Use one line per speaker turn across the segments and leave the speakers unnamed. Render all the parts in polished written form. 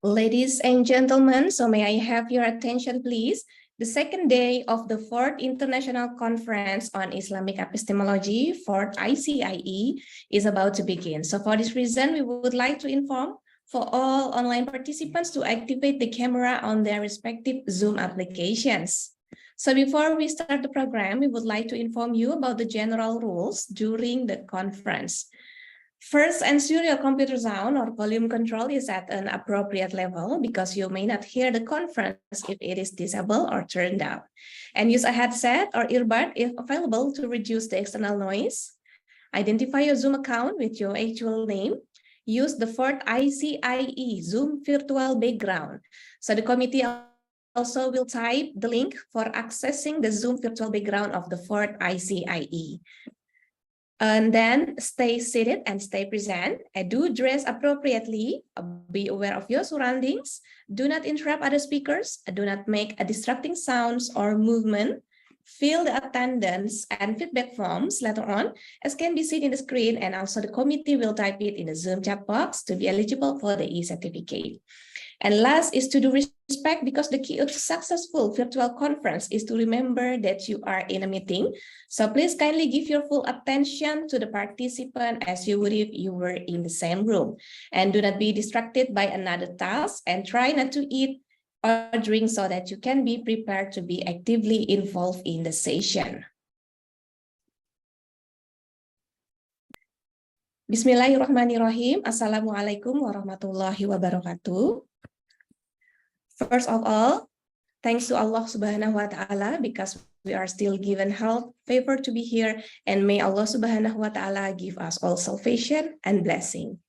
Ladies and gentlemen, so may I have your attention, please? The second day of the 4th International Conference on Islamic Epistemology, 4th ICIE, is about to begin. So for this reason, we would like to inform for all online participants to activate the camera on their respective Zoom applications. So before we start the program, we would like to inform you about the general rules during the conference. First, ensure your computer sound or volume control is at an appropriate level because you may not hear the conference if it is disabled or turned down. And use a headset or earbud if available to reduce the external noise. Identify your Zoom account with your actual name. Use the 4th ICIE Zoom virtual background. So the committee also will type the link for accessing the Zoom virtual background of the 4th ICIE. And then stay seated and stay present. And do dress appropriately. Be aware of your surroundings. Do not interrupt other speakers. Do not make distracting sounds or movement. Fill the attendance and feedback forms later on, as can be seen in the screen, and also the committee will type it in the Zoom chat box to be eligible for the e-certificate. And last is to do respect, because the key of successful virtual conference is to remember that you are in a meeting. So please kindly give your full attention to the participant as you would if you were in the same room. And do not be distracted by another task, and try not to eat or drink so that you can be prepared to be actively involved in the session. Bismillahirrahmanirrahim. Assalamualaikum warahmatullahi wabarakatuh. First of all, thanks to Allah Subhanahu wa Ta'ala because we are still given health, favor to be here, and may Allah Subhanahu wa Ta'ala give us all salvation and blessing.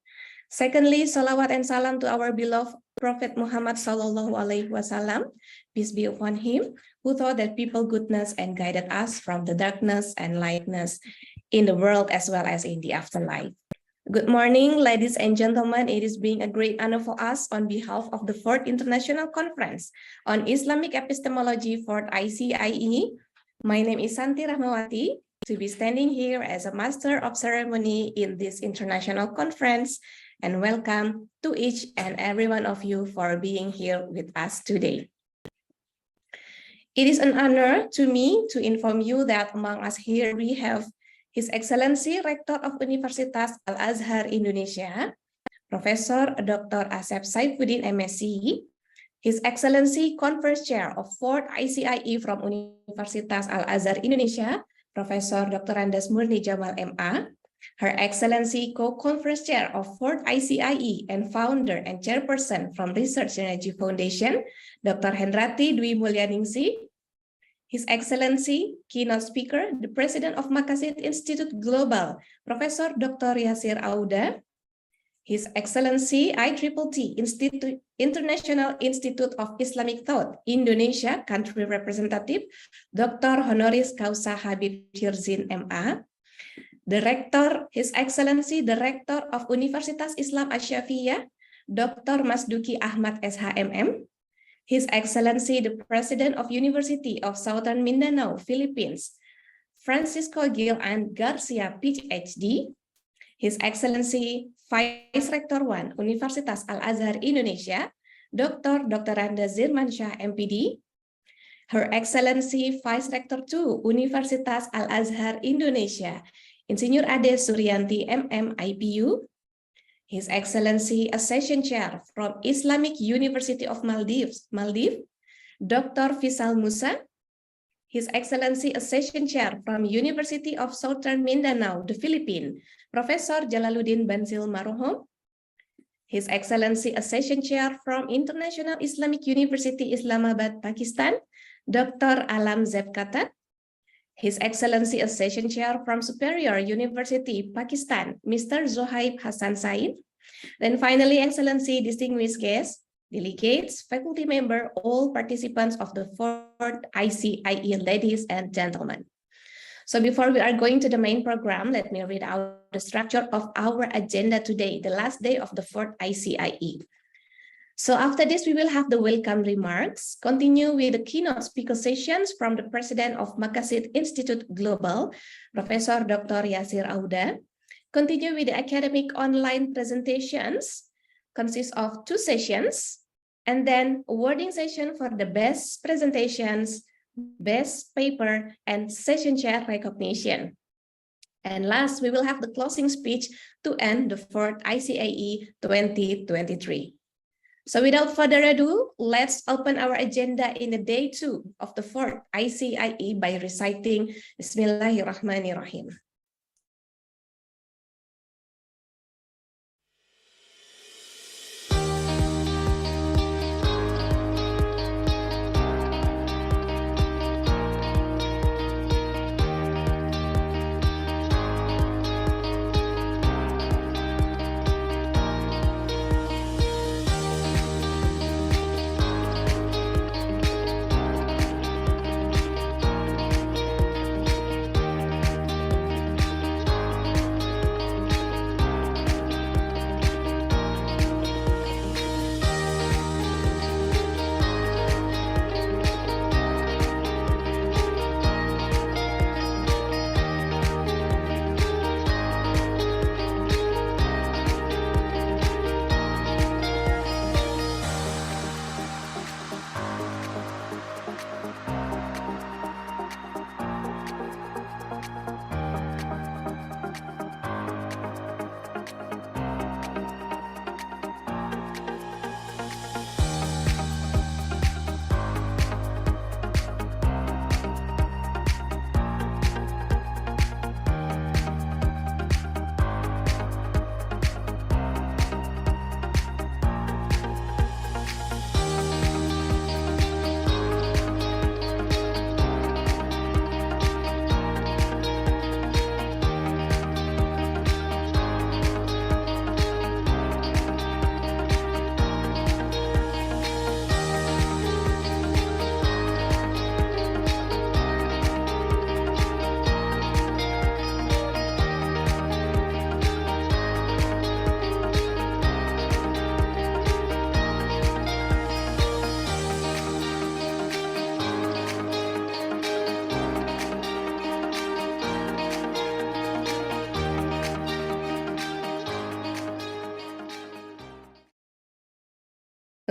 Secondly, salawat and salam to our beloved Prophet Muhammad Sallallahu Alaihi Wasallam, peace be upon him, who taught that people goodness and guided us from the darkness and lightness in the world as well as in the afterlife. Good morning, ladies and gentlemen. It is being a great honor for us on behalf of the 4th International Conference on Islamic Epistemology 4th ICIE. My name is Santi Rahmawati, to be standing here as a Master of Ceremony in this international conference, and welcome to each and every one of you for being here with us today. It is an honor to me to inform you that among us here we have His Excellency Rector of Universitas al-azhar Indonesia, Professor Dr. Asep Saifuddin MSc, His Excellency Conference Chair of 4th ICIE from Universitas al-azhar Indonesia, Professor Dr. Andes Murni Jamal MA, Her Excellency Co-Conference Chair of 4th ICIE and Founder and Chairperson from Research Energy Foundation, Dr. Hendrati Dwi Mulyaningsih, His Excellency Keynote Speaker, the President of Masjid Institute Global, Professor Dr. Yasir Auda, His Excellency ITT International Institute of Islamic Thought, Indonesia Country Representative, Dr. Honoris Causa Habib Hirzin MA, His Excellency the Rector of Universitas Islam Asy-Syafi'iyah, Dr. Masduki Ahmad SHMM, His Excellency the President of University of Southern Mindanao, Philippines, Francisco Gil and Garcia, PhD, His Excellency Vice Rector 1, Universitas Al-Azhar Indonesia, Dr. Randa Zirmansyah, MPD, Her Excellency Vice Rector 2, Universitas Al-Azhar Indonesia, Insinyur Ade Suryanti, MM, IPU, His Excellency Associate Chair from Islamic University of Maldives, Dr. Fisal Musa, His Excellency Associate Chair from University of Southern Mindanao, the Philippines, Professor Jalaluddin Bansil Marohom, His Excellency Associate Chair from International Islamic University, Islamabad, Pakistan, Dr. Alam Zebkata, His Excellency Associate Chair from Superior University, Pakistan, Mr. Zohaib Hassan Said. Then finally, Excellency, distinguished guests, delegates, faculty member, all participants of the 4th ICIE, ladies and gentlemen. So before we are going to the main program, let me read out the structure of our agenda today, the last day of the 4th ICIE. So after this, we will have the welcome remarks, continue with the keynote speaker sessions from the President of Masjid Institute Global, Professor Dr. Yasir Auda, continue with the academic online presentations, consists of 2 sessions, and then awarding session for the best presentations, best paper, and session chair recognition. And last, we will have the closing speech to end the 4th ICIE 2023. So without further ado, let's open our agenda in the day 2 of the 4th ICIE by reciting Bismillahirrahmanirrahim.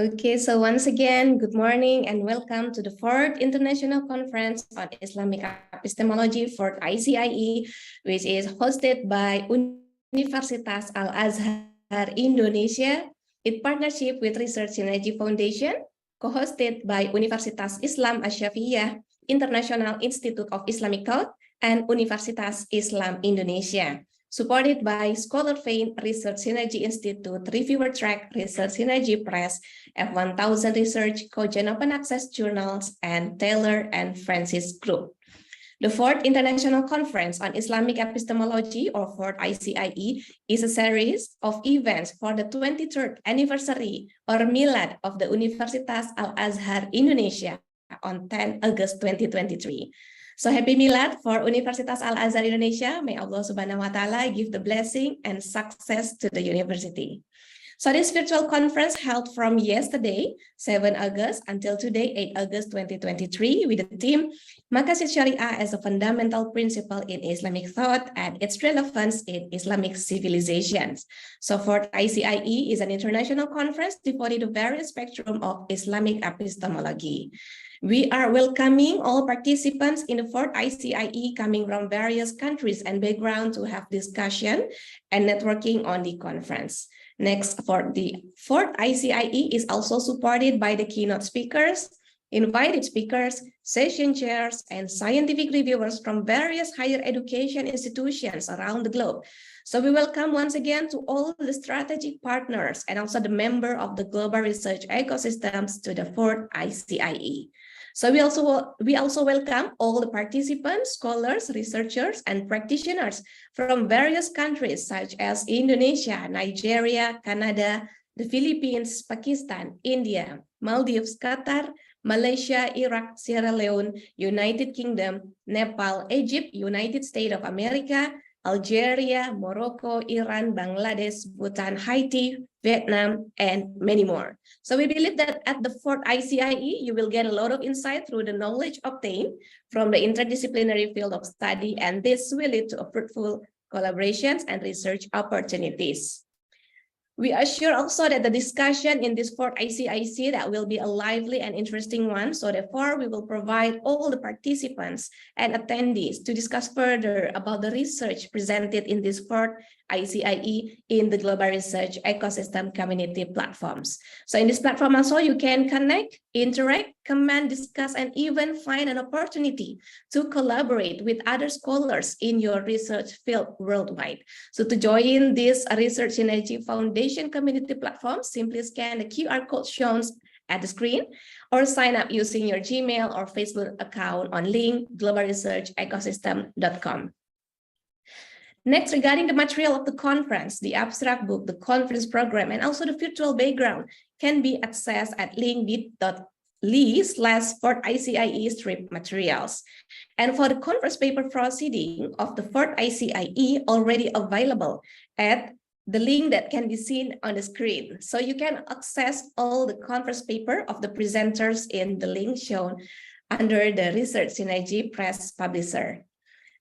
Okay, so once again, good morning and welcome to the 4th International Conference on Islamic Epistemology for ICIE, which is hosted by Universitas al-azhar Indonesia in partnership with Research Synergy Foundation, co-hosted by Universitas Islam Asy-Syafi'iyah, International Institute of Islamic Thought, and Universitas Islam Indonesia, supported by Scholar Vein Research Synergy Institute, Reviewer Track Research Synergy Press, F1000 Research, Cogent Open Access Journals, and Taylor and Francis Group. The 4th International Conference on Islamic Epistemology, or 4th ICIE, is a series of events for the 23rd anniversary or Milad of the Universitas al-Azhar Indonesia on 10 August 2023. So happy Milad for Universitas Al-Azhar Indonesia. May Allah Subhanahu wa Ta'ala give the blessing and success to the university. So this virtual conference held from yesterday, 7 August, until today, 8 August 2023, with the theme, Maqasid Syariah as a Fundamental Principle in Islamic Thought and its Relevance in Islamic Civilizations. So 4th ICIE is an international conference devoted to various spectrum of Islamic epistemology. We are welcoming all participants in the 4th ICIE coming from various countries and background to have discussion and networking on the conference. Next, for the 4th ICIE is also supported by the keynote speakers, invited speakers, session chairs, and scientific reviewers from various higher education institutions around the globe. So we welcome once again to all the strategic partners and also the member of the global research ecosystems to the 4th ICIE. So we also welcome all the participants, scholars, researchers, and practitioners from various countries such as Indonesia, Nigeria, Canada, the Philippines, Pakistan, India, Maldives, Qatar, Malaysia, Iraq, Sierra Leone, United Kingdom, Nepal, Egypt, United States of America, Algeria, Morocco, Iran, Bangladesh, Bhutan, Haiti, Vietnam, and many more. So we believe that at the 4th ICIE, you will get a lot of insight through the knowledge obtained from the interdisciplinary field of study, and this will lead to fruitful collaborations and research opportunities. We assure also that the discussion in this fourth ICIC that will be a lively and interesting one. So therefore, we will provide all the participants and attendees to discuss further about the research presented in this fourth ICIE in the global research ecosystem community platforms. So in this platform also, you can connect, interact, comment, discuss, and even find an opportunity to collaborate with other scholars in your research field worldwide. So to join this Research Synergy Foundation community platform, simply scan the QR code shown at the screen or sign up using your Gmail or Facebook account on link globalresearchecosystem.com. Next, regarding the material of the conference, the abstract book, the conference program, and also the virtual background can be accessed at link.ly/4ICIE/materials. And for the conference paper proceeding of the 4th ICIE already available at the link that can be seen on the screen. So you can access all the conference paper of the presenters in the link shown under the Research Synergy Press Publisher.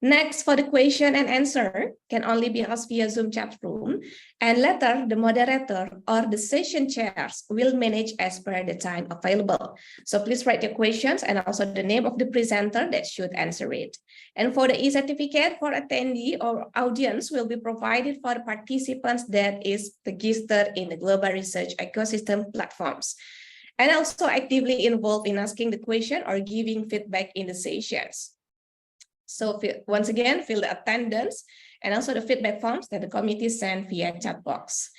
Next, for the question and answer can only be asked via Zoom chat room, and later the moderator or the session chairs will manage as per the time available. So please write your questions and also the name of the presenter that should answer it. And for the e-certificate for attendee or audience will be provided for the participants that is registered in the global research ecosystem platforms, and also actively involved in asking the question or giving feedback in the sessions. So once again, fill the attendance and also the feedback forms that the committee sent via chat box.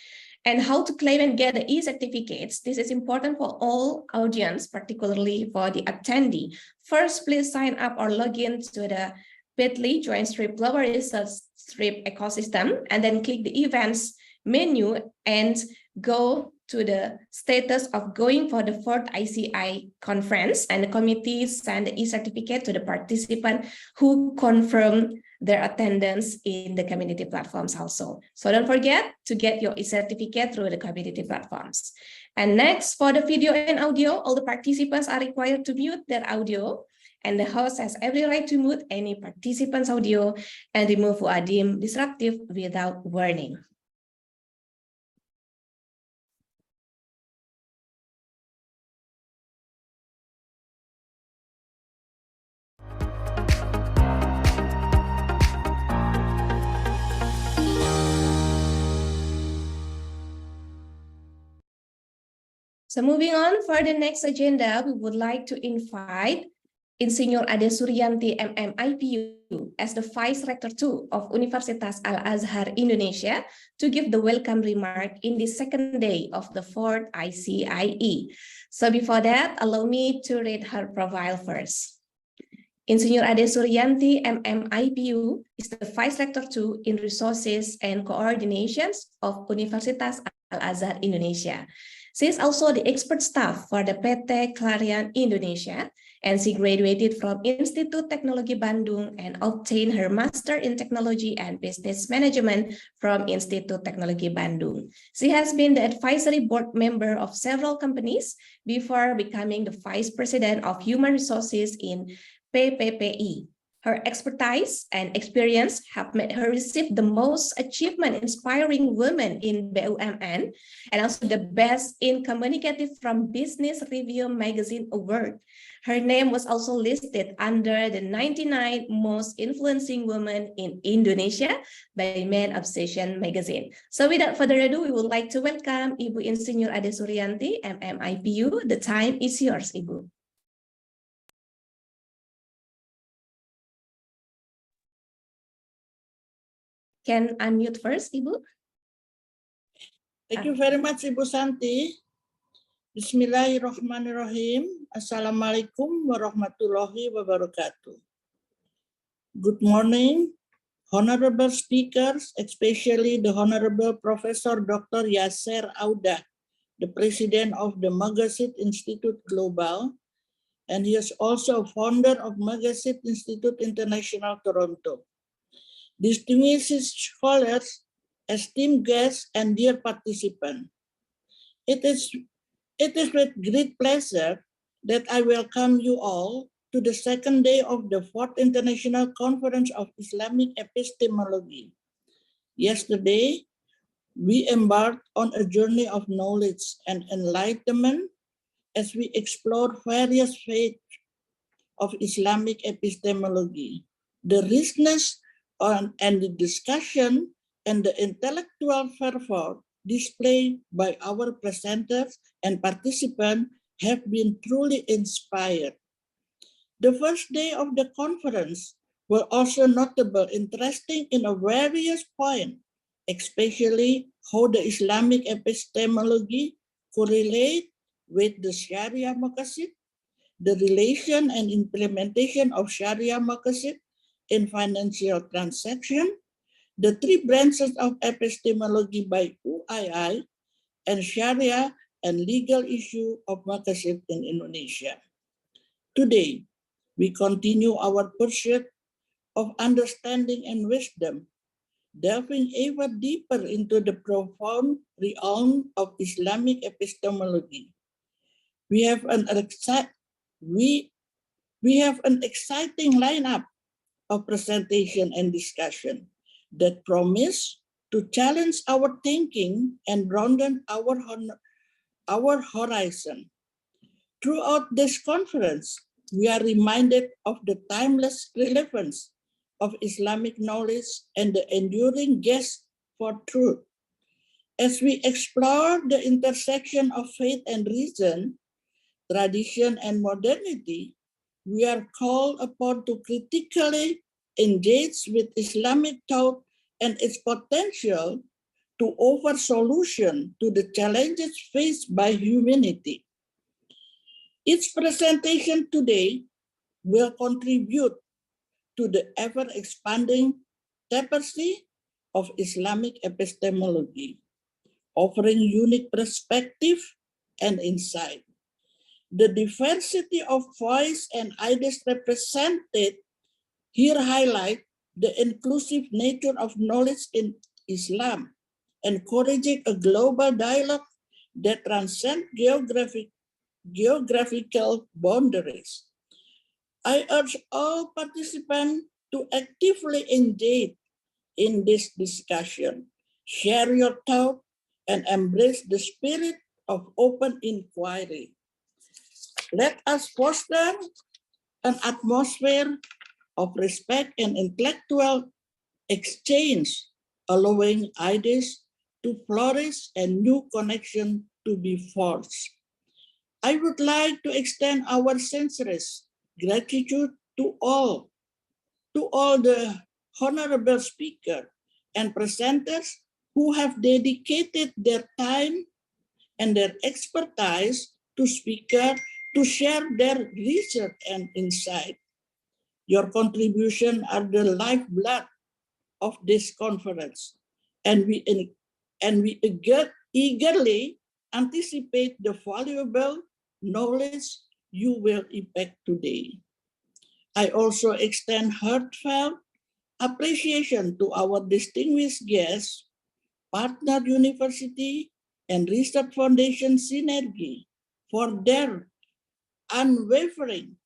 And how to claim and get the e-certificates. This is important for all audience, particularly for the attendee. First, please sign up or log in to the bit.ly join strip global research strip ecosystem, and then click the events menu and go to the status of going for the 4th ICI conference, and the committee send the e-certificate to the participant who confirm their attendance in the community platforms also. So don't forget to get your e-certificate through the community platforms. And next, for the video and audio, all the participants are required to mute their audio, and the host has every right to mute any participant's audio and remove who are deemed disruptive without warning. So moving on for the next agenda, we would like to invite Insinyur Ade Suryanti MMIPU as the Vice Rector II of Universitas al-azhar Indonesia to give the welcome remark in the second day of the 4th ICIE. So before that, allow me to read her profile first. Insinyur Ade Suryanti MMIPU is the Vice Rector II in Resources and Coordinations of Universitas al-azhar Indonesia. She is also the expert staff for the PT Clarion Indonesia, and she graduated from Institut Teknologi Bandung and obtained her Master in Technology and Business Management from Institut Teknologi Bandung. She has been the advisory board member of several companies before becoming the Vice President of Human Resources in PPPI. Her expertise and experience have made her receive the Most Achievement Inspiring Women in BUMN and also the Best in Communicative from Business Review Magazine Award. Her name was also listed under the 99 Most Influencing Women in Indonesia by Men Obsession Magazine. So without further ado, we would like to welcome Ibu Insinyur Ade Suryanti, MMIPU. The time is yours, Ibu. Can unmute first, Ibu.
Thank you very much, Ibu Santi. Bismillahirrahmanirrahim. Assalamualaikum warahmatullahi wabarakatuh. Good morning, honorable speakers, especially the Honorable Professor Dr. Yasser Audah, the President of the Masjid Institute Global, and he is also founder of Masjid Institute International Toronto. Distinguished scholars, esteemed guests, and dear participants, it is with great pleasure that I welcome you all to the second day of the 4th International Conference of Islamic Epistemology. Yesterday, we embark on a journey of knowledge and enlightenment as we explore various faiths of Islamic epistemology. The richness and the discussion and the intellectual fervor displayed by our presenters and participants have been truly inspired. The first day of the conference were also notable, interesting in a various points, especially how the Islamic epistemology correlate with the Sharia maqasid, the relation and implementation of Sharia maqasid in financial transaction, the three branches of epistemology by UII, and Sharia and legal issue of maqasid in Indonesia. Today, we continue our pursuit of understanding and wisdom, delving ever deeper into the profound realm of Islamic epistemology. We have an exciting lineup of presentation and discussion that promise to challenge our thinking and broaden our horizon. Throughout this conference, we are reminded of the timeless relevance of Islamic knowledge and the enduring quest for truth. As we explore the intersection of faith and reason, tradition and modernity, we are called upon to critically engage with Islamic thought and its potential to offer solution to the challenges faced by humanity. Each presentation today will contribute to the ever-expanding tapestry of Islamic epistemology, offering unique perspective and insight. The diversity of voice and ideas represented here highlight the inclusive nature of knowledge in Islam, encouraging a global dialogue that transcends geographical boundaries. I urge all participants to actively engage in this discussion, share your thoughts, and embrace the spirit of open inquiry. Let us foster an atmosphere of respect and intellectual exchange, allowing ideas to flourish and new connections to be forged. I would like to extend our sincerest gratitude to all the honorable speakers and presenters who have dedicated their time and their expertise to share their research and insight. Your contributions are the lifeblood of this conference, and we eagerly anticipate the valuable knowledge you will impact today. I also extend heartfelt appreciation to our distinguished guests, partner university, and research foundation Synergy for their unwavering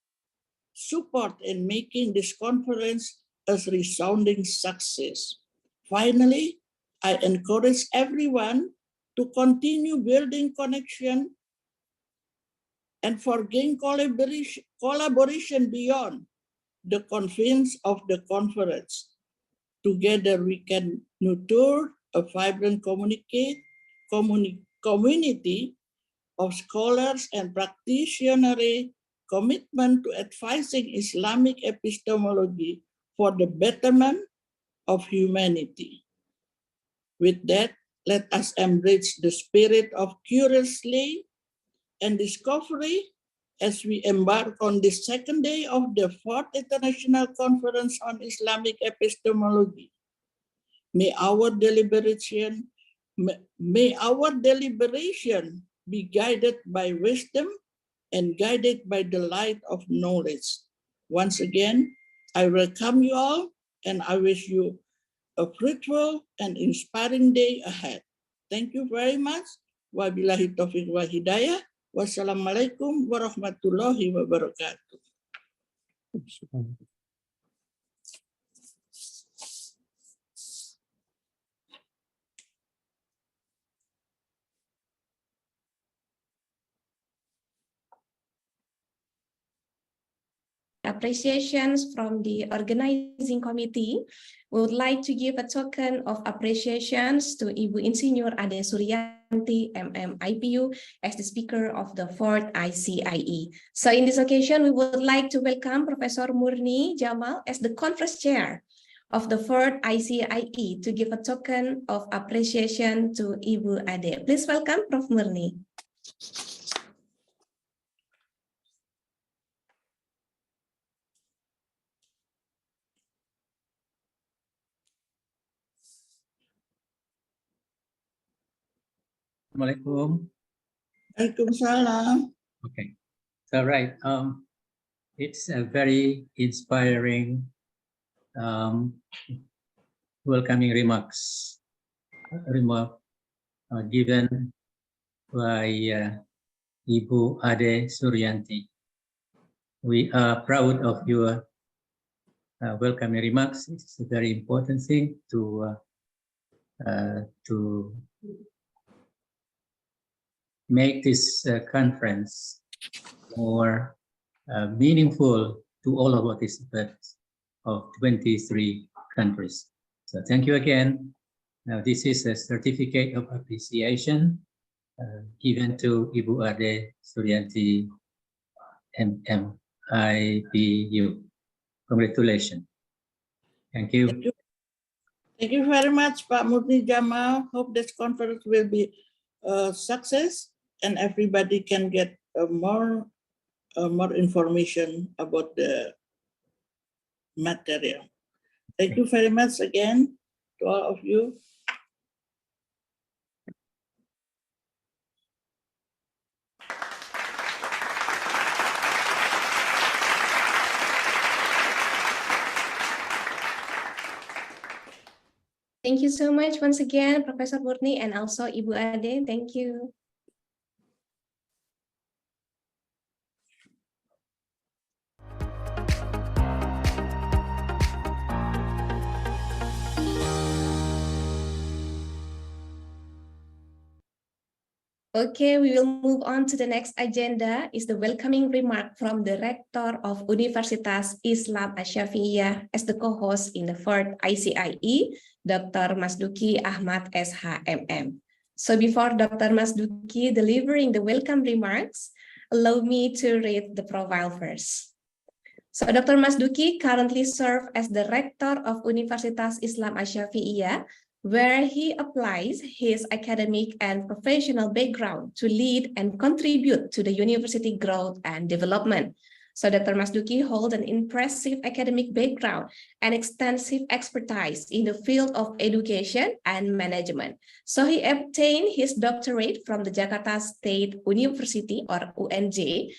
support in making this conference a resounding success. Finally, I encourage everyone to continue building connection and forging collaboration beyond the confines of the conference. Together, we can nurture a vibrant community of scholars and practitioners commitment to advancing Islamic epistemology for the betterment of humanity. With that, let us embrace the spirit of curiosity and discovery as we embark on the second day of the 4th International Conference on Islamic Epistemology. May our deliberation be guided by wisdom and guided by the light of knowledge. Once again, I welcome you all and I wish you a fruitful and inspiring day ahead. Thank you very much. Wabillahi taufiq wa hidayah. Wassalamualaikum warahmatullahi wabarakatuh.
appreciations from the organizing committee, we would like to give a token of appreciations to Ibu Insinyur Ade Suryanti, MM IPU, as the speaker of the 4th ICIE. So in this occasion, we would like to welcome Professor Murni Jamal as the conference chair of the 4th ICIE to give a token of appreciation to Ibu Ade. Please welcome Prof. Murni.
Assalamualaikum.
Waalaikumsalam.
Okay, so right, it's a very inspiring welcoming remark given by Ibu Ade Suryanti. We are proud of your welcoming remarks. It's a very important thing to make this conference more meaningful to all of participants of 23 countries. So thank you again. Now this is a certificate of appreciation given to Ibu Ade Suryanti, MM IPU. Congratulations. Thank you.
Thank you very much, Pak Murni Jamal. Hope this conference will be a success and everybody can get more information about the material. Thank you very much again to all of you.
Thank you so much once again, Professor Murni, and also Ibu Ade. Thank you. Okay, we will move on to the next agenda is the welcoming remark from the Rector of Universitas Islam Asy-Syafi'iyah as the co-host in the 4th ICIE, Dr. Masduki Ahmad SHMM. So before Dr. Masduki delivering the welcome remarks, allow me to read the profile first. So Dr. Masduki currently serves as the Rector of Universitas Islam Asy-Syafi'iyah, where he applies his academic and professional background to lead and contribute to the university growth and development. So Dr. Masduki holds an impressive academic background and extensive expertise in the field of education and management. So he obtained his doctorate from the Jakarta State University, or UNJ,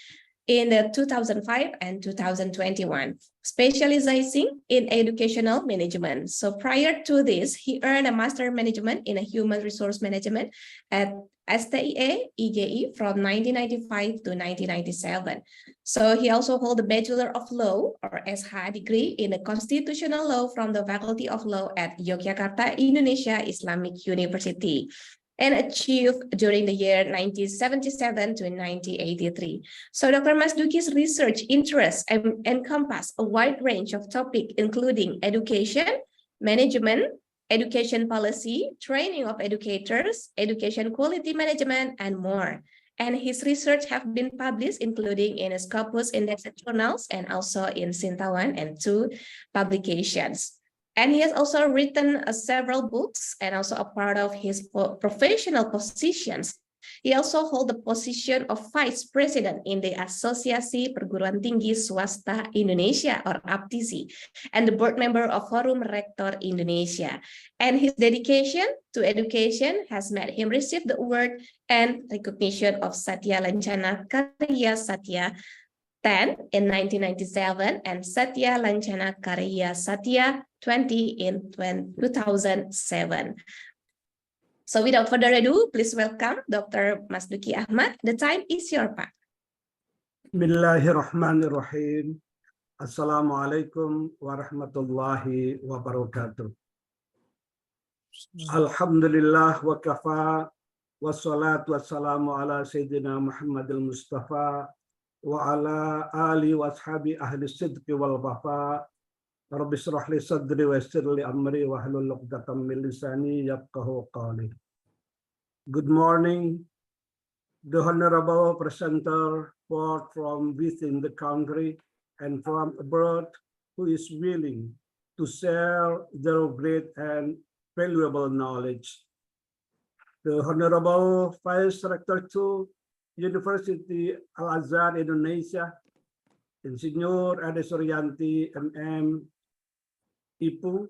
in the 2005 and 2021, specializing in educational management. So prior to this, he earned a master management in a human resource management at STIE, ICIE from 1995 to 1997. So he also holds a Bachelor of Law, or SH degree in the Constitutional Law from the Faculty of Law at Yogyakarta, Indonesia Islamic University, and achieved during the year 1977 to 1983. So Dr. Masduki's research interests encompass a wide range of topics, including education, management, education policy, training of educators, education quality management, and more. And his research have been published, including in Scopus Indexed Journals and also in Sintawan and 2 publications. And he has also written several books and also a part of his professional positions. He also holds the position of Vice President in the Asosiasi Perguruan Tinggi Swasta Indonesia, or APTISI, and the board member of Forum Rektor Indonesia. And his dedication to education has made him receive the award and recognition of Satya Lancana Karya Satya 10 in 1997 and Satya Lancana Karya Satya 20 in 2007. So without further ado, please welcome Dr. Masduki Ahmad. The time is your Pak.
Bismillahirrahmanirrahim. Assalamualaikum warahmatullahi wabarakatuh. Alhamdulillah wa kafa wassalatu wassalamu ala Sayyidina Muhammadil Mustafa وعلى آله وأصحابه أهل الصدق والوفاء رب اشرح لي صدري ويسر لي أمري واحلل عقدة من لساني يفقهوا قولي. Good morning, the Honorable Presenter both from within the country and from abroad who is willing to share their great and valuable knowledge. The Honorable Vice Rector to University al-azhar Indonesia, Insinyur Ade Suryanti MM Ipu,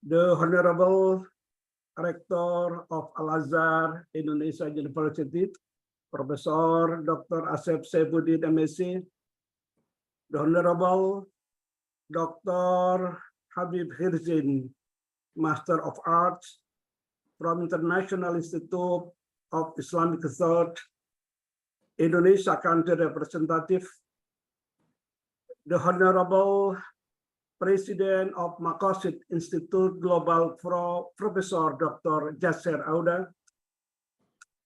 the Honorable Rector of Al-Azhar Indonesia University, Professor Dr. Asep Saifuddin MSc, the Honorable Dr. Habib Hirzin, Master of Arts from International Institute of Islamic Thought, Indonesia Country Representative, the Honorable President of Maqasid Institute Global Professor Dr. Jasser Auda,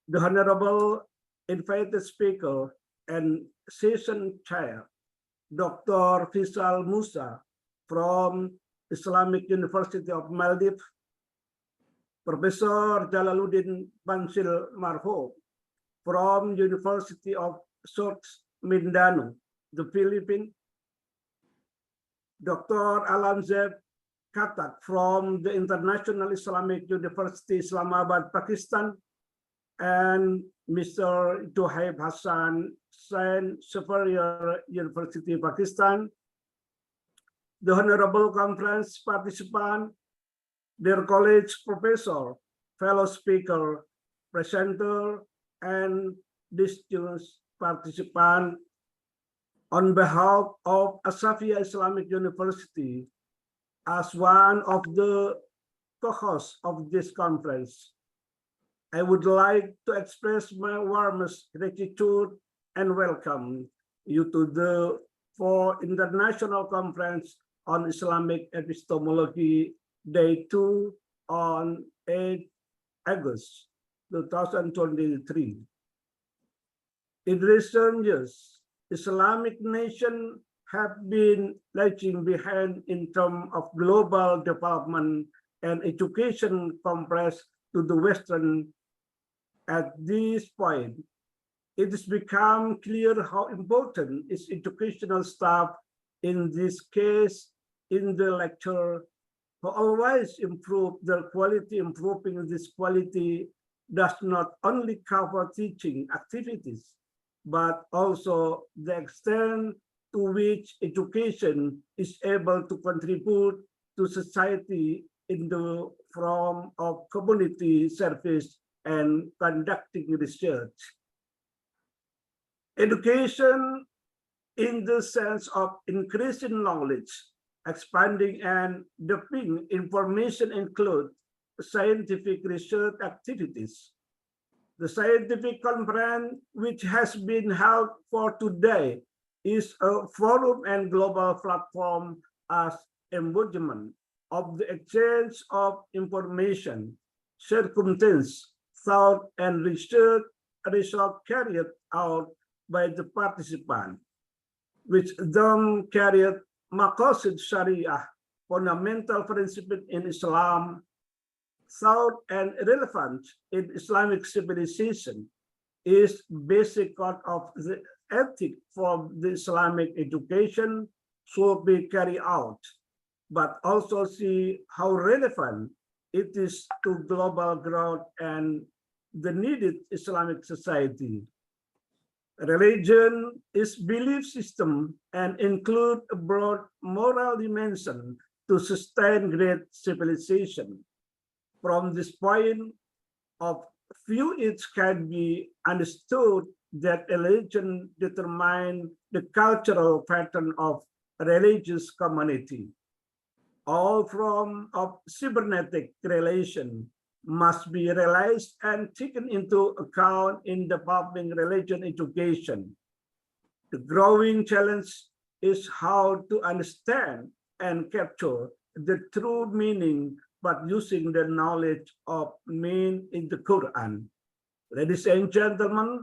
the Honorable invited speaker and session chair, Dr. Faisal Musa from Islamic University of Maldives, Professor Jalaluddin Bansil Marho from University of South Mindanao, the Philippines, Dr. Alam Zeb Khatak from the International Islamic University, Islamabad, Pakistan, and Mr. Johaib Hassan, Saint Superior University, Pakistan, the Honorable Conference participant, their college professor, fellow speaker, presenter, and distinguished participant, on behalf of Asafia Islamic University, as one of the co-hosts of this conference, I would like to express my warmest gratitude and welcome you to the 4th International Conference on Islamic Epistemology, Day 2 on 8 August 2023. In recent years, Islamic nations have been lagging behind in terms of global development and education compared to the Western. At this point, it has become clear how important is educational staff, in this case, in the lecture, who always improve their quality. Improving this quality does not only cover teaching activities, but also the extent to which education is able to contribute to society in the form of community service and conducting research. Education in the sense of increasing knowledge, expanding and deepening information include scientific research activities. The scientific conference, which has been held for today, is a forum and global platform as embodiment of the exchange of information, circumstance, thought, and research result carried out by the participant, which then carried Maqasid Sharia, fundamental principle in Islam, thought and relevant in Islamic civilization, is basic code of the ethic for the Islamic education should be carried out, but also see how relevant it is to global growth and the needed Islamic society. Religion is belief system and include a broad moral dimension to sustain great civilization. From this point of view, it can be understood that religion determines the cultural pattern of religious community. All forms of cybernetic relation must be realized and taken into account in developing religion education. The growing challenge is how to understand and capture the true meaning, but using the knowledge of meaning in the Quran. Ladies and gentlemen,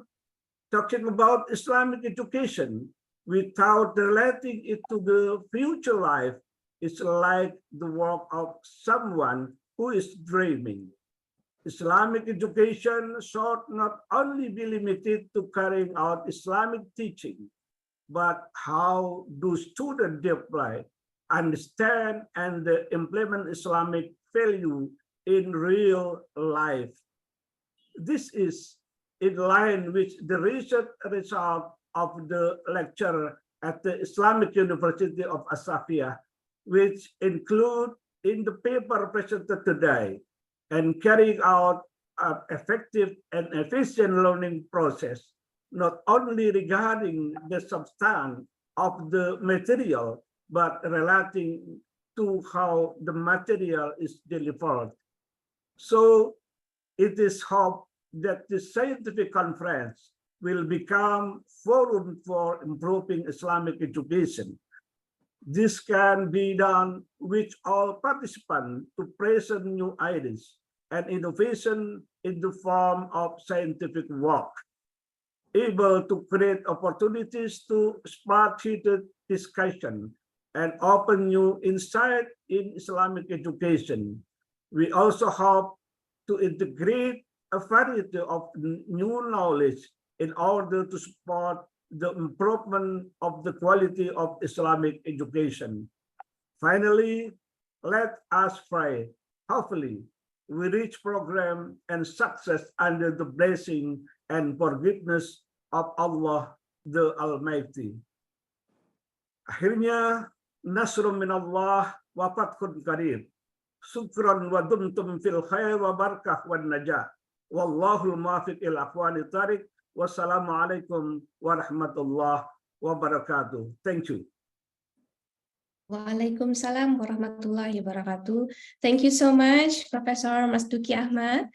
talking about Islamic education without relating it to the future life is like the work of someone who is dreaming. Islamic education should not only be limited to carrying out Islamic teaching, but how do students apply, understand, and implement Islamic value in real life? This is in line with the recent result of the lecture at the Islamic University of Asafia, which include in the paper presented today, and carrying out an effective and efficient learning process, not only regarding the substance of the material, but relating to how the material is delivered. So it is hoped that the scientific conference will become forum for improving Islamic education. This can be done with all participants to present new ideas and innovation in the form of scientific work, able to create opportunities to spark heated discussion and open new insight in Islamic education. We also hope to integrate a variety of new knowledge in order to support the improvement of the quality of Islamic education. Finally, let us pray. Hopefully, we reach program and success under the blessing and forgiveness of Allah the Almighty. Akhirnya, nasrun minallah wa fathun qarib. Syukran wa dumtum fil khair wa barakah wa najah. Wallahul muwaffiq ila aqwamit thariq. Wassalamualaikum warahmatullahi wabarakatuh. Thank you.
Waalaikumsalam warahmatullahi wabarakatuh. Thank you so much, Professor Masduki Ahmad,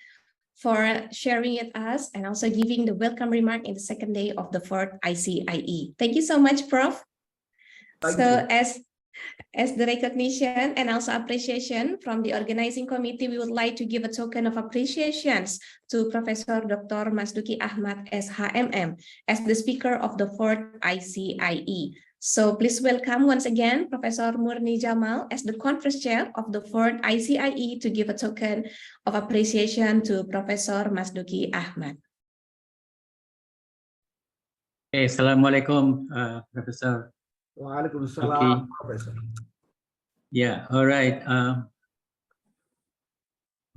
for sharing with us and also giving the welcome remark in the second day of the fourth ICIE. Thank you so much, Prof.
Thank
So
you.
as the recognition and also appreciation from the organizing committee, we would like to give a token of appreciations to Professor Dr. Masduki Ahmad SHMM as the speaker of the fourth ICIE. So please welcome once again Professor Murni Jamal as the conference chair of the fourth ICIE to give a token of appreciation to Professor Masduki Ahmad.
Okay, Assalamualaikum, Professor.
Waalaikumsalam,
Okay.
Professor.
Yeah, all right.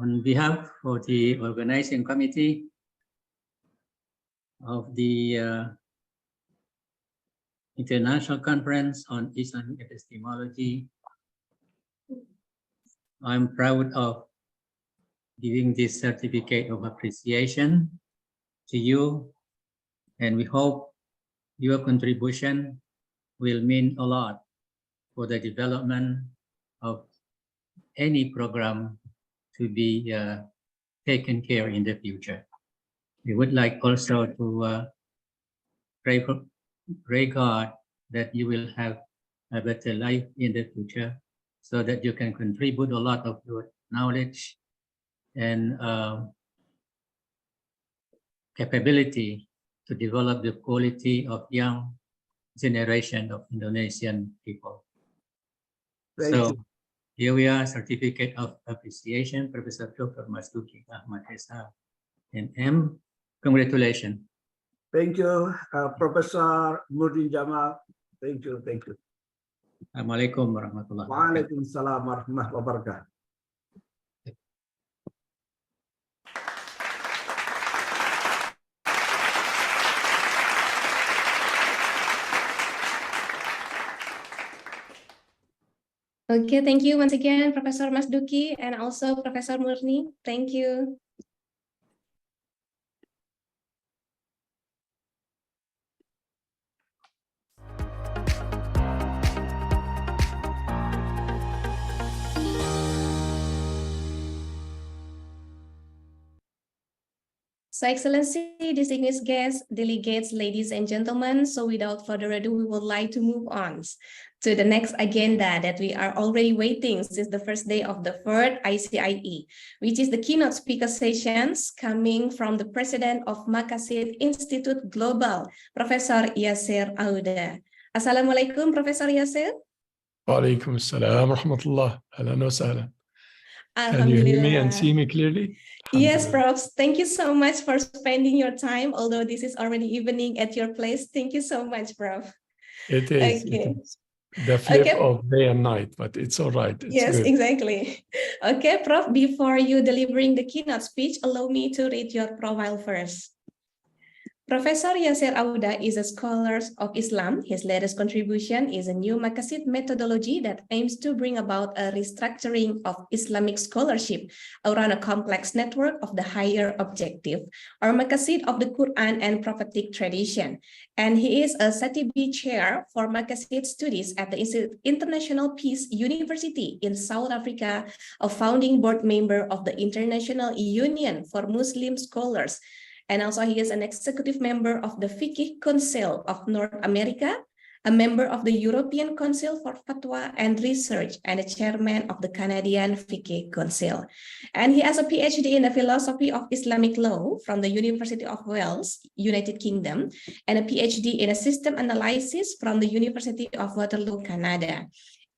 On behalf of the organizing committee of the International Conference on Islamic Epistemology, I'm proud of giving this certificate of appreciation to you, and we hope your contribution will mean a lot for the development of any program to be taken care in the future. We would like also to pray God that you will have a better life in the future so that you can contribute a lot of your knowledge and capability to develop the quality of young generation of Indonesian people.
Thank you.
Here we are, certificate of appreciation, Professor Dr. Masduki Ahmad SHMM. Congratulations.
Thank you, Professor Murni Jamal. Thank you. Thank you.
Assalamualaikum warahmatullahi wabarakatuh.
Waalaikumsalam warahmatullahi wabarakatuh.
Okay, thank you once again, Professor Masduki and also Professor Murni. Thank you. So Excellency, distinguished guests, delegates, ladies and gentlemen, so without further ado, we would like to move on to the next agenda that we are already waiting since the first day of the third ICIE, which is the keynote speaker sessions coming from the president of Makassar Institute Global, Professor Yasir Auda. Assalamualaikum, Professor Yasir.
Walaikum assalam wa rahmatullah. Ahlan wa sahlan. Can you hear me and see me clearly?
Yes, Prof. Thank you so much for spending your time, although this is already evening at your place. Thank you so much, Prof.
It is.
Okay.
It is. The flip
Okay.
of day and night, but it's all right. It's
Yes,
good.
exactly. Okay, Prof, before you delivering the keynote speech, allow me to read your profile first. Professor Yasir Auda is a scholar of Islam. His latest contribution is a new Makassar methodology that aims to bring about a restructuring of Islamic scholarship around a complex network of the higher objective, or Makassar of the Quran and prophetic tradition. And he is a Satibi Chair for Makassar Studies at the International Peace University in South Africa, a founding board member of the International Union for Muslim Scholars. And also he is an executive member of the Fiqh Council of North America, a member of the European Council for Fatwa and Research, and a chairman of the Canadian Fiqh Council. And he has a PhD in the philosophy of Islamic law from the University of Wales, United Kingdom, and a PhD in a system analysis from the University of Waterloo, Canada.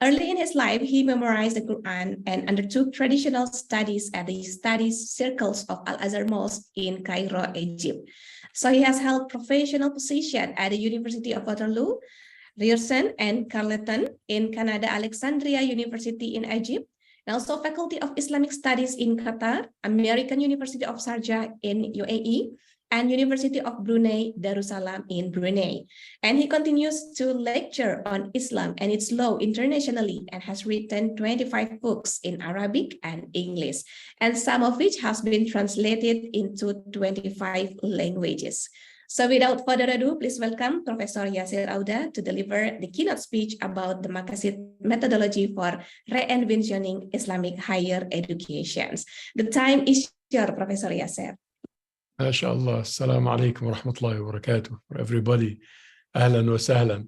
Early in his life, he memorized the Quran and undertook traditional studies at the studies circles of al-azhar Mosque in Cairo, Egypt. So he has held professional positions at the University of Waterloo, Ryerson and Carleton in Canada, Alexandria University in Egypt, and also Faculty of Islamic Studies in Qatar, American University of Sharjah in UAE, and University of Brunei Darussalam in Brunei. And he continues to lecture on Islam and its law internationally and has written 25 books in Arabic and English, and some of which has been translated into 25 languages. So without further ado, please welcome Professor Yasir Auda to deliver the keynote speech about the Makassar methodology for reinventioning Islamic higher education. The time is yours, Professor Yasir.
MashaAllah. Assalamu alaikum wa rahmatullahi wa barakatuh. For everybody, ahlan wa sahlan.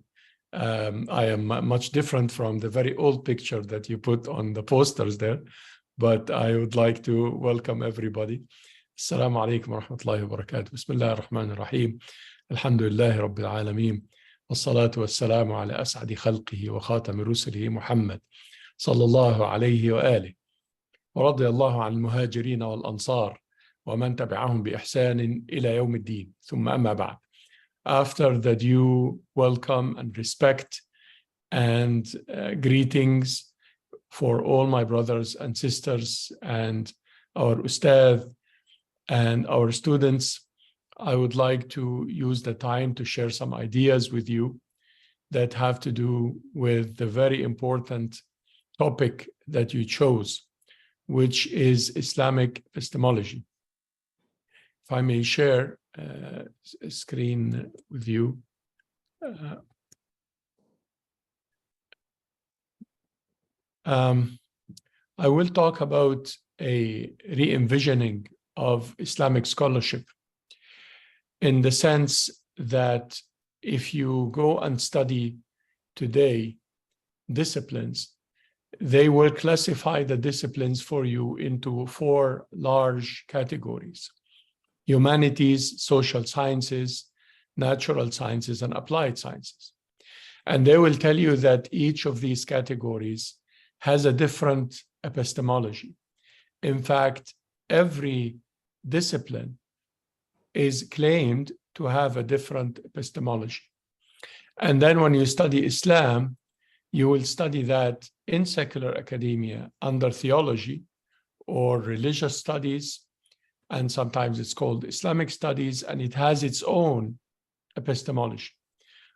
I am much different from the very old picture that you put on the posters there, but I would like to welcome everybody. Assalamu alaikum wa rahmatullahi wa barakatuh. Bismillah ar-Rahman ar-Rahim. Alhamdulillahi Rabbil Alameen. والصلاة والسلام على أسعد خلقه وخاتم رسله محمد صلى الله عليه وآله ورضي الله عن المهاجرين والأنصار ومن تبعهم بإحسان إلى يوم الدين ثم أما بعد. After the due welcome and respect and greetings for all my brothers and sisters and our ustad and our students, I would like to use the time to share some ideas with you that have to do with the very important topic that you chose, which is Islamic epistemology. If I may share a screen with you. I will talk about a re-envisioning of Islamic scholarship in the sense that if you go and study today disciplines, they will classify the disciplines for you into 4 large categories: humanities, social sciences, natural sciences, and applied sciences. And they will tell you that each of these categories has a different epistemology. In fact, every discipline is claimed to have a different epistemology. And then when you study Islam, you will study that in secular academia under theology or religious studies, and sometimes it's called Islamic studies, and it has its own epistemology.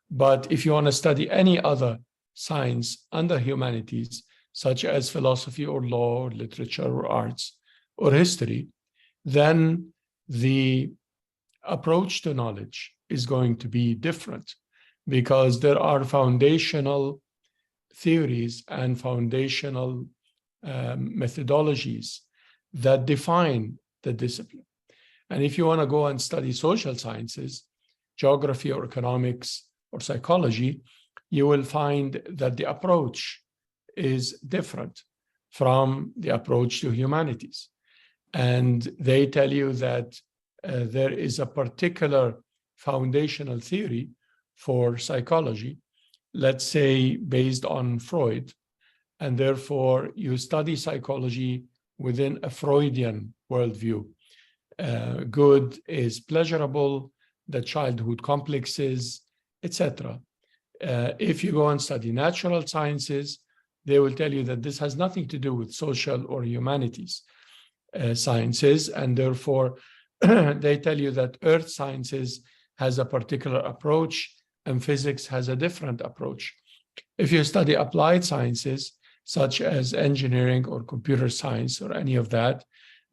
But if you want to study any other science under humanities, such as philosophy or law or literature or arts or history, then the approach to knowledge is going to be different, because there are foundational theories and foundational methodologies that define the discipline. And if you want to go and study social sciences, geography or economics or psychology, you will find that the approach is different from the approach to humanities. And they tell you that there is a particular foundational theory for psychology, let's say based on Freud, and therefore you study psychology within a Freudian worldview. Good is pleasurable, the childhood complexes, etc. If you go and study natural sciences, they will tell you that this has nothing to do with social or humanities sciences, and therefore they tell you that earth sciences has a particular approach and physics has a different approach. If you study applied sciences, such as engineering or computer science or any of that,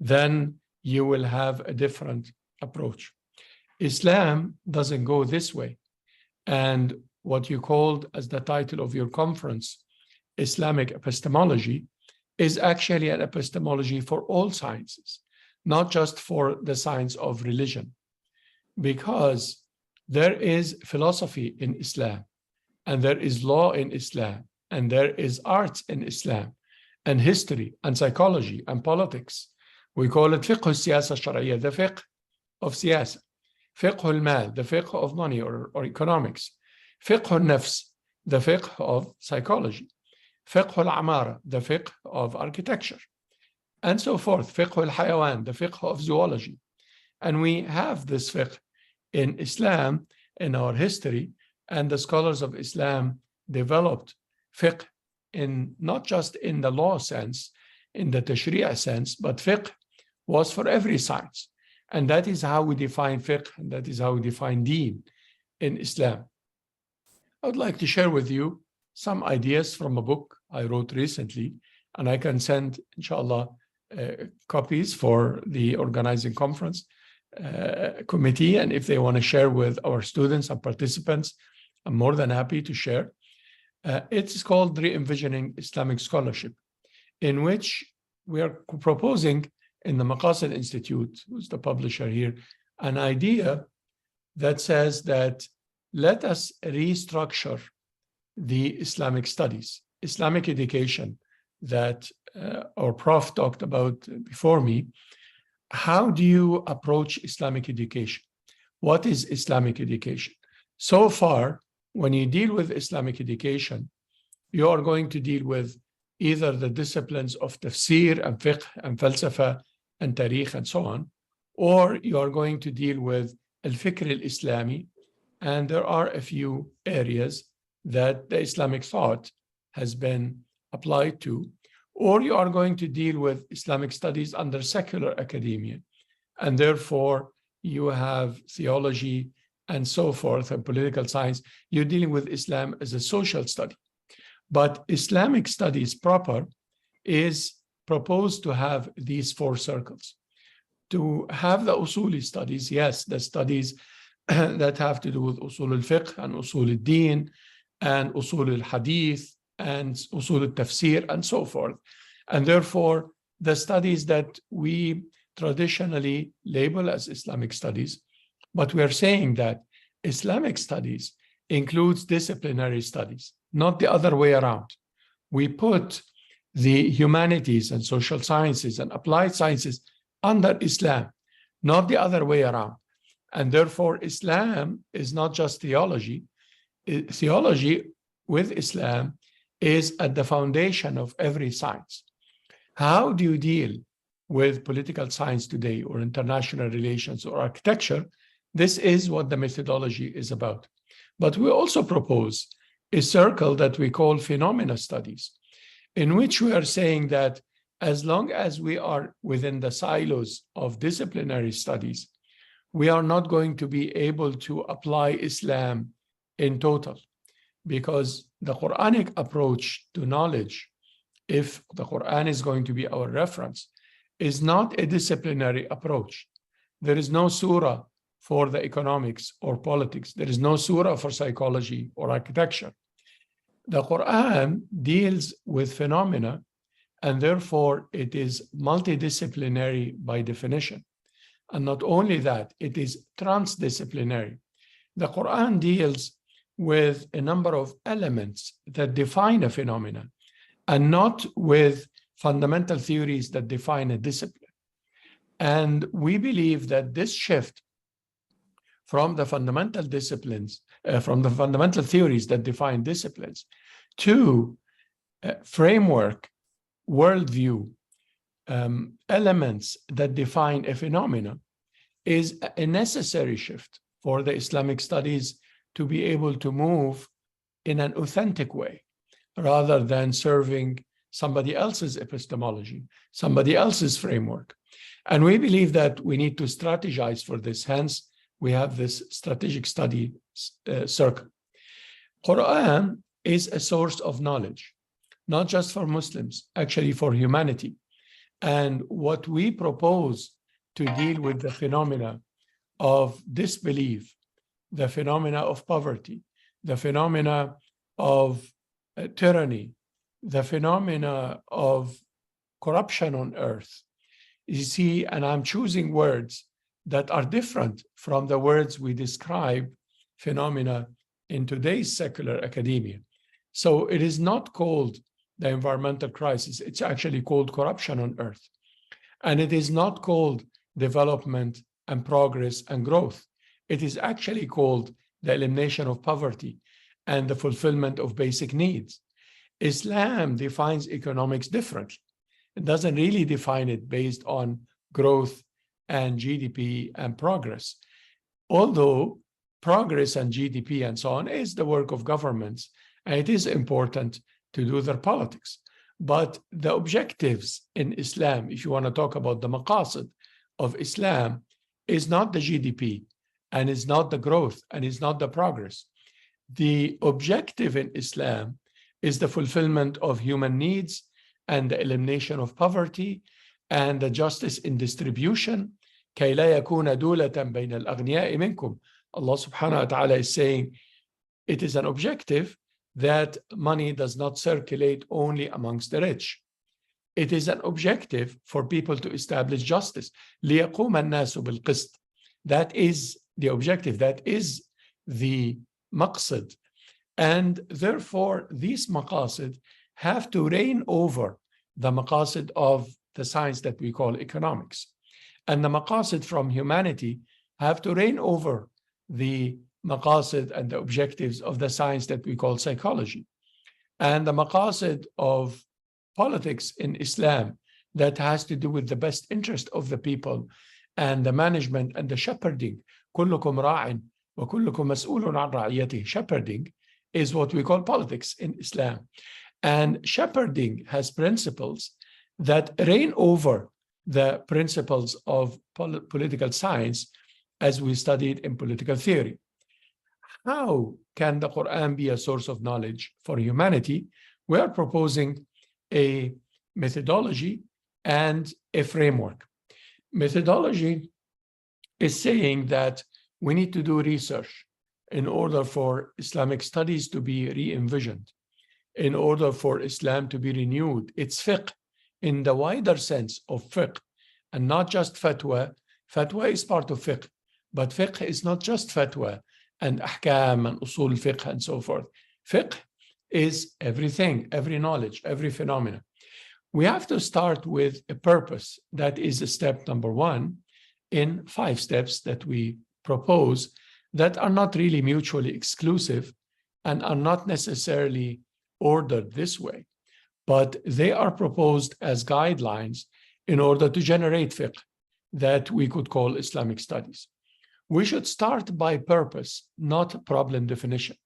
then you will have a different approach. Islam doesn't go this way. And what you called as the title of your conference, Islamic epistemology, is actually an epistemology for all sciences, not just for the science of religion. Because there is philosophy in Islam, and there is law in Islam, and there is art in Islam, and history, and psychology, and politics. We call it fiqh al-siyasa al-shar'iyya, the fiqh of siyasa. Fiqh al-mal, the fiqh of money or economics. Fiqh al-nafs, the fiqh of psychology. Fiqh al-amara, the fiqh of architecture. And so forth. Fiqh al-hayawan, the fiqh of zoology. And we have this fiqh in Islam, in our history, and the scholars of Islam developed fiqh in not just in the law sense, in the tashri'ah sense, but fiqh was for every science. And that is how we define fiqh, and that is how we define deen in Islam. I would like to share with you some ideas from a book I wrote recently, and I can send, inshallah, copies for the organizing conference committee. And if they want to share with our students and participants, I'm more than happy to share. It's called Re-Envisioning Islamic Scholarship, in which we are proposing in the Maqasid Institute, who's the publisher here, an idea that says that let us restructure the Islamic studies, Islamic education that our prof talked about before me. How do you approach Islamic education? What is Islamic education? So far, when you deal with Islamic education, you are going to deal with either the disciplines of tafsir and fiqh and falsafa and tarikh and so on, or you are going to deal with al-fikr al-Islami, and there are a few areas that the Islamic thought has been applied to, or you are going to deal with Islamic studies under secular academia, and therefore you have theology and so forth and political science. You're dealing with Islam as a social study. But Islamic studies proper is proposed to have these four circles. To have the usuli studies, yes, the studies that have to do with usul al-fiqh and usul al-din and usul al-hadith and usul al-tafsir and so forth. And therefore, the studies that we traditionally label as Islamic studies, but we are saying that Islamic studies includes disciplinary studies, not the other way around. We put the humanities and social sciences and applied sciences under Islam, not the other way around. And therefore, Islam is not just theology. Theology with Islam is at the foundation of every science. How do you deal with political science today, or international relations, or architecture? This is what the methodology is about. But we also propose a circle that we call phenomena studies, in which we are saying that as long as we are within the silos of disciplinary studies, we are not going to be able to apply Islam in total, because the Quranic approach to knowledge, if the Quran is going to be our reference, is not a disciplinary approach. There is no surah for the economics or politics. There is no surah for psychology or architecture. The Quran deals with phenomena, and therefore it is multidisciplinary by definition. And not only that, it is transdisciplinary. The Quran deals with a number of elements that define a phenomenon and not with fundamental theories that define a discipline. And we believe that this shift from the fundamental disciplines, from the fundamental theories that define disciplines to framework, worldview, elements that define a phenomenon is a necessary shift for the Islamic studies to be able to move in an authentic way, rather than serving somebody else's epistemology, somebody else's framework. And we believe that we need to strategize for this. Hence, we have this strategic study circle. Quran is a source of knowledge, not just for Muslims, actually for humanity. And what we propose to deal with the phenomena of disbelief, the phenomena of poverty, the phenomena of tyranny, the phenomena of corruption on earth. You see, and I'm choosing words that are different from the words we describe phenomena in today's secular academia. So it is not called the environmental crisis. It's actually called corruption on earth. And it is not called development and progress and growth. It is actually called the elimination of poverty and the fulfillment of basic needs. Islam defines economics differently. It doesn't really define it based on growth and GDP and progress. Although progress and GDP and so on is the work of governments, and it is important to do their politics. But the objectives in Islam, if you want to talk about the maqasid of Islam, is not the GDP, and is not the growth, and is not the progress. The objective in Islam is the fulfillment of human needs and the elimination of poverty and the justice in distribution. كَيْ لَا يَكُونَ دُولَةً بَيْنَ الْأَغْنِيَاءِ مِنْكُمْ. Allah subhanahu wa ta'ala is saying it is an objective that money does not circulate only amongst the rich. It is an objective for people to establish justice. لِيَقُومَ النَّاسُ بِالْقِسْطِ. That is the objective. That is the maqsid. And therefore, these maqasid have to reign over the maqasid of the science that we call economics. And the maqasid from humanity have to reign over the maqasid and the objectives of the science that we call psychology. And the maqasid of politics in Islam that has to do with the best interest of the people and the management and the shepherding. كلكم راع وكلكم مسؤول عن رعيته. Shepherding is what we call politics in Islam. And shepherding has principles that reign over the principles of political science as we studied in political theory. How can the Quran be a source of knowledge for humanity? We are proposing a methodology and a framework. Methodology is saying that we need to do research in order for Islamic studies to be re-envisioned, in order for Islam to be renewed. It's fiqh in the wider sense of fiqh, and not just fatwa. Fatwa is part of fiqh, but fiqh is not just fatwa and ahkam and usul fiqh and so forth. Fiqh is everything, every knowledge, every phenomenon. We have to start with a purpose. That is step number one in 5 steps that we propose that are not really mutually exclusive and are not necessarily ordered this way, but they are proposed as guidelines in order to generate fiqh that we could call Islamic studies. We should start by purpose, not problem definition,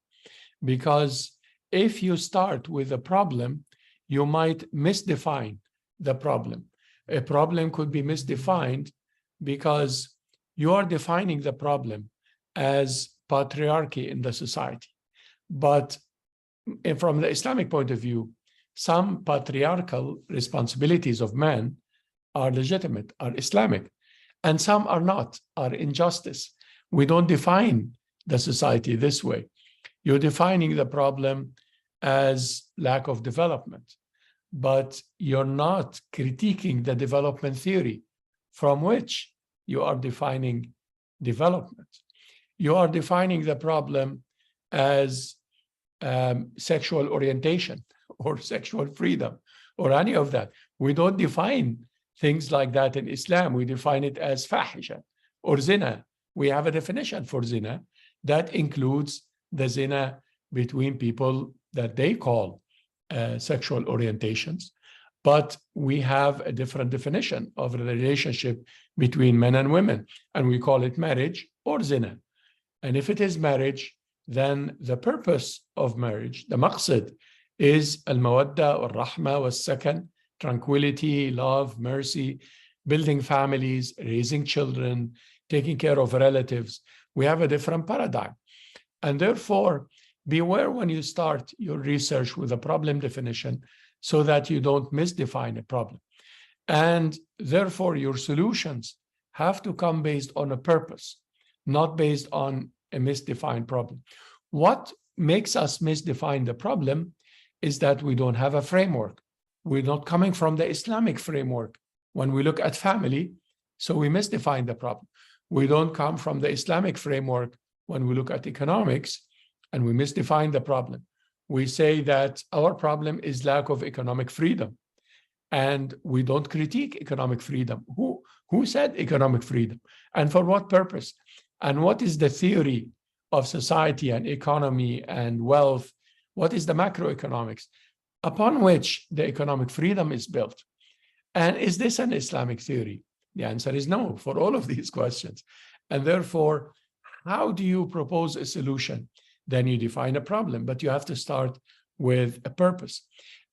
because if you start with a problem, you might misdefine the problem. A problem could be misdefined because you are defining the problem as patriarchy in the society. But from the Islamic point of view, some patriarchal responsibilities of man are legitimate, are Islamic, and some are not, are injustice. We don't define the society this way. You're defining the problem as lack of development, but you're not critiquing the development theory from which you are defining development. You are defining the problem as sexual orientation or sexual freedom or any of that. We don't define things like that in Islam. We define it as fahisha or zina. We have a definition for zina that includes the zina between people that they call sexual orientations. But we have a different definition of the relationship between men and women, and we call it marriage or zina. And if it is marriage, then the purpose of marriage, the maqsad, is al-mawadda wal-rahma wal-sakan, tranquility, love, mercy, building families, raising children, taking care of relatives. We have a different paradigm. And therefore, beware when you start your research with a problem definition so that you don't misdefine a problem. And therefore, your solutions have to come based on a purpose, not based on a misdefined problem. What makes us misdefine the problem is that we don't have a framework. We're not coming from the Islamic framework when we look at family, so we misdefine the problem. We don't come from the Islamic framework when we look at economics, and we misdefine the problem. We say that our problem is lack of economic freedom, and we don't critique economic freedom. Who said economic freedom? And for what purpose? And what is the theory of society and economy and wealth? What is the macroeconomics upon which the economic freedom is built? And is this an Islamic theory? The answer is no for all of these questions. And therefore, how do you propose a solution? Then you define a problem, but you have to start with a purpose.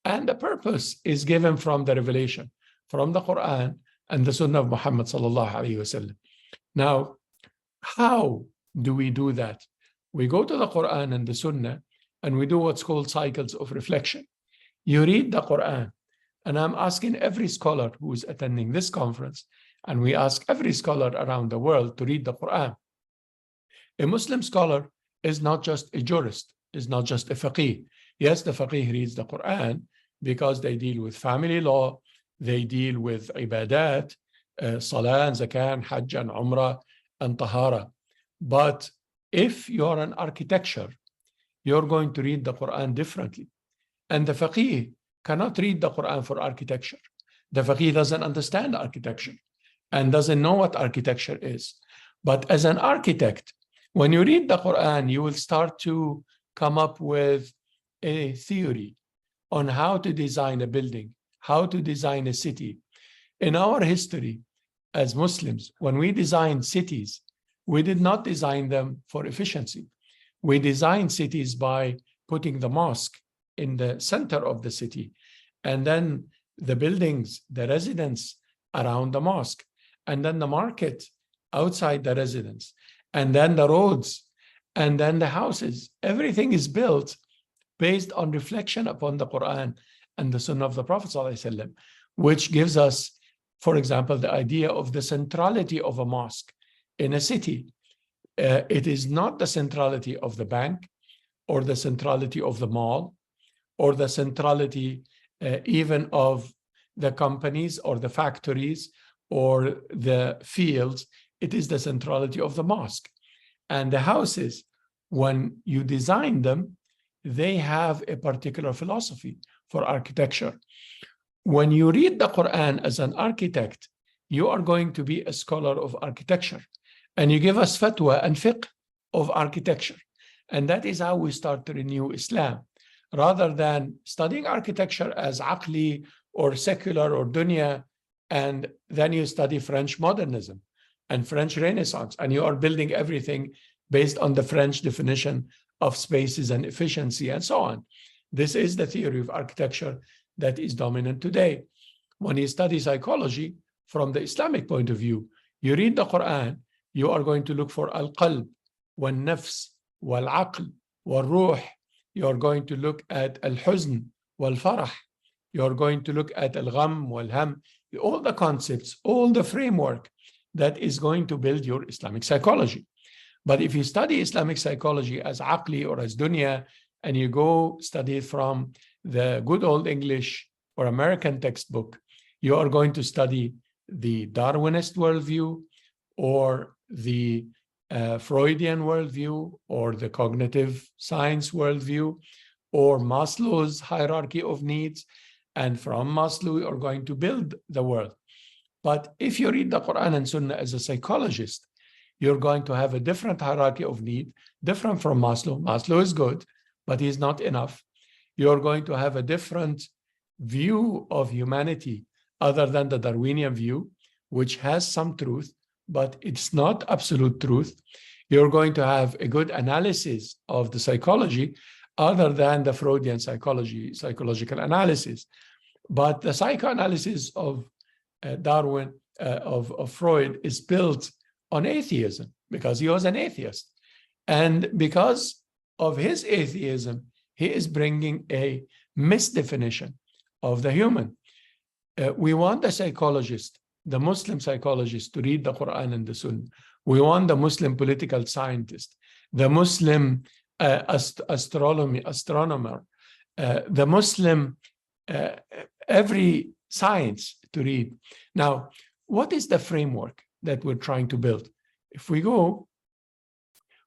And the purpose is given from the revelation, from the Quran and the Sunnah of Muhammad sallallahu alaihi wasallam. Now, how do we do that? We go to the Quran and the Sunnah, and we do what's called cycles of reflection. You read the Quran, and I'm asking every scholar who is attending this conference, and we ask every scholar around the world to read the Quran. A Muslim scholar is not just a jurist, is not just a faqih. Yes, the faqih reads the Quran because they deal with family law, they deal with ibadat, salah, zakah, hajj, and umrah, and tahara. But if you're an architecture, you're going to read the Quran differently. And the faqih cannot read the Quran for architecture. The faqih doesn't understand architecture and doesn't know what architecture is. But as an architect, when you read the Quran, you will start to come up with a theory on how to design a building, how to design a city. In our history as Muslims, when we designed cities, we did not design them for efficiency. We designed cities by putting the mosque in the center of the city, and then the buildings, the residents around the mosque, and then the market outside the residence, and then the roads, and then the houses. Everything is built based on reflection upon the Quran and the Sunnah of the Prophet ﷺ, which gives us, for example, the idea of the centrality of a mosque in a city. It is not the centrality of the bank or the centrality of the mall or the centrality even of the companies or the factories or the fields. It is the centrality of the mosque. And the houses, when you design them, they have a particular philosophy for architecture. When you read the Quran as an architect, you are going to be a scholar of architecture. And you give us fatwa and fiqh of architecture. And that is how we start to renew Islam. Rather than studying architecture as aqli or secular or dunya, and then you study French modernism and French Renaissance, and you are building everything based on the French definition of spaces and efficiency and so on. This is the theory of architecture that is dominant today. When you study psychology from the Islamic point of view, you read the Quran, you are going to look for al-qalb, wal-nafs, wal-aql, wal-ruh. You are going to look at al-huzn, wal-farah. You are going to look at al-gham, wal-ham. All the concepts, all the framework that is going to build your Islamic psychology. But if you study Islamic psychology as aqli or as dunya, and you go study from the good old English or American textbook, you are going to study the Darwinist worldview, or the Freudian worldview, or the cognitive science worldview, or Maslow's hierarchy of needs. And from Maslow, you are going to build the world. But if you read the Quran and Sunnah as a psychologist, you're going to have a different hierarchy of need, different from Maslow. Maslow is good, but he's not enough. You're going to have a different view of humanity other than the Darwinian view, which has some truth, but it's not absolute truth. You're going to have a good analysis of the psychology other than the Freudian psychological analysis. But the psychoanalysis of Darwin, of Freud, is built on atheism because he was an atheist. And because of his atheism, he is bringing a misdefinition of the human. We want the psychologist, the Muslim psychologist, to read the Quran and the Sunnah. We want the Muslim political scientist, the Muslim astronomer, the Muslim every science to read. Now, what is the framework that we're trying to build? If we go,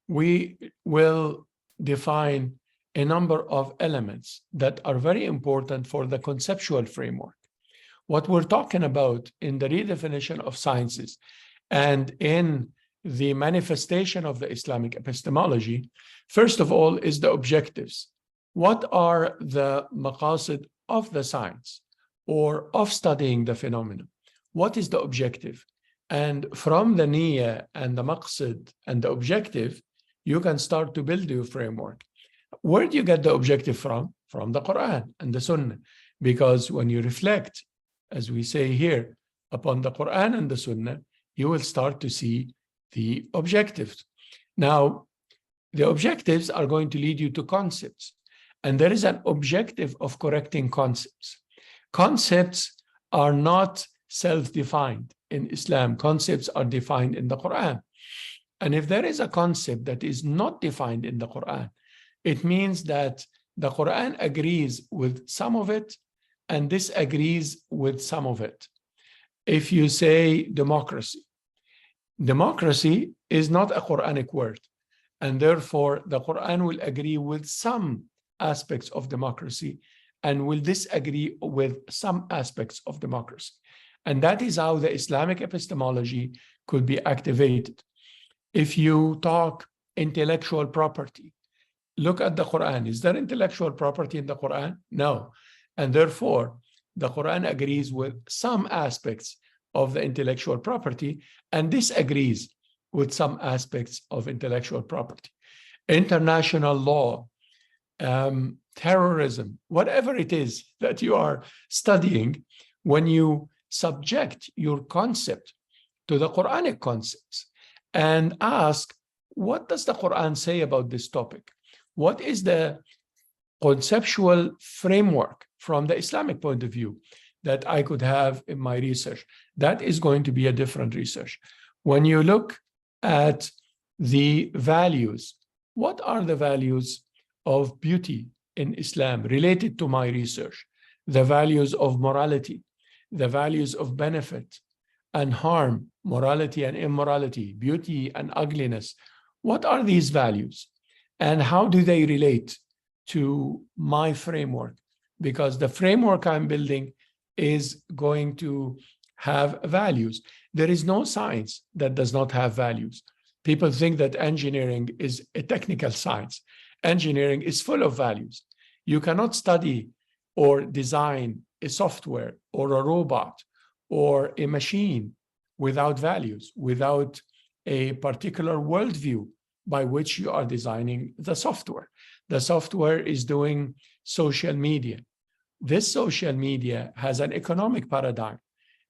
we will define a number of elements that are very important for the conceptual framework. What we're talking about in the redefinition of sciences and in the manifestation of the Islamic epistemology, first of all, is the objectives. What are the maqasid of the science or of studying the phenomenon? What is the objective? And from the niyyah and the maqsid and the objective, you can start to build your framework. Where do you get the objective from? From the Quran and the Sunnah. Because when you reflect, as we say here, upon the Quran and the Sunnah, you will start to see the objectives. Now, the objectives are going to lead you to concepts. And there is an objective of correcting concepts. Concepts are not self-defined in Islam. Concepts are defined in the Quran. And if there is a concept that is not defined in the Quran, it means that the Quran agrees with some of it and disagrees with some of it. If you say democracy, democracy is not a Quranic word, and therefore the Quran will agree with some aspects of democracy and will disagree with some aspects of democracy. And that is how the Islamic epistemology could be activated. If you talk intellectual property, look at the Quran. Is there intellectual property in the Quran? No. And therefore, the Quran agrees with some aspects of the intellectual property and disagrees with some aspects of intellectual property. International law, terrorism, whatever it is that you are studying, when you subject your concept to the Quranic concepts and ask, what does the Quran say about this topic? What is the conceptual framework from the Islamic point of view that I could have in my research? That is going to be a different research. When you look at the values, what are the values of beauty in Islam related to my research? The values of morality, the values of benefit and harm, morality and immorality, beauty and ugliness. What are these values? And how do they relate to my framework? Because the framework I'm building is going to have values. There is no science that does not have values. People think that engineering is a technical science. Engineering is full of values. You cannot study or design a software or a robot or a machine without values, without a particular worldview by which you are designing the software. The software is doing social media. This social media has an economic paradigm.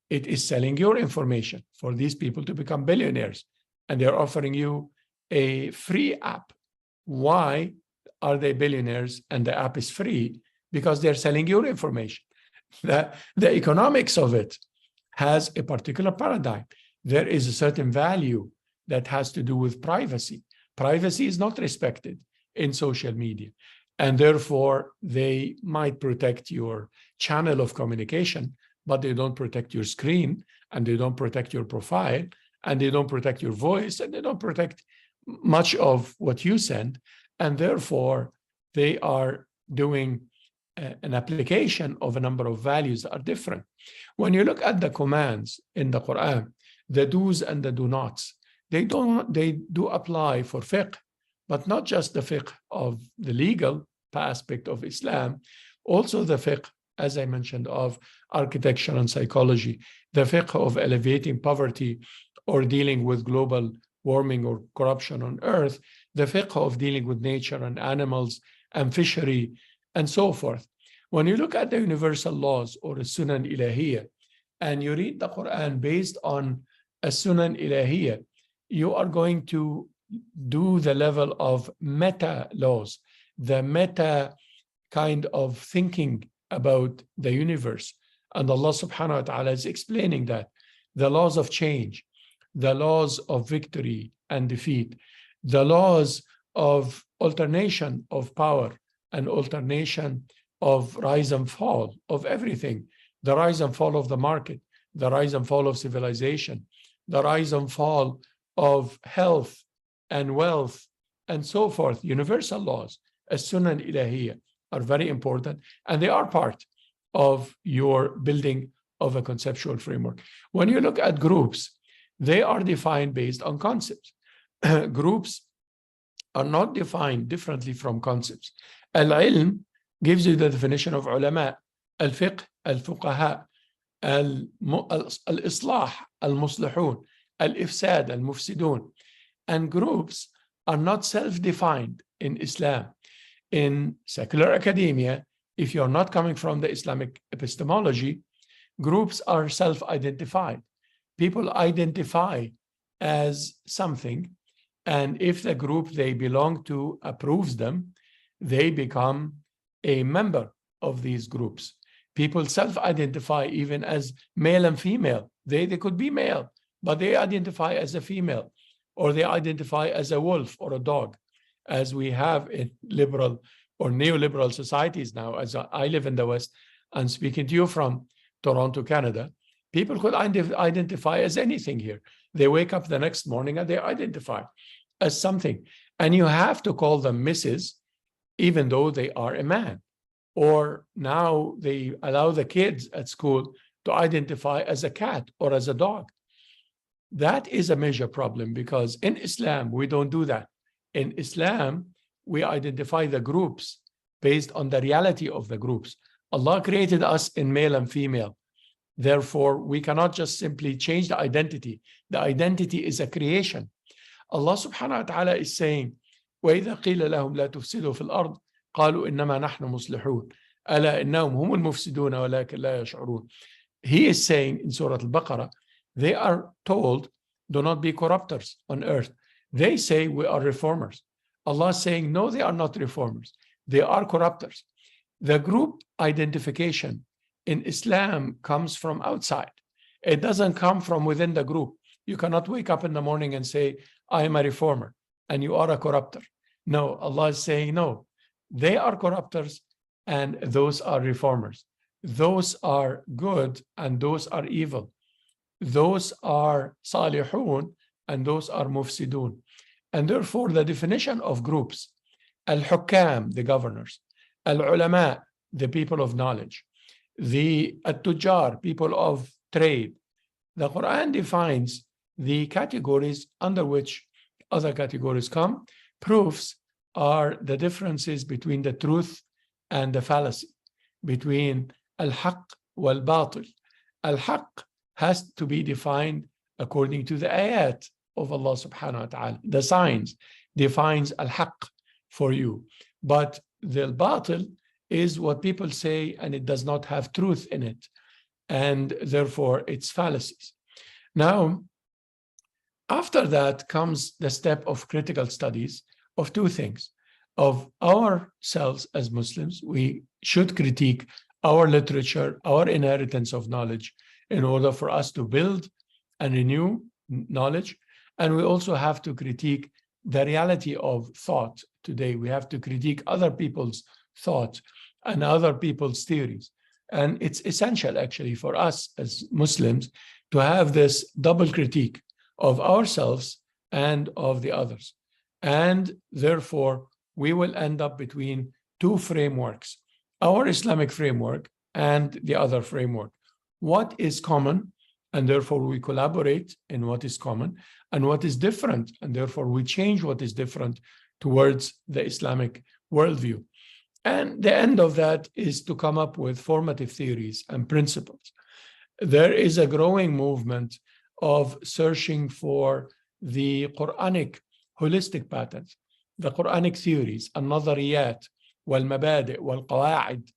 It is selling your information for these people to become billionaires, and they're offering you a free app. Why are they billionaires and the app is free? Because they're selling your information. The economics of it has a particular paradigm. There is a certain value that has to do with privacy. Privacy is not respected in social media. And therefore, they might protect your channel of communication, but they don't protect your screen and they don't protect your profile and they don't protect your voice, and they don't protect much of what you send, and therefore they are doing an application of a number of values that are different. When you look at the commands in the Quran, the do's and the do nots, they do apply for fiqh, but not just the fiqh of the legal aspect of Islam, also the fiqh, as I mentioned, of architecture and psychology, the fiqh of elevating poverty or dealing with global warming or corruption on earth, the fiqh of dealing with nature and animals and fishery and so forth. When you look at the universal laws or the Sunan Ilahiyya, and you read the Quran based on a Sunan Ilahiyya, you are going to do the level of meta laws, the meta kind of thinking about the universe. And Allah subhanahu wa ta'ala is explaining that the laws of change, the laws of victory and defeat, the laws of alternation of power and alternation of rise and fall of everything, the rise and fall of the market, the rise and fall of civilization, the rise and fall of health and wealth and so forth. Universal laws, as Sunan Ilahiyya, are very important, and they are part of your building of a conceptual framework. When you look at groups, they are defined based on concepts. Groups are not defined differently from concepts. Al-ilm gives you the definition of ulama, al-fiqh, al-fuqaha, al-islah, al-muslihun, al-ifsad, al-mufsidun. And groups are not self-defined in Islam. In secular academia, if you're not coming from the Islamic epistemology, groups are self-identified. People identify as something, and if the group they belong to approves them, they become a member of these groups. People self-identify even as male and female. They could be male, but they identify as a female, or they identify as a wolf or a dog, as we have in liberal or neoliberal societies now. As I live in the West, and speaking to you from Toronto, Canada, people could identify as anything here. They wake up the next morning and they identify as something. And you have to call them Mrs., even though they are a man. Or now they allow the kids at school to identify as a cat or as a dog. That is a major problem, because in Islam, we don't do that. In Islam, we identify the groups based on the reality of the groups. Allah created us in male and female. Therefore, we cannot just simply change the identity. The identity is a creation. Allah subhanahu wa ta'ala is saying, وَإِذَا قِيلَ لَهُمْ لَا تُفْسِدُوا فِي الْأَرْضِ قَالُوا إِنَّمَا نَحْنُ مُصْلِحُونَ أَلَا إِنَّهُمْ هُمُ الْمُفْسِدُونَ وَلَكِنْ لَا يَشْعُرُونَ. He is saying in Surah Al-Baqarah, they are told, do not be corruptors on earth. They say we are reformers. Allah is saying, no, they are not reformers. They are corruptors. The group identification in Islam comes from outside. It doesn't come from within the group. You cannot wake up in the morning and say, I am a reformer, and you are a corrupter. No, Allah is saying, no, they are corruptors, and those are reformers. Those are good, and those are evil. Those are salihun, and those are mufsidun. And therefore, the definition of groups, al-hukam, the governors, al-ulama, the people of knowledge, the at-tujar, people of trade. The Quran defines the categories under which other categories come. Proofs are the differences between the truth and the fallacy, between al-haq wal-batil. Al-haq has to be defined according to the ayat of Allah subhanahu wa ta'ala. The signs defines al-haq for you. But the batil is what people say, and it does not have truth in it. And therefore, it's fallacies. Now, after that comes the step of critical studies of two things. Of ourselves as Muslims, we should critique our literature, our inheritance of knowledge, in order for us to build and renew knowledge. And we also have to critique the reality of thought today. We have to critique other people's thought and other people's theories. And it's essential, actually, for us as Muslims to have this double critique of ourselves and of the others. And therefore, we will end up between two frameworks, our Islamic framework and the other framework. What is common, and therefore we collaborate in what is common, and what is different, and therefore we change what is different towards the Islamic worldview. And the end of that is to come up with formative theories and principles. There is a growing movement of searching for the Quranic holistic patterns, the Quranic theories, al-nazariyat, wal-mabadi', wal-qawa'id.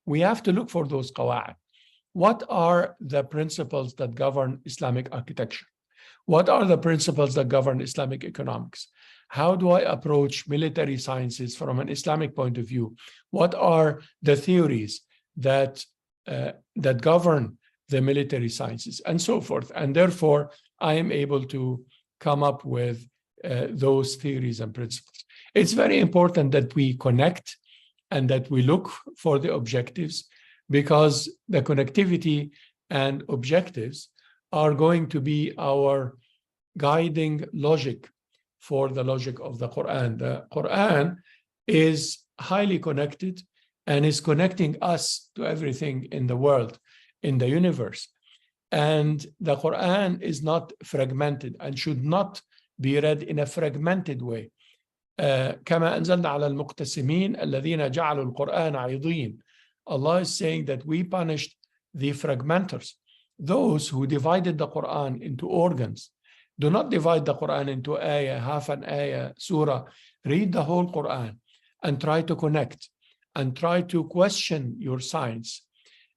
We have to look for those qawa'id. What are the principles that govern Islamic architecture? What are the principles that govern Islamic economics? How do I approach military sciences from an Islamic point of view? What are the theories that govern the military sciences, and so forth? And therefore, I am able to come up with those theories and principles. It's very important that we connect and that we look for the objectives, because the connectivity and objectives are going to be our guiding logic for the logic of the Quran. The Quran is highly connected and is connecting us to everything in the world, in the universe. And the Quran is not fragmented and should not be read in a fragmented way. كما أنزلنا على المقتسمين الذين جعلوا القرآن عضين. Allah is saying that we punished the fragmenters, those who divided the Quran into organs. Do not divide the Quran into ayah, half an ayah, surah. Read the whole Quran and try to connect and try to question your science.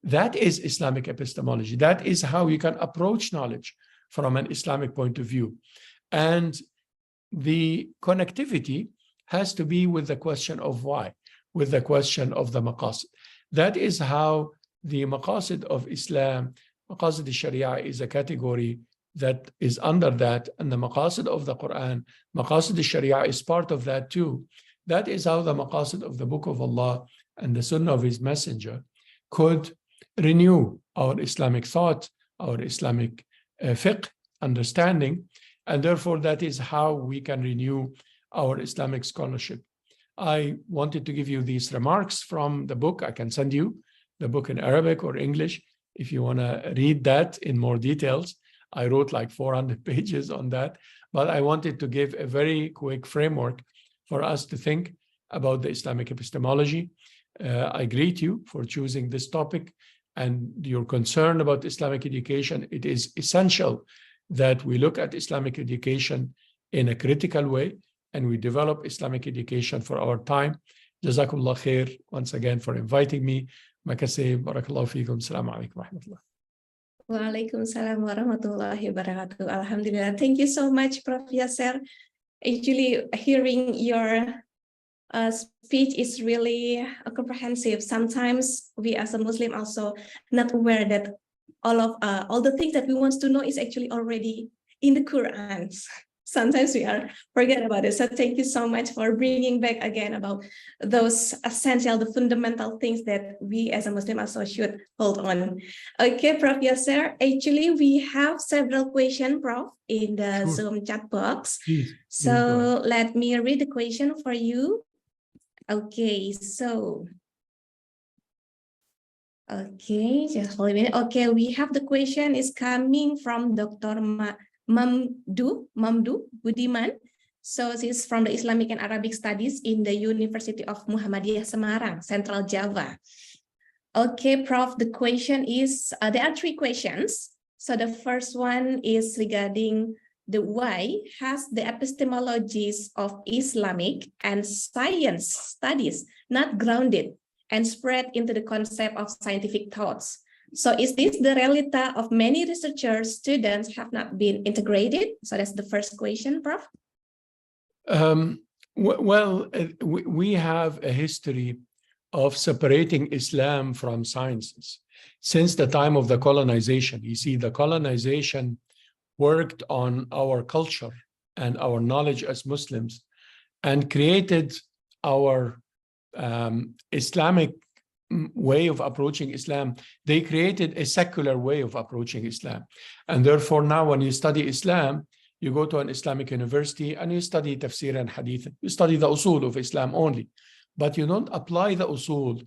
That is Islamic epistemology. That is how you can approach knowledge from an Islamic point of view. And the connectivity has to be with the question of why, with the question of the maqasid. That is how the maqasid of Islam, maqasid al-Sharia is a category that is under that, and the maqasid of the Quran, maqasid al-Sharia is part of that too. That is how the maqasid of the Book of Allah and the Sunnah of His Messenger could renew our Islamic thought, our Islamic fiqh understanding, and therefore that is how we can renew our Islamic scholarship. I wanted to give you these remarks from the book. I can send you the book in Arabic or English if you want to read that in more details. I wrote like 400 pages on that, but I wanted to give a very quick framework for us to think about the Islamic epistemology. I greet you for choosing this topic and your concern about Islamic education. It is essential that we look at Islamic education in a critical way and we develop Islamic education for our time. Jazakumullah khair once again for inviting me. Makasih, barakallahu feekum. Assalamu alaikum wa rahmatullah.
Waalaikumsalam warahmatullahi wabarakatuh. Alhamdulillah. Thank you so much, Prof. Yasser. Actually, hearing your speech is really comprehensive. Sometimes we as a Muslim also not aware that all the things that we want to know is actually already in the Quran. Sometimes we forget about it. So thank you so much for bringing back again about those essential, the fundamental things that we as a Muslim also should hold on. Okay, Prof. Yasser, actually we have several questions, Prof, in the Zoom chat box.
Please,
so let me read the question for you. Okay, so just hold a minute. Okay, we have the question is coming from Dr. Mamdu Budiman. So this is from the Islamic and Arabic Studies in the University of Muhammadiyah Semarang, Central Java. Okay, Prof, the question is, there are three questions. So the first one is regarding the why has the epistemologies of Islamic and science studies not grounded and spread into the concept of scientific thoughts? So is this the reality of many researchers, students have not been integrated? So that's the first question, Prof.
We have a history of separating Islam from sciences since the time of the colonization. You see, the colonization worked on our culture and our knowledge as Muslims and created our Islamic way of approaching Islam. They created a secular way of approaching Islam. And therefore now when you study Islam, You go to an Islamic university and you study tafsir and hadith. You study the usul of Islam only, but you don't apply the usul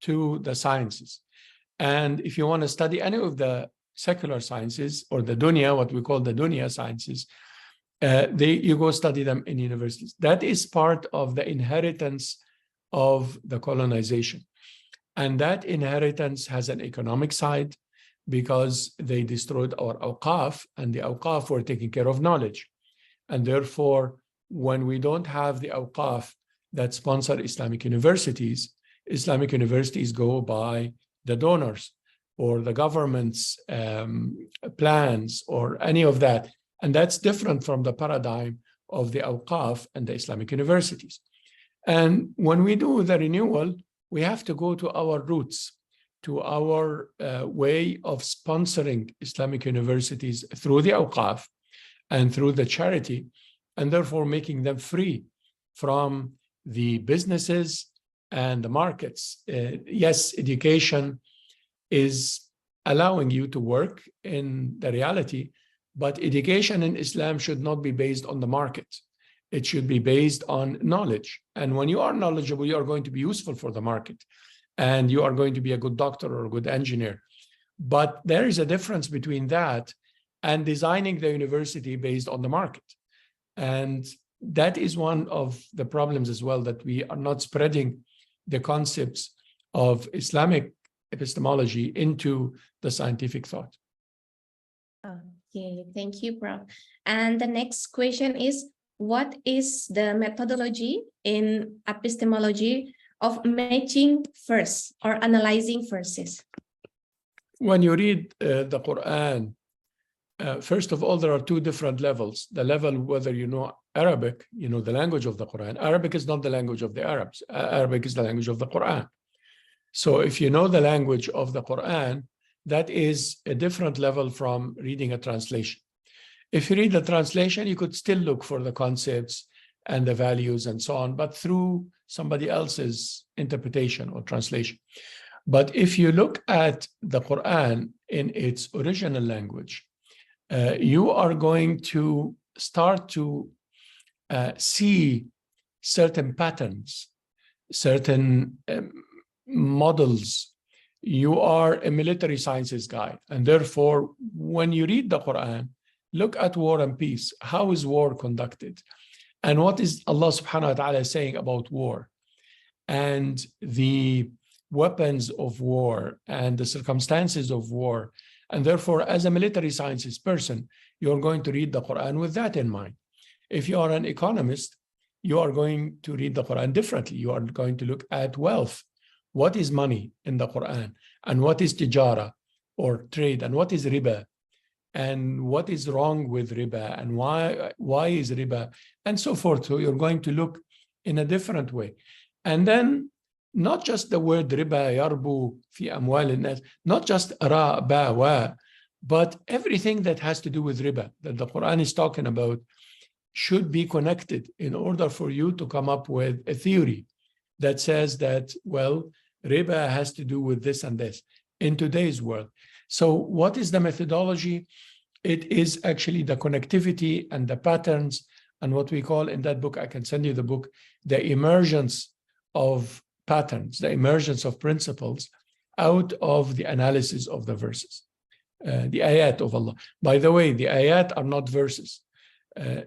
to the sciences. And if you want to study any of the secular sciences or the dunya, what we call the dunya sciences, you go study them in universities. That is part of the inheritance of the colonization. And that inheritance has an economic side because they destroyed our awqaf, and the awqaf were taking care of knowledge. And therefore, when we don't have the awqaf that sponsor Islamic universities go by the donors or the government's plans or any of that. And that's different from the paradigm of the awqaf and the Islamic universities. And when we do the renewal, we have to go to our roots, to our way of sponsoring Islamic universities through the awqaf and through the charity, and therefore making them free from the businesses and the markets. Yes, education is allowing you to work in the reality, but education in Islam should not be based on the market. It should be based on knowledge. And when you are knowledgeable, you are going to be useful for the market, and you are going to be a good doctor or a good engineer. But there is a difference between that and designing the university based on the market. And that is one of the problems as well, that we are not spreading the concepts of Islamic epistemology into the scientific thought.
Okay, thank you, Prof. And the next question is, what is the methodology in epistemology of matching verse or analyzing verses?
When you read the Quran, first of all, there are two different levels. The level, whether you know Arabic, you know the language of the Quran. Arabic is not the language of the Arabs. Arabic is the language of the Quran. So if you know the language of the Quran, that is a different level from reading a translation. If you read the translation, you could still look for the concepts and the values and so on, but through somebody else's interpretation or translation. But if you look at the Quran in its original language, you are going to start to see certain patterns, certain models. You are a military sciences guy, and therefore, when you read the Quran, look at war and peace. How is war conducted? And what is Allah subhanahu wa ta'ala saying about war? And the weapons of war and the circumstances of war. And therefore, as a military sciences person, you're going to read the Quran with that in mind. If you are an economist, you are going to read the Quran differently. You are going to look at wealth. What is money in the Quran? And what is tijara or trade? And what is riba? And what is wrong with riba? And why is riba? And so forth. So you're going to look in a different way. And then not just the word riba, yarbu, fi amwal al-nas, not just ra, ba, wa, but everything that has to do with riba that the Quran is talking about should be connected in order for you to come up with a theory that says that, well, riba has to do with this and this in today's world. So what is the methodology? It is actually the connectivity and the patterns and what we call in that book, I can send you the book, the emergence of patterns, the emergence of principles out of the analysis of the verses, the ayat of Allah. By the way, the ayat are not verses.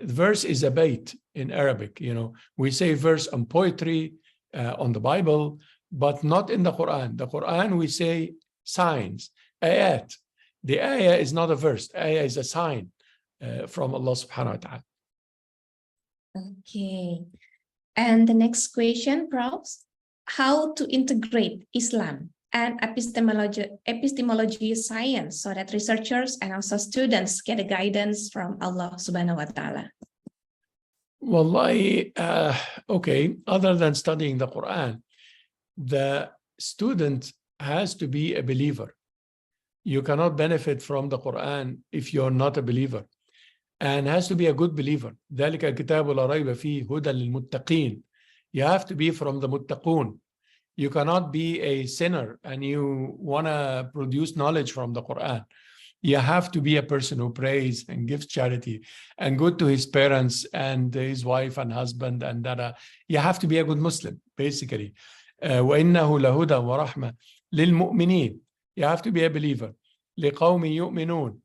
Verse is a bait in Arabic. You know, we say verse on poetry, on the Bible, but not in the Quran. The Quran, we say signs, ayat. The ayah is not a verse. Ayah is a sign from Allah subhanahu wa ta'ala.
Okay. And the next question, Prof. How to integrate Islam and epistemology science so that researchers and also students get a guidance from Allah subhanahu wa ta'ala?
Wallahi, okay, other than studying the Quran, the student has to be a believer. You cannot benefit from the Quran if you're not a believer, and has to be a good believer. ذَلِكَ الْكِتَابُ لَا رَيْبَ فِيهِ هُدًى لِلْمُتَّقِينَ. You have to be from the muttaqun. You cannot be a sinner and you want to produce knowledge from the Quran. You have to be a person who prays and gives charity and good to his parents and his wife and husband and that. You have to be a good Muslim, basically. وَإِنَّهُ لَهُدًى وَرَحْمَةٌ لِلْمُؤْمِنِينَ. You have to be a believer. لِقَوْمٍ يُؤْمِنُونَ.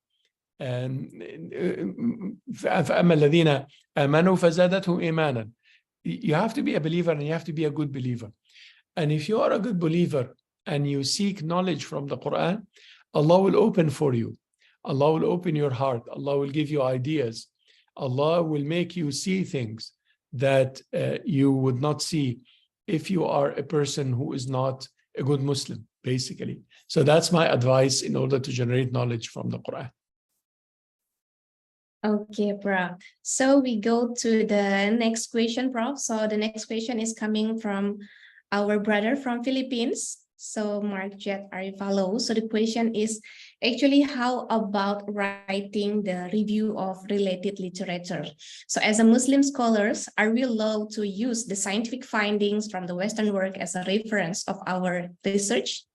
فأما الذين آمنوا فزادتهم إيمانا. You have to be a believer and you have to be a good believer. And if you are a good believer and you seek knowledge from the Quran, Allah will open for you. Allah will open your heart. Allah will give you ideas. Allah will make you see things that you would not see if you are a person who is not a good Muslim, basically. So that's my advice in order to generate knowledge from the Quran.
Okay, Prof. So we go to the next question, Prof. So the next question is coming from our brother from Philippines. So Mark Jet Arifalo. So the question is actually, how about writing the review of related literature? So as a Muslim scholars, are we allowed to use the scientific findings from the Western work as a reference of our research?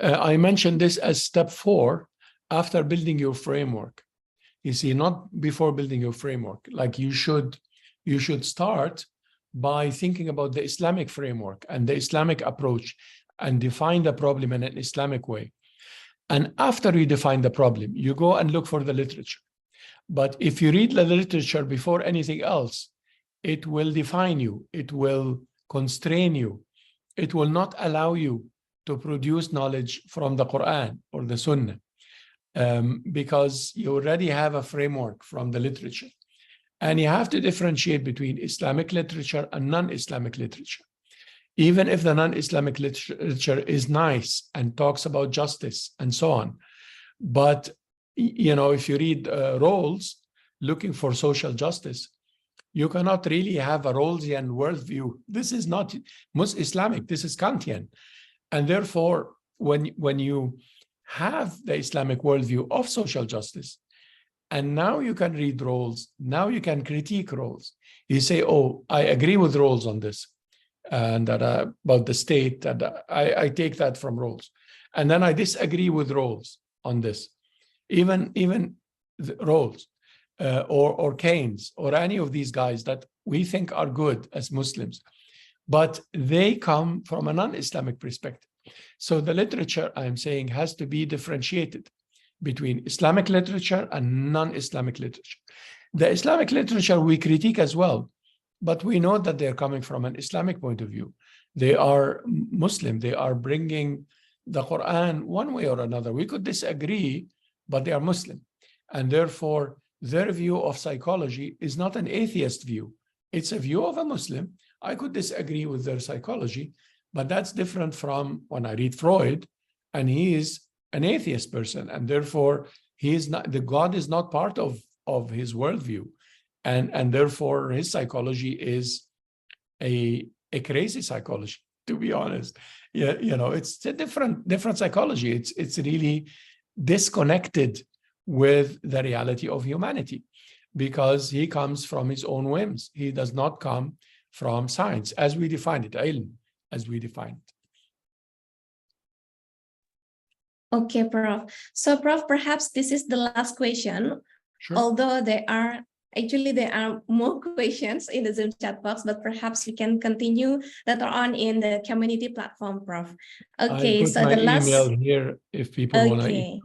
I mentioned this as step 4 after building your framework. You see, not before building your framework. Like you should start by thinking about the Islamic framework and the Islamic approach and define the problem in an Islamic way. And after you define the problem, you go and look for the literature. But if you read the literature before anything else, it will define you. It will constrain you. It will not allow you to produce knowledge from the Quran or the Sunnah. Because you already have a framework from the literature. And you have to differentiate between Islamic literature and non-Islamic literature. Even if the non-Islamic literature is nice and talks about justice and so on. But, you know, if you read Rawls looking for social justice, you cannot really have a Rawlsian worldview. This is not Islamic, this is Kantian. And therefore, when you have the Islamic worldview of social justice, and now you can read Rawls, now you can critique Rawls. You say, oh, I agree with Rawls on this, and that about the state, and I take that from Rawls. And then I disagree with Rawls on this. Even Rawls or Keynes or any of these guys that we think are good as Muslims, but they come from a non-Islamic perspective. So the literature, I'm saying, has to be differentiated between Islamic literature and non-Islamic literature. The Islamic literature we critique as well, but we know that they're coming from an Islamic point of view. They are Muslim. They are bringing the Quran one way or another. We could disagree, but they are Muslim. And therefore, their view of psychology is not an atheist view. It's a view of a Muslim. I could disagree with their psychology, but that's different from when I read Freud, and he is an atheist person, and therefore he is not, the God is not part of his worldview, and therefore his psychology is a crazy psychology, to be honest. Yeah, you know, it's a different psychology. It's really disconnected with the reality of humanity, because he comes from his own whims. He does not come from science as we define it, ilm, as we define it.
Okay, Prof. So, Prof, perhaps this is the last question.
Sure.
Although there are more questions in the Zoom chat box, but perhaps we can continue later on in the community platform, Prof. Okay,
I put
so
my
the last
email here if people want to email.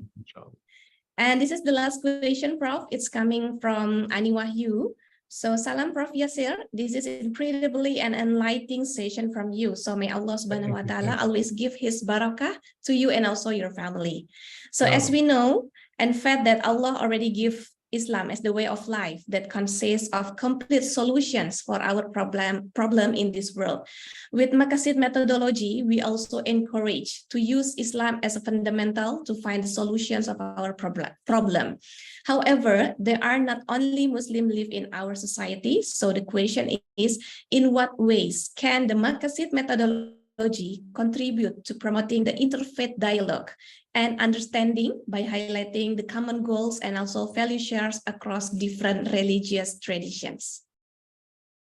And this is the last question, Prof. It's coming from Ani Wahyu. So, salam, Prof. Yasir. This is incredibly an enlightening session from you. So, may Allah subhanahu wa ta'ala always give his barakah to you and also your family. So, as we know and fact that Allah already give Islam as the way of life that consists of complete solutions for our problem in this world. With Maqasid methodology, we also encourage to use Islam as a fundamental to find the solutions of our problem. However, there are not only Muslims live in our society. So the question is, in what ways can the Maqasid methodology contribute to promoting the interfaith dialogue and understanding by highlighting the common goals and also value shares across different religious traditions?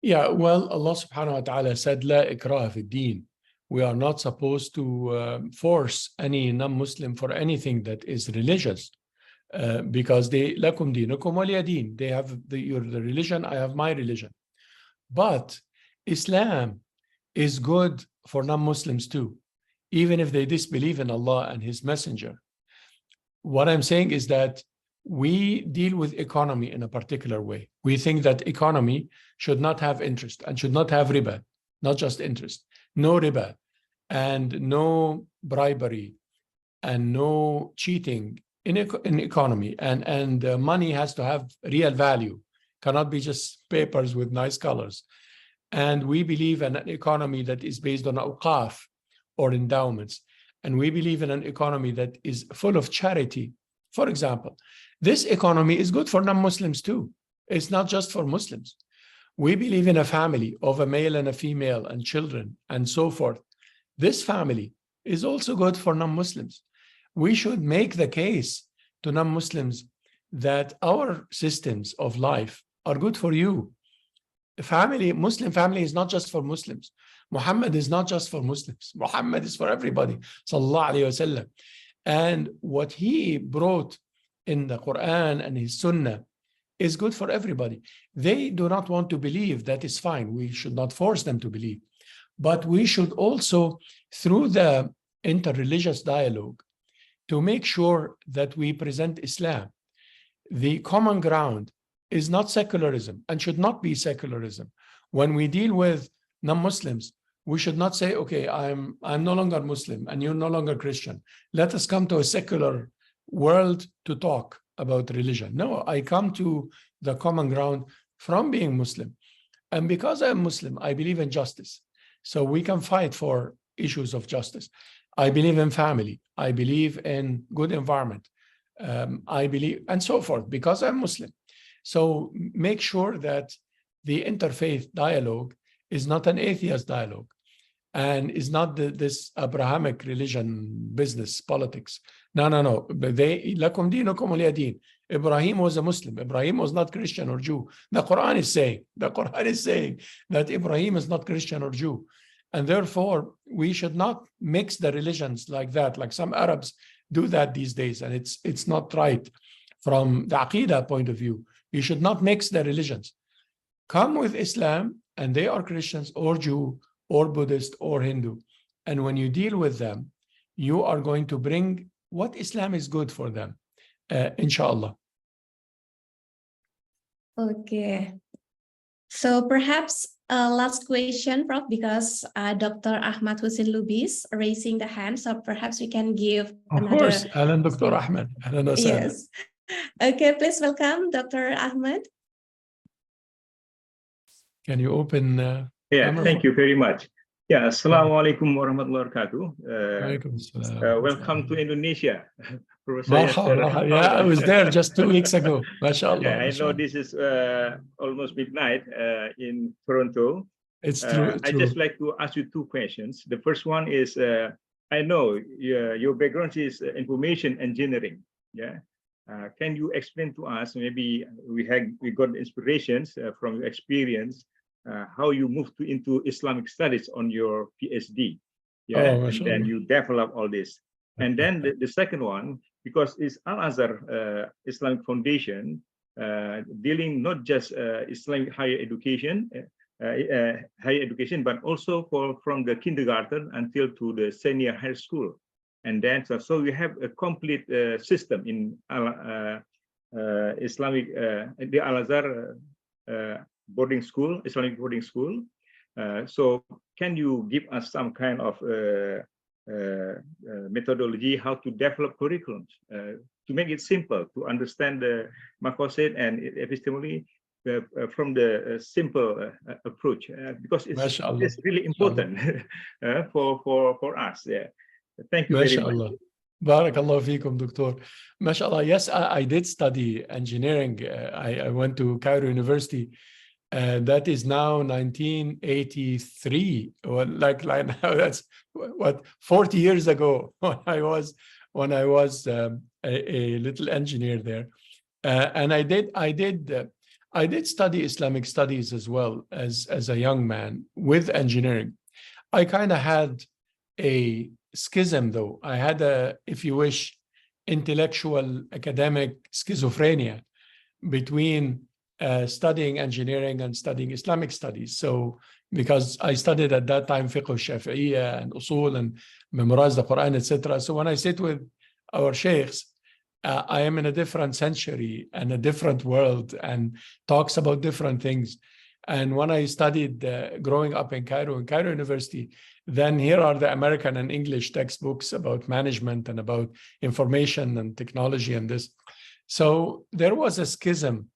Yeah, well, Allah subhanahu wa ta'ala said, La ikraha fi din. We are not supposed to force any non-Muslim for anything that is religious, because they lakum dinukum waliya din. They have the religion, I have my religion. But Islam is good for non-Muslims too, even if they disbelieve in Allah and His Messenger. What I'm saying is that we deal with economy in a particular way. We think that economy should not have interest and should not have riba, not just interest, no riba and no bribery and no cheating in economy. And money has to have real value, cannot be just papers with nice colors. And we believe in an economy that is based on awqaf or endowments. And we believe in an economy that is full of charity. For example, this economy is good for non-Muslims too. It's not just for Muslims. We believe in a family of a male and a female and children and so forth. This family is also good for non-Muslims. We should make the case to non-Muslims that our systems of life are good for you. Family, Muslim family is not just for Muslims. Muhammad is not just for Muslims. Muhammad is for everybody, sallallahu alayhi wasallam. And what he brought in the Quran and his Sunnah is good for everybody. They do not want to believe, that is fine. We should not force them to believe. But we should also, through the interreligious dialogue, to make sure that we present Islam. The common ground is not secularism and should not be secularism. When we deal with non-Muslims, we should not say, okay, I'm no longer Muslim and you're no longer Christian. Let us come to a secular world to talk about religion. No, I come to the common ground from being Muslim. And because I'm Muslim, I believe in justice. So we can fight for issues of justice. I believe in family. I believe in good environment. I believe, and so forth, because I'm Muslim. So make sure that the interfaith dialogue is not an atheist dialogue and is not this Abrahamic religion, business, politics. No. Lakum dinukum waliya din. Ibrahim was a Muslim. Ibrahim was not Christian or Jew. The Quran is saying that Ibrahim is not Christian or Jew. And therefore, we should not mix the religions like that, like some Arabs do that these days. And it's not right from the Aqidah point of view. You should not mix the religions. Come with Islam, and they are Christians or Jew or Buddhist or Hindu. And when you deal with them, you are going to bring what Islam is good for them, inshallah.
Okay. So perhaps last question, Prof, because Dr. Ahmad Hussein Lubis raising the hand. So perhaps we can give
Of course, Alan, Dr. Ahmed.
Yes. Okay, please welcome Dr. Ahmed.
Can you open?
Thank you very much. Yeah, assalamu alaikum warahmatullahi wabarakatuh. Welcome to Indonesia.
Yeah, I was there just 2 weeks ago. MashaAllah.
Yeah, I know this is almost midnight in Toronto.
It's true.
I just like to ask you two questions. The first one is, I know your background is information engineering. Yeah. Can you explain to us, maybe we got inspirations from your experience, how you moved into Islamic studies on your PhD, yeah, and then you develop all this. And then the second one, because it's al-azhar Islamic Foundation, dealing not just Islamic higher education, but also from the kindergarten until to the senior high school. And then, so we have a complete system in Islamic, the al-azhar boarding school, Islamic boarding school. So can you give us some kind of methodology how to develop curriculums to make it simple to understand the maqasid and epistemology from the simple approach, because it's really important for us. Yeah. Thank you very much.
Barakallahu feekum, Doctor. MashaAllah. Yes, I did study engineering. I went to Cairo University. That is now 1983. Well, like now, that's what 40 years ago when I was a little engineer there. And I did study Islamic studies as well as a young man with engineering. I kind of had a schism, though. I had a, if you wish, intellectual academic schizophrenia between studying engineering and studying Islamic studies. So because I studied at that time fiqh al-Shafi'iyya and usul and memorized the Quran, etc. So when I sit with our sheikhs, I am in a different century and a different world and talks about different things. And when I studied growing up in Cairo University, then here are the American and English textbooks about management and about information and technology and this. So there was a schism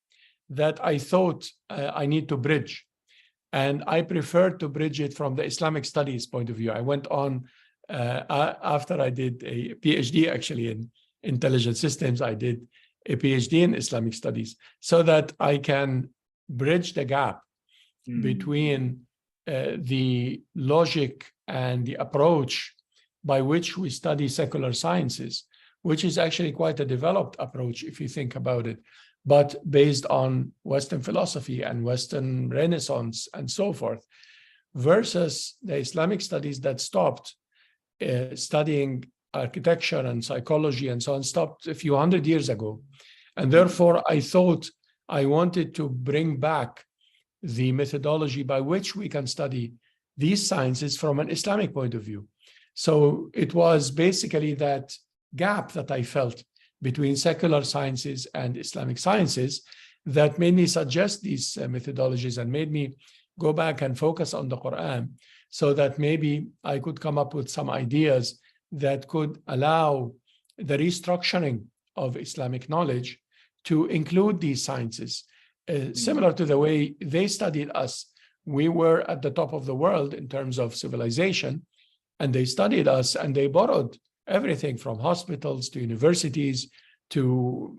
that I thought I need to bridge. And I preferred to bridge it from the Islamic studies point of view. I went on, after I did a PhD actually in intelligent systems, I did a PhD in Islamic studies so that I can bridge the gap between the logic and the approach by which we study secular sciences, which is actually quite a developed approach if you think about it, but based on Western philosophy and Western Renaissance and so forth, versus the Islamic studies that stopped studying architecture and psychology and so on, stopped a few hundred years ago. And therefore, I thought I wanted to bring back the methodology by which we can study these sciences from an Islamic point of view. So it was basically that gap that I felt between secular sciences and Islamic sciences that made me suggest these methodologies and made me go back and focus on the Quran so that maybe I could come up with some ideas that could allow the restructuring of Islamic knowledge to include these sciences. Similar to the way they studied us. We were at the top of the world in terms of civilization, and they studied us and they borrowed everything from hospitals to universities to,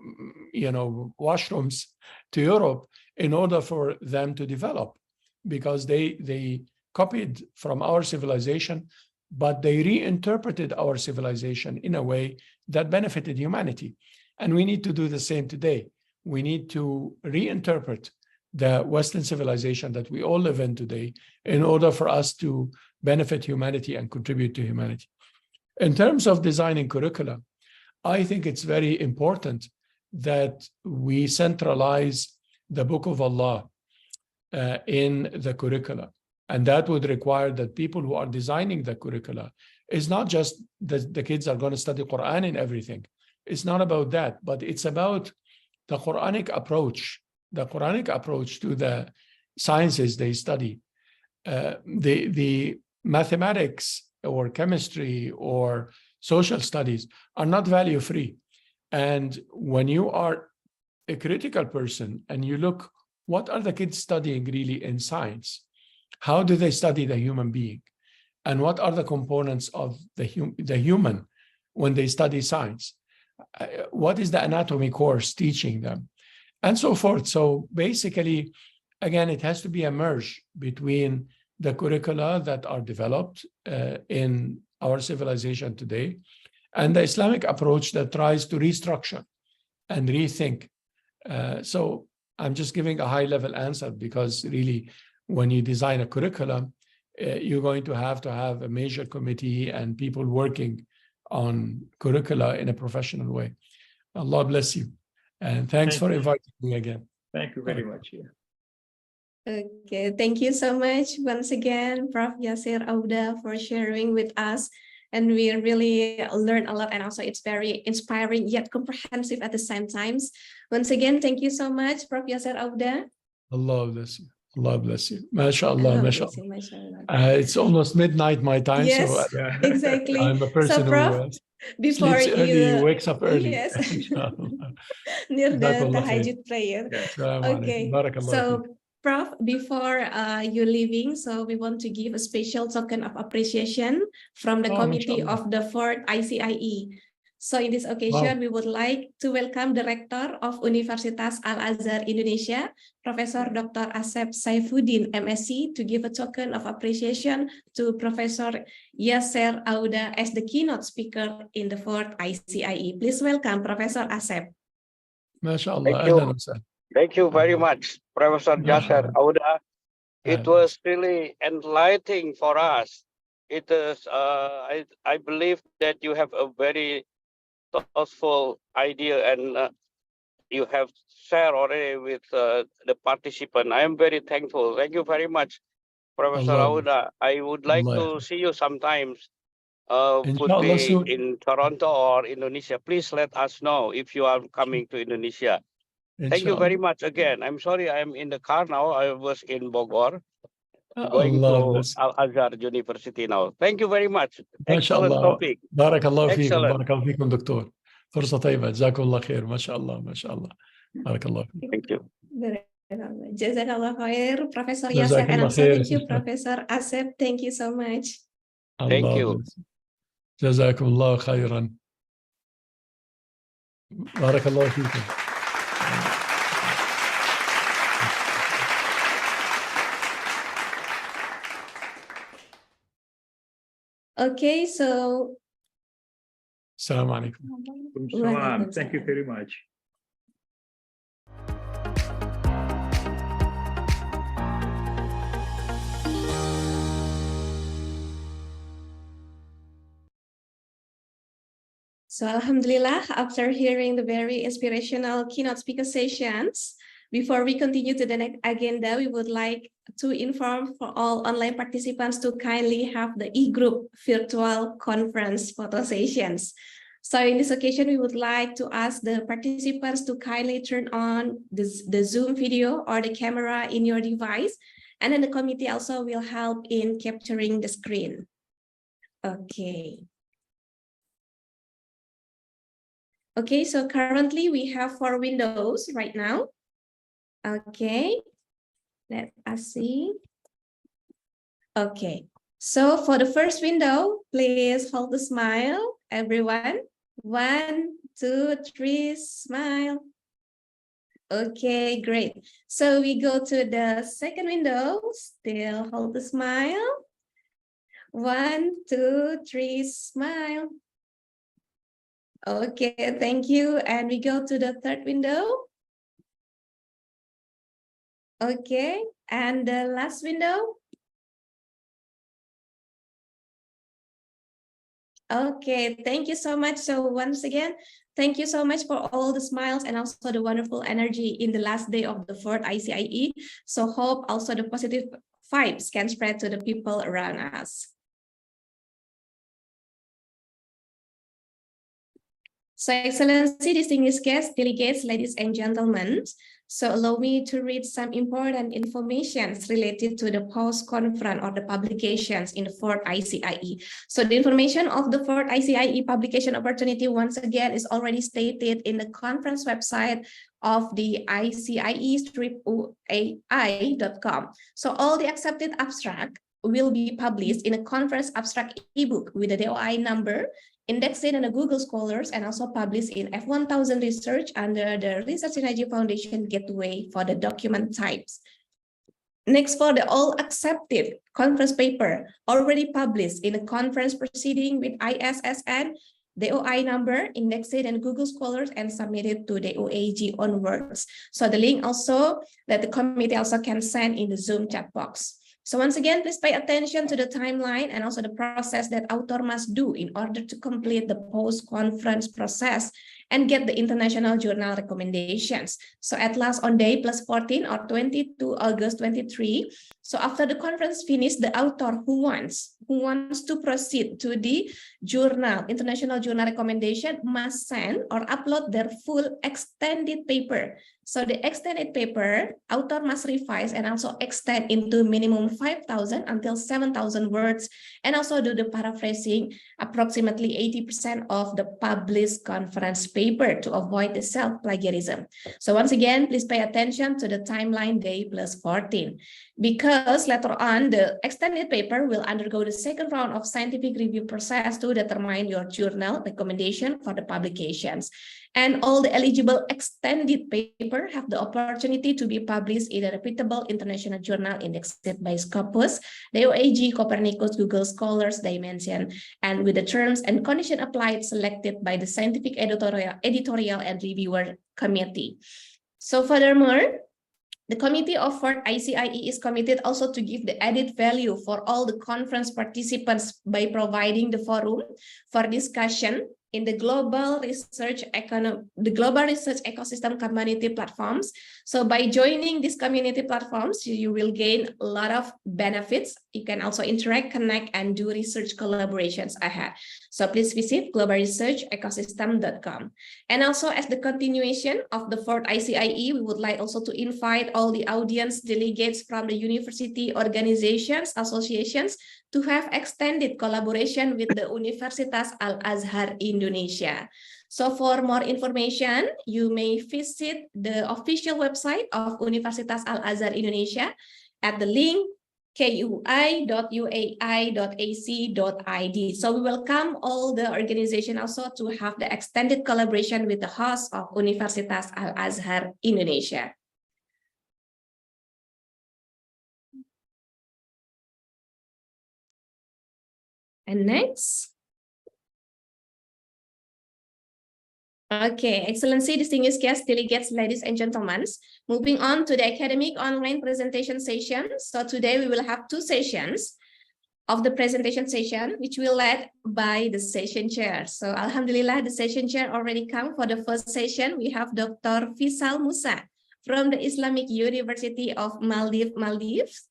washrooms to Europe in order for them to develop, because they copied from our civilization, but they reinterpreted our civilization in a way that benefited humanity. And we need to do the same today. We need to reinterpret the Western civilization that we all live in today in order for us to benefit humanity and contribute to humanity. In terms of designing curricula, I think it's very important that we centralize the Book of Allah in the curricula. And that would require that people who are designing the curricula is not just that the kids are going to study Quran and everything. It's not about that, but it's about the Quranic approach to the sciences they study. The mathematics or chemistry or social studies are not value free. And when you are a critical person and you look, what are the kids studying really in science? How do they study the human being? And what are the components of the human when they study science? What is the anatomy course teaching them? And so forth. So basically, again, it has to be a merge between the curricula that are developed in our civilization today and the Islamic approach that tries to restructure and rethink. So I'm just giving a high-level answer because really, when you design a curriculum, you're going to have a major committee and people working on curricula in a professional way. Allah bless you. And thanks for inviting me again.
Thank you very much. Yeah.
Okay, thank you so much once again, Prof. Yasir Auda, for sharing with us. And we really learned a lot, and also it's very inspiring yet comprehensive at the same times. Once again, thank you so much, Prof. Yasir Auda.
Allah bless you. Allah bless you. MashaAllah, MashaAllah. It's almost midnight my time,
yes,
so
exactly.
I'm a person
Prof,
before sleeps early, wakes up early.
Yes, near the tahajjud prayer. Okay, so Prof, before you leaving, so we want to give a special token of appreciation from the committee of the 4th ICIE. So in this occasion, we would like to welcome the Rector of Universitas Al-Azhar Indonesia, Professor Dr. Asep Saifuddin, MSc, to give a token of appreciation to Professor Yasir Auda as the keynote speaker in the 4th ICIE. Please welcome Professor Asep.
MashaAllah.
Thank you very much, Professor Yasir Auda. It was really enlightening for us it is. I believe that you have a very thoughtful idea, and you have shared already with the participant. I am very thankful. Thank you very much, Professor
Allah,
Auda. I would like
Allah.
to see you sometimes. Could
Inshallah
be
soon.
in Toronto or Indonesia. Please let us know if you are coming to Indonesia. Thank you very
Inshallah.
much again. I'm sorry I am in the car now. I was in Bogor, going
Allah
to
bless.
Al-Azhar University now. Thank you very much.
ما شاء
Excellent
الله.
topic.
بارك الله فيكم.
Excellent.
بارك الله فيكم دكتور. فرصة طيبة. جزاكم الله خير. ما شاء الله. ما شاء الله. بارك الله فيكم.
Thank you.
Jazakallah khair, Professor
جزاك
Yasser, and
الله
also
خير.
thank you, Professor Asep. Thank you so much.
Thank
الله
you.
bless. جزاكم الله خيرا. بارك الله فيكم.
Okay, so
السلام عليكم.
Salam. Thank you very much.
So Alhamdulillah, after hearing the very inspirational keynote speaker sessions, before we continue to the next agenda, we would like to inform for all online participants to kindly have the e-group virtual conference photo sessions. So in this occasion, we would like to ask the participants to kindly turn on the Zoom video or the camera in your device. And then the committee also will help in capturing the screen. Okay. Okay, so currently we have 4 windows right now. Okay, let us see. Okay, so for the first window, please hold the smile, everyone. 1, 2, 3, smile. Okay, great. So we go to the second window, still hold the smile. 1, 2, 3, smile. Okay, thank you. And we go to the third window. Okay, and the last window. Okay, thank you so much. So once again, thank you so much for all the smiles and also the wonderful energy in the last day of the 4th ICIE. So hope also the positive vibes can spread to the people around us. So Excellency, distinguished guests, delegates, ladies and gentlemen, so allow me to read some important information related to the post-conference or the publications in the 4th ICIE. So the information of the 4th ICIE publication opportunity, once again, is already stated in the conference website of the ICIE-UAI.com. So all the accepted abstract will be published in a conference abstract ebook with a DOI number, indexed in the Google Scholars, and also published in F1000 Research under the Research Synergy Foundation Gateway for the document types. Next, for the all accepted conference paper already published in a conference proceeding with ISSN, DOI number, indexed in Google Scholars, and submitted to the OAG onwards. So the link also that the committee also can send in the Zoom chat box. So once again, please pay attention to the timeline and also the process that author must do in order to complete the post-conference process and get the international journal recommendations. So at last on day +14 or 22 August 23. So after the conference finished, the author who wants to proceed to the journal, international journal recommendation, must send or upload their full extended paper. So the extended paper, author must revise and also extend into minimum 5,000 until 7,000 words, and also do the paraphrasing approximately 80% of the published conference paper to avoid the self-plagiarism. So once again, please pay attention to the timeline day +14, because later on the extended paper will undergo the second round of scientific review process to determine your journal recommendation for the publications. And all the eligible extended paper have the opportunity to be published in a reputable international journal indexed by Scopus, the OAG, Copernicus, Google Scholars, Dimension, and with the terms and conditions applied selected by the scientific editorial and reviewer committee. So furthermore, The committee of 4th ICIE is committed also to give the added value for all the conference participants by providing the forum for discussion in the global research ecosystem community platforms. So by joining these community platforms, you will gain a lot of benefits. You can also interact, connect, and do research collaborations ahead. So please visit globalresearchecosystem.com. And also, as the continuation of the 4th ICIE, we would like also to invite all the audience delegates from the university organizations, associations to have extended collaboration with the Universitas al-azhar Indonesia. So for more information, you may visit the official website of Universitas al-azhar Indonesia at the link kui.uai.ac.id. So we welcome all the organization also to have the extended collaboration with the host of Universitas al-azhar Indonesia. And next. Okay, Excellency, distinguished guests, delegates, ladies and gentlemen, moving on to the academic online presentation session. So today we will have 2 sessions of the presentation session, which will led by the session chair. So Alhamdulillah, the session chair already come for the first session. We have Dr. Faisal Musa from the Islamic University of Maldives.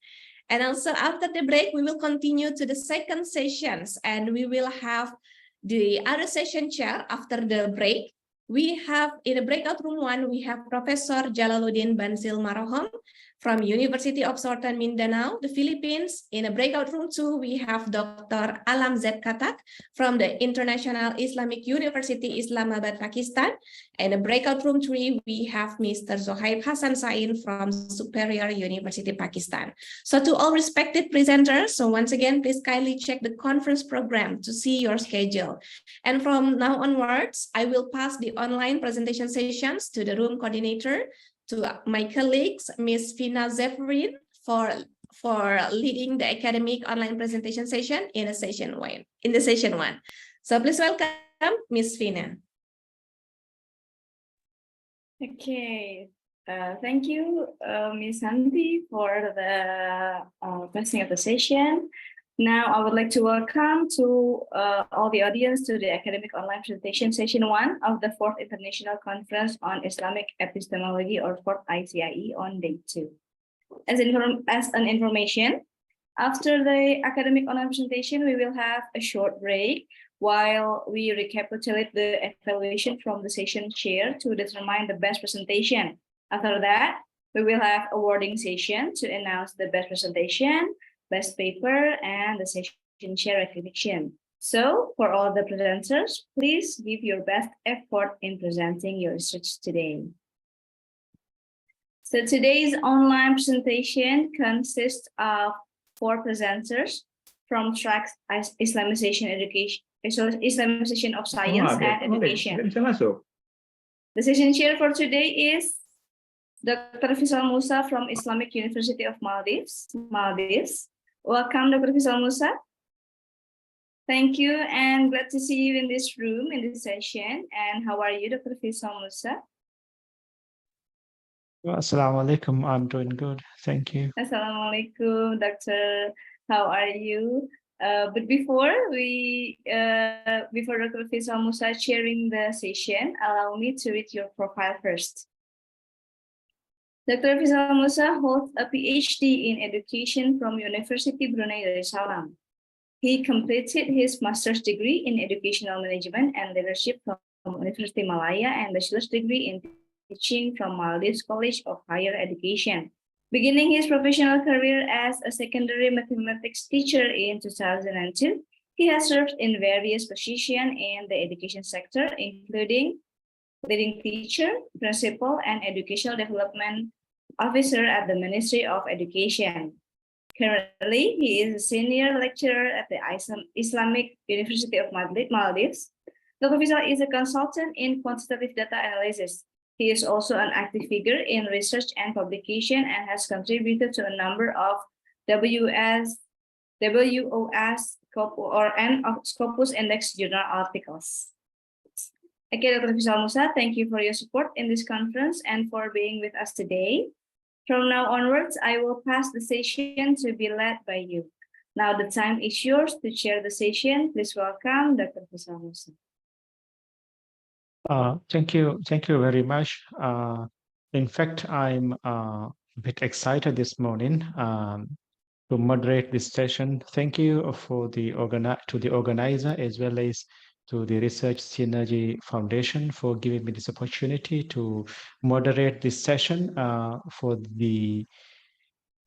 And also after the break, we will continue to the second sessions, and we will have the other session chair after the break. We have in the breakout room 1, we have Professor Jalaluddin Bansil Marohom from University of Southern Mindanao, the Philippines. In a breakout room 2, we have Dr. Alam Z. Katak from the International Islamic University, Islamabad, Pakistan. And in breakout room 3, we have Mr. Zohaib Hassan Sain from Superior University, Pakistan. So to all respected presenters, so once again, please kindly check the conference program to see your schedule. And from now onwards, I will pass the online presentation sessions to the room coordinator, to my colleagues, Ms. Fina Zefrin, for leading the academic online presentation session in the session 1. So please welcome Ms. Fina.
Okay, thank you, Ms. Santi, for the passing of the session. Now I would like to welcome to all the audience to the academic online presentation session 1 of the 4th International Conference on Islamic Epistemology, or 4th ICIE, on day 2. As an information, after the academic online presentation, we will have a short break while we recapitulate the evaluation from the session chair to determine the best presentation. After that, we will have a awarding session to announce the best presentation, best paper, and the session chair recognition. So for all the presenters, please give your best effort in presenting your research today. So today's online presentation consists of 4 presenters from tracks Islamization of Science and Education. The session chair for today is Dr. Faisal Musa from Islamic University of Maldives. Welcome, Dr. Faisal Musa. Thank you, and glad to see you in this room, in this session. And how are you, Dr. Faisal Musa?
Assalamu alaikum. I'm doing good. Thank you.
Assalamu alaikum, Doctor. How are you? But before Dr. Faisal Musa sharing the session, allow me to read your profile first. Dr. Faisal Musa holds a PhD in education from University Brunei Darussalam. He completed his master's degree in educational management and leadership from University Malaya and bachelor's degree in teaching from Maldives College of Higher Education. Beginning his professional career as a secondary mathematics teacher in 2002, he has served in various positions in the education sector, including leading teacher, principal, and educational development officer at the Ministry of Education. Currently, he is a senior lecturer at the Islamic University of Maldives. Dr. Faisal is a consultant in quantitative data analysis. He is also an active figure in research and publication and has contributed to a number of WOS Scopus Index journal articles. Okay, Dr. Faisal Musa, thank you for your support in this conference and for being with us today. From now onwards, I will pass the session to be led by you. Now the time is yours to chair the session. Please welcome Dr. Faisal Musa.
Thank you very much. In fact, I'm a bit excited this morning to moderate this session. Thank you for the organizer as well as to the Research Synergy Foundation for giving me this opportunity to moderate this session for the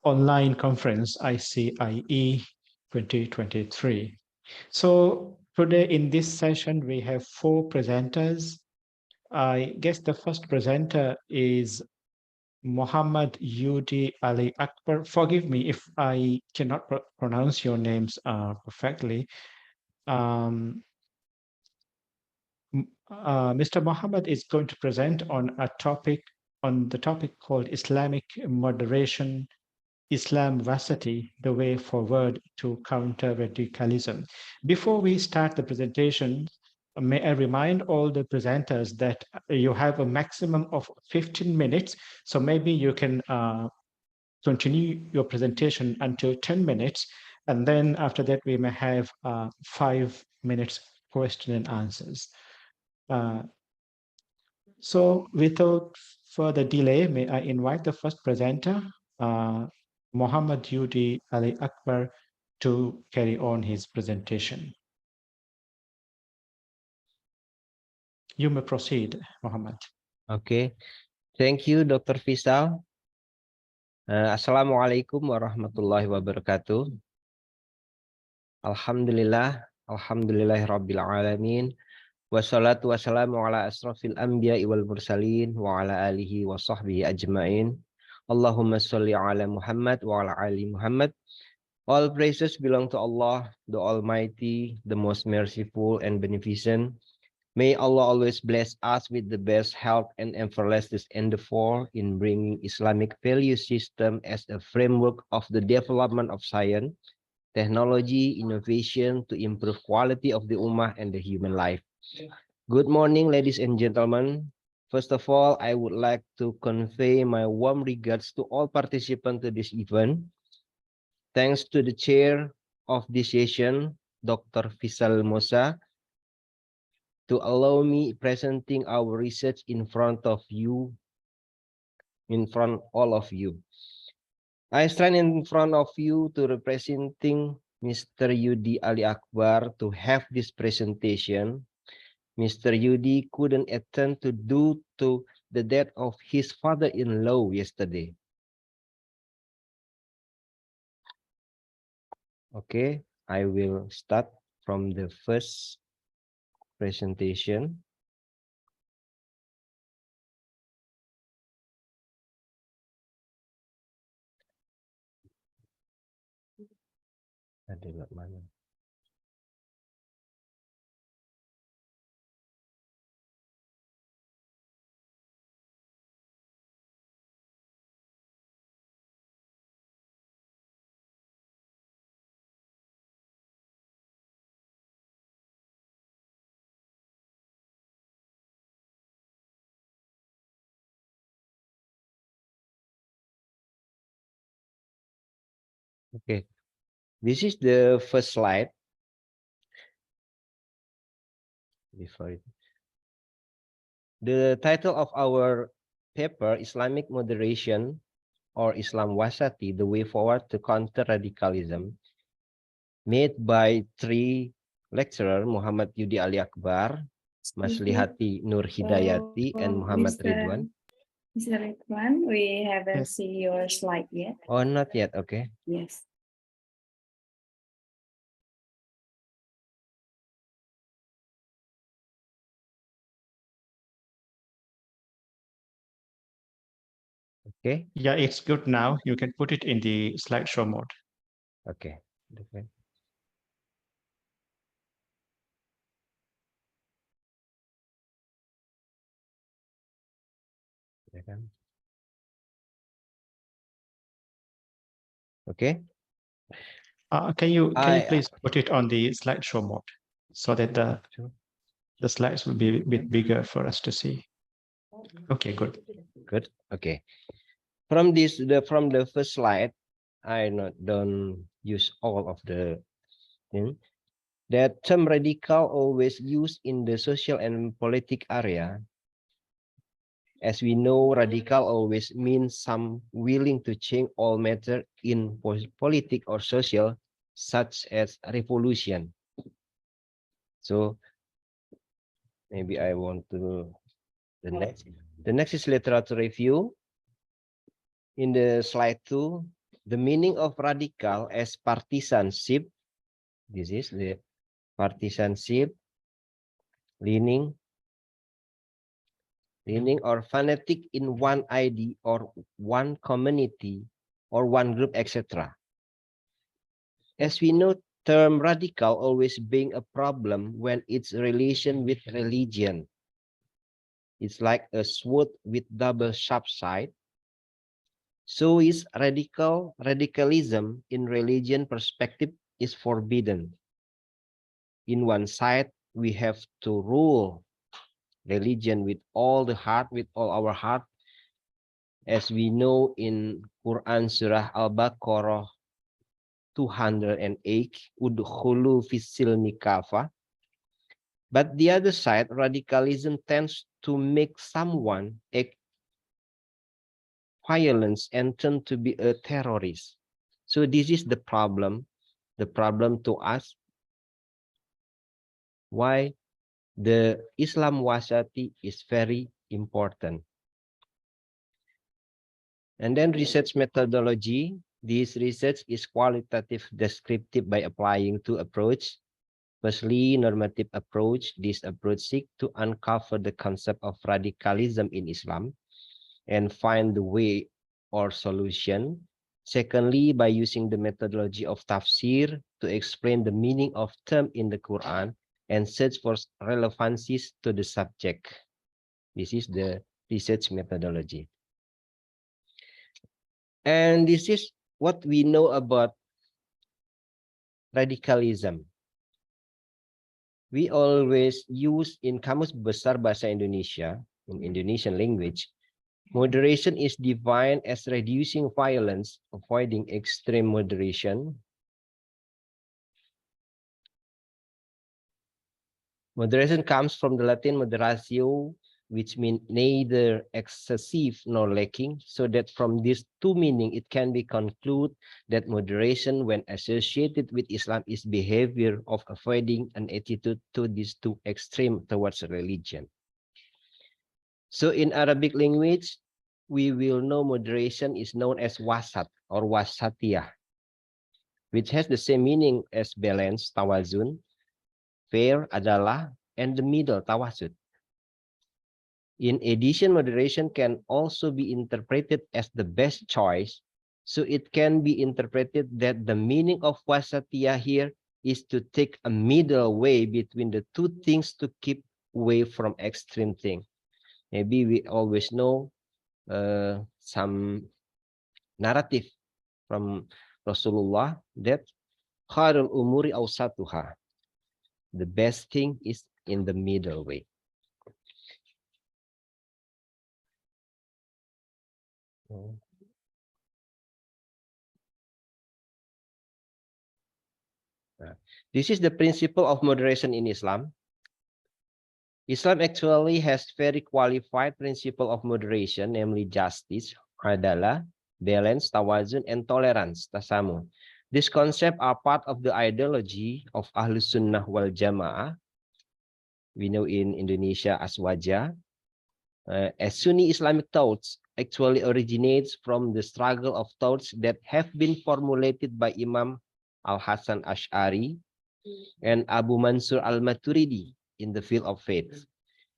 online conference ICIE 2023. So today in this session, we have 4 presenters. I guess the first presenter is Muhammad Yudi Ali Akbar. Forgive me if I cannot pronounce your names perfectly. Mr. Muhammad is going to present on the topic called Islamic Moderation, Islam Varsity, the way forward to counter radicalism. Before we start the presentation, may I remind all the presenters that you have a maximum of 15 minutes. So maybe you can continue your presentation until 10 minutes. And then after that, we may have 5 minutes question and answers. So without further delay, may I invite the first presenter, Muhammad Yudi Ali Akbar, to carry on his presentation. You may proceed, Muhammad.
Okay, thank you, Dr. Faisal. Assalamualaikum warahmatullahi wabarakatuh. Alhamdulillahirabbil alamin. Wassalatu wassalamu ala asrafil anbiya'i wal mursalin wa ala alihi wa sahbihi ajma'in. Allahumma sholli ala Muhammad wa ala ali Muhammad. All praises belong to Allah, the Almighty, the most merciful and beneficent. May Allah always bless us with the best health and everlasting endeavor in bringing Islamic value system as a framework of the development of science, technology, innovation to improve quality of the ummah and the human life. Good morning, ladies and gentlemen. First of all, I would like to convey my warm regards to all participants to this event. Thanks to the chair of this session, Dr. Faisal Musa, to allow me presenting our research in front of all of you. I stand in front of you to representing Mr. Yudi Ali Akbar to have this presentation. Mr. Yudi couldn't attend due to the death of his father-in-law yesterday. Okay, I will start from the first presentation. Okay, this is the first slide. The title of our paper, Islamic Moderation or Islam Wasati, the way forward to counter radicalism, made by 3 lecturers, Muhammad Yudi Ali Akbar, Maslihati Nur Hidayati, and Muhammad Ridwan.
Mr. Ridwan, we haven't seen your slide yet.
Oh, not yet. Okay.
Yes.
Okay.
Yeah, it's good now. You can put it in the slideshow mode.
Okay. Okay. Okay.
Can you please put it on the slideshow mode so that the slides will be a bit bigger for us to see? Okay, good.
Good. Okay. From the first slide, I don't use all of the thing. That term radical always used in the social and political area. As we know, radical always means some willing to change all matter in politics or social, such as revolution. So maybe I want to the next. The next is literature review. In the slide 2, the meaning of radical as partisanship. This is the partisanship, leaning or fanatic in one idea or one community or one group, etc. As we know, term radical always being a problem when its relation with religion. It's like a sword with double sharp side. So is radicalism in religion perspective is forbidden. In one side, we have to rule religion with all the heart, with all our heart, as we know in Quran Surah Al-Baqarah 208, udkhulu fis-silmi kafa. But the other side, radicalism tends to make someone act violence and turn to be a terrorist. So this is the problem to us. Why the Islam wasati is very important. And then research methodology. This research is qualitative descriptive by applying two approaches. Firstly, normative approach. This approach seeks to uncover the concept of radicalism in Islam and find the way or solution. Secondly, by using the methodology of tafsir to explain the meaning of term in the Quran and search for relevancies to the subject. This is the research methodology. And this is what we know about radicalism. We always use in Kamus Besar Bahasa Indonesia, in Indonesian language, moderation is defined as reducing violence, avoiding extreme moderation. Moderation comes from the Latin moderatio, which means neither excessive nor lacking, so that from these two meanings, it can be concluded that moderation, when associated with Islam, is behavior of avoiding an attitude to these two extreme towards religion. So in Arabic language, we will know moderation is known as wasat or wasatiyah, which has the same meaning as balance, tawazun, fair, adalah, and the middle, tawasud. In addition, moderation can also be interpreted as the best choice. So it can be interpreted that the meaning of wasatiyah here is to take a middle way between the two things to keep away from extreme things. Maybe we always know some narrative from Rasulullah that khairul umuri awsatuha. The best thing is in the middle way. This is the principle of moderation in Islam. Islam actually has very qualified principle of moderation, namely justice, adalah, balance, tawazun, and tolerance, tasamu. These concepts are part of the ideology of Ahlus Sunnah wal Jamaah. We know in Indonesia as Wajah. As Sunni Islamic thoughts actually originates from the struggle of thoughts that have been formulated by Imam Al-Hasan Ash'ari and Abu Mansur Al-Maturidi in the field of faith,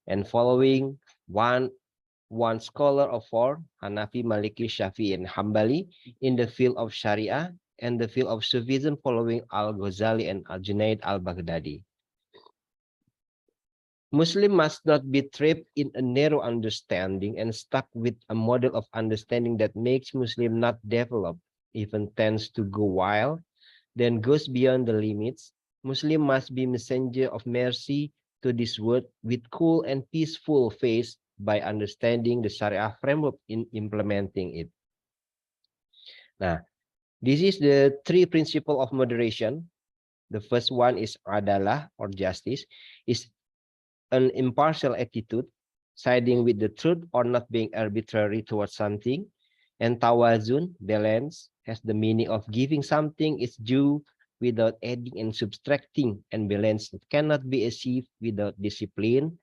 and following one scholar of four, Hanafi, Maliki, Shafi'i, and Hambali, in the field of Sharia and the field of Sufism, following Al-Ghazali and Al-Junaid al-Baghdadi. Muslim must not be trapped in a narrow understanding and stuck with a model of understanding that makes Muslim not develop, even tends to go wild, then goes beyond the limits. Muslim must be messenger of mercy to this world with cool and peaceful face by understanding the Sharia framework in implementing it. Nah, this is the three principles of moderation. The first one is adalah or justice, is an impartial attitude, siding with the truth or not being arbitrary towards something. And tawazun, balance, has the meaning of giving something its due without adding and subtracting, and balance cannot be achieved without discipline.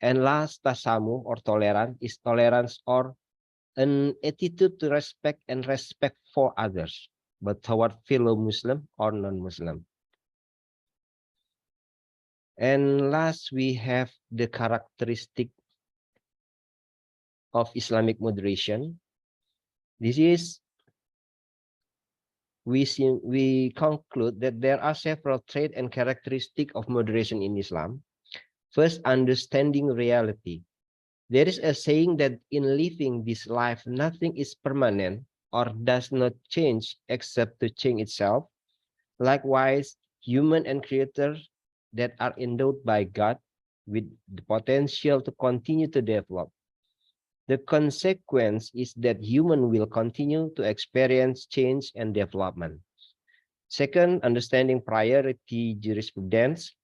And last, tasamu or tolerance is tolerance or an attitude to respect and respect for others, but toward fellow Muslim or non-Muslim. And last, we have the characteristic of Islamic moderation. This is, we conclude that there are several traits and characteristics of moderation in Islam. First, understanding reality. There is a saying that in living this life, nothing is permanent or does not change except to change itself. Likewise, human and creatures that are endowed by God with the potential to continue to develop. The consequence is that human will continue to experience change and development. Second, understanding priority jurisprudence.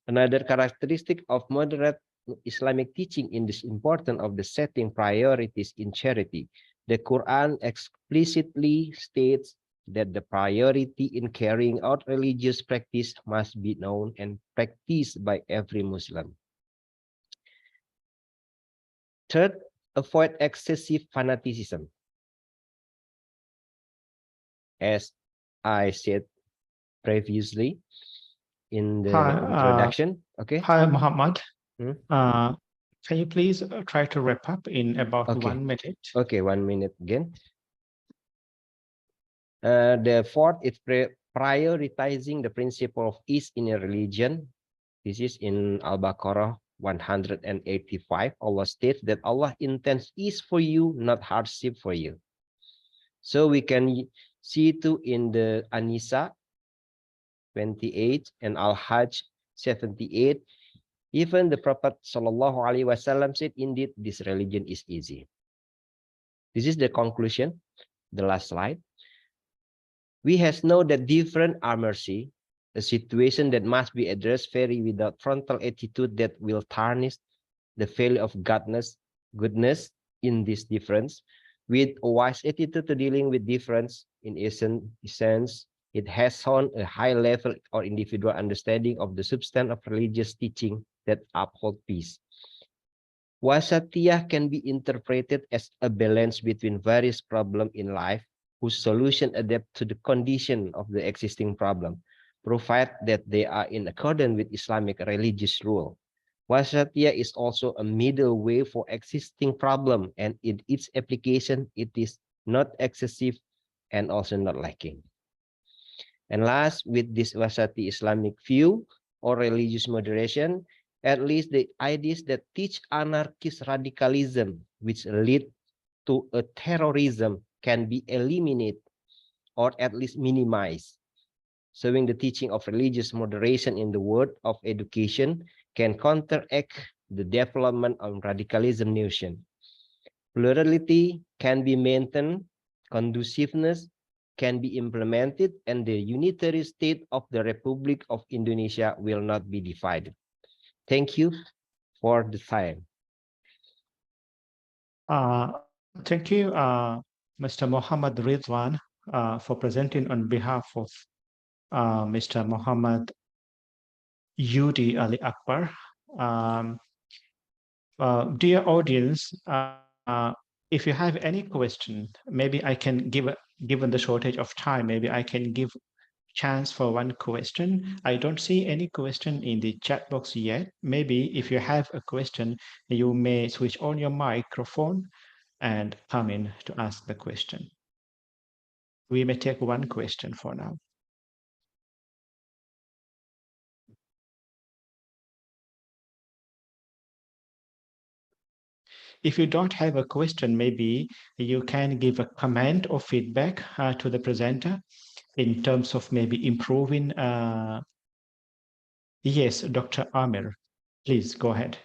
Another characteristic of moderate Islamic teaching in this important of the setting priorities in charity. The Quran explicitly states that the priority in carrying out religious practice must be known and practiced by every Muslim. Third, avoid excessive fanaticism. As I said previously in the introduction. Okay.
Hi, Muhammad.
Hmm?
Can you please try to wrap up in about
Okay.
1 minute?
Okay, 1 minute again. The fourth is prioritizing the principle of ease in a religion. This is in Al-Baqarah 185. Allah states that Allah intends ease for you, not hardship for you. So we can see too in the An-Nisa 28 and Al-Hajj 78. Even the Prophet SAW said, indeed, this religion is easy. This is the conclusion, the last slide. We have known that different are mercy, a situation that must be addressed very without frontal attitude that will tarnish the value of goodness in this difference. With a wise attitude to dealing with difference, in essence, it has shown a high level or individual understanding of the substance of religious teaching that uphold peace. Wasatiyah can be interpreted as a balance between various problems in life, whose solution adapt to the condition of the existing problem, provided that they are in accordance with Islamic religious rule. Wasatiyah is also a middle way for existing problem, and in its application, it is not excessive and also not lacking. And last, with this Wasati Islamic view or religious moderation, at least the ideas that teach anarchist radicalism, which lead to a terrorism, can be eliminated or at least minimized. Showing the teaching of religious moderation in the world of education can counteract the development of radicalism notion. Plurality can be maintained, conduciveness can be implemented, and the unitary state of the Republic of Indonesia will not be divided. Thank you for the time.
Thank you, Mr. Muhammad Ridwan, for presenting on behalf of Mr. Muhammad Yudi Ali Akbar. Dear audience, if you have any question, maybe I can given the shortage of time, maybe I can give chance for one question. I don't see any question in the chat box yet. Maybe if you have a question, you may switch on your microphone and come in to ask the question. We may take one question for now. If you don't have a question, maybe you can give a comment or feedback to the presenter in terms of maybe improving. Yes, Dr. Amir, please go ahead.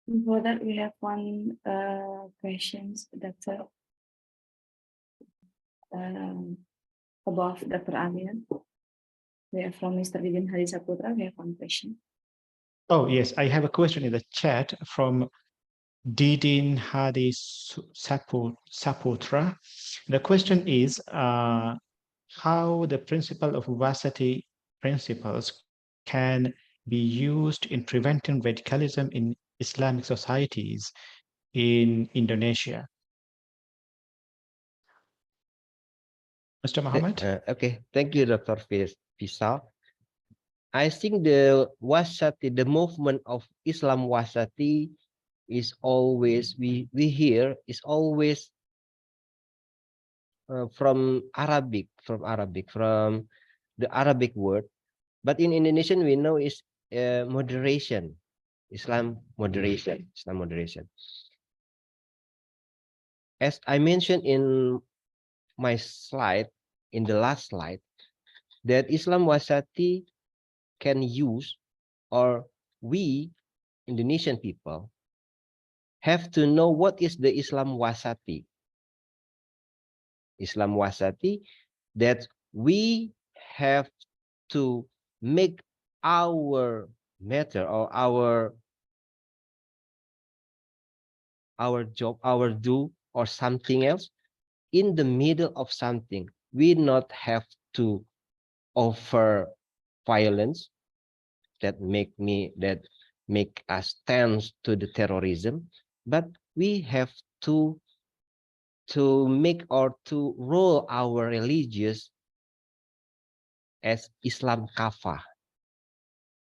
Before that, we have one questions that above Dr. Amir. We have from Mr. Didin Hari Saputra. We have one question.
Oh, yes, I have a question in the chat from Didin Hadi Saputra. The question is how the principle of Vasati principles can be used in preventing radicalism in Islamic societies in Indonesia. Mr. Muhammad?
Okay, thank you, Dr. Fisal. I think the Wasati, the movement of Islam Wasati is always, we hear, is always from the Arabic word. But in Indonesian, we know is moderation, Islam moderation. As I mentioned in my slide, in the last slide, that Islam Wasati can use, or we Indonesian people have to know what is the Islam Wasati. Islam Wasati, that we have to make our matter or our job, our do, or something else in the middle of something. We not have to offer violence that make us tense to the terrorism, but we have to make or to roll our religious as Islam kafah,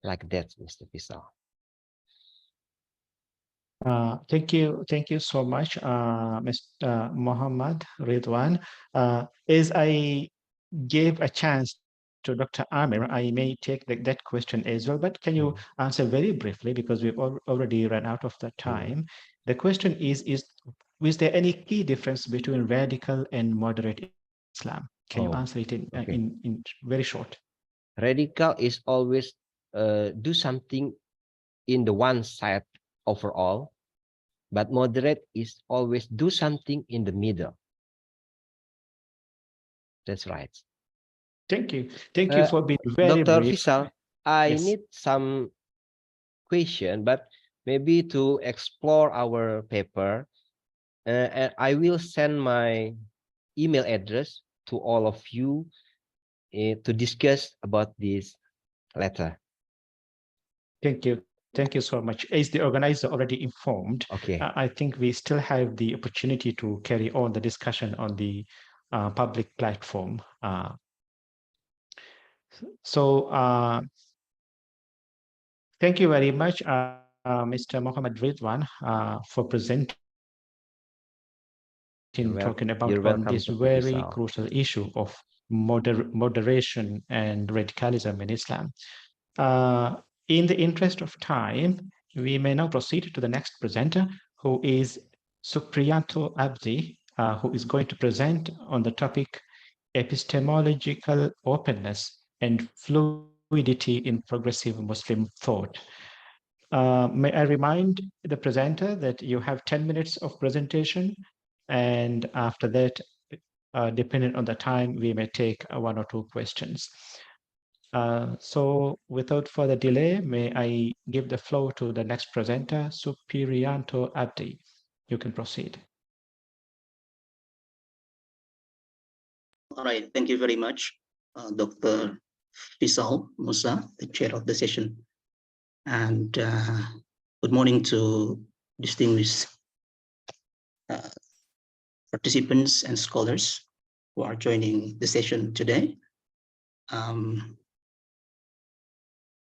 like that, Mr. Fisal.
Thank you so much, Mr. Muhammad Ridwan. As I gave a chance to Dr. Amir, I may take that question as well, but can you answer very briefly, because we've already run out of the time. The question is there any key difference between radical and moderate Islam? Can you answer it in very short?
Radical is always do something in the one side overall, but moderate is always do something in the middle. That's right.
Thank you. Thank you for being very
Dr.
brief.
Fisal, I
Yes.
need some question, but maybe to explore our paper, and I will send my email address to all of you to discuss about this letter.
Thank you. Thank you so much. As the organizer already informed,
Okay.
I think we still have the opportunity to carry on the discussion on the public platform. Thank you very much, Mr. Muhammad Ridwan, for presenting, talking about on this very crucial issue of moderation and radicalism in Islam. In the interest of time, we may now proceed to the next presenter, who is Supriyanto Abdi, who is going to present on the topic epistemological openness and fluidity in progressive Muslim thought. May I remind the presenter that you have 10 minutes of presentation, and after that, depending on the time, we may take one or two questions. So without further delay, may I give the floor to the next presenter, Supriyanto Abdi. You can proceed.
All right, thank you very much, Dr. Fisal Musa, the chair of the session. And good morning to distinguished participants and scholars who are joining the session today.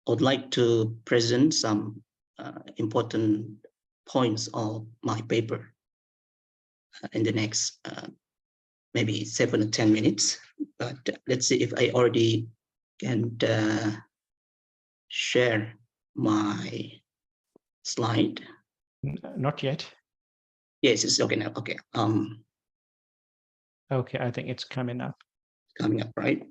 I would like to present some important points of my paper in the next maybe 7 or 10 minutes, but let's see if I already can share my slide.
Not yet.
Yes, it's okay now. Okay.
Okay, I think it's coming up.
Coming up, right?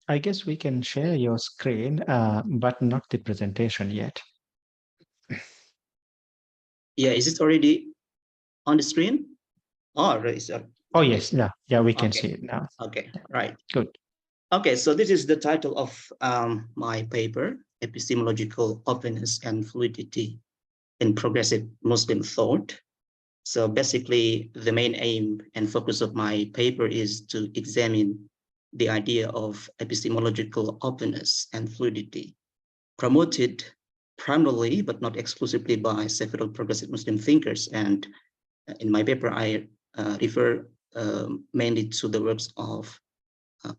I guess we can share your screen, but not the presentation yet.
Yeah, is it already on the screen? Oh,
Oh, yes, yeah, we can
Okay.
see it now.
Okay, right.
Good.
Okay, so this is the title of my paper, Epistemological Openness and Fluidity in Progressive Muslim Thought. So basically, the main aim and focus of my paper is to examine the idea of epistemological openness and fluidity, promoted primarily, but not exclusively, by several progressive Muslim thinkers. And in my paper, I refer mainly to the works of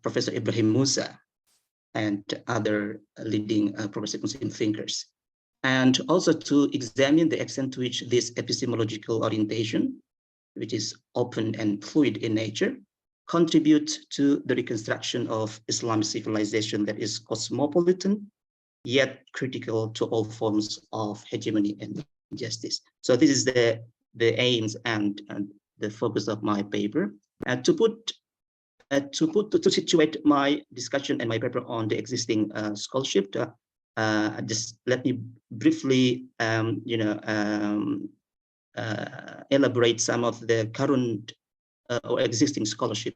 Professor Ibrahim Musa and other leading progressive Muslim thinkers, and also to examine the extent to which this epistemological orientation, which is open and fluid in nature, contribute to the reconstruction of Islamic civilization that is cosmopolitan, yet critical to all forms of hegemony and injustice. So this is the aims and the focus of my paper. To situate my discussion and my paper on the existing scholarship, just let me briefly, elaborate some of the current or existing scholarship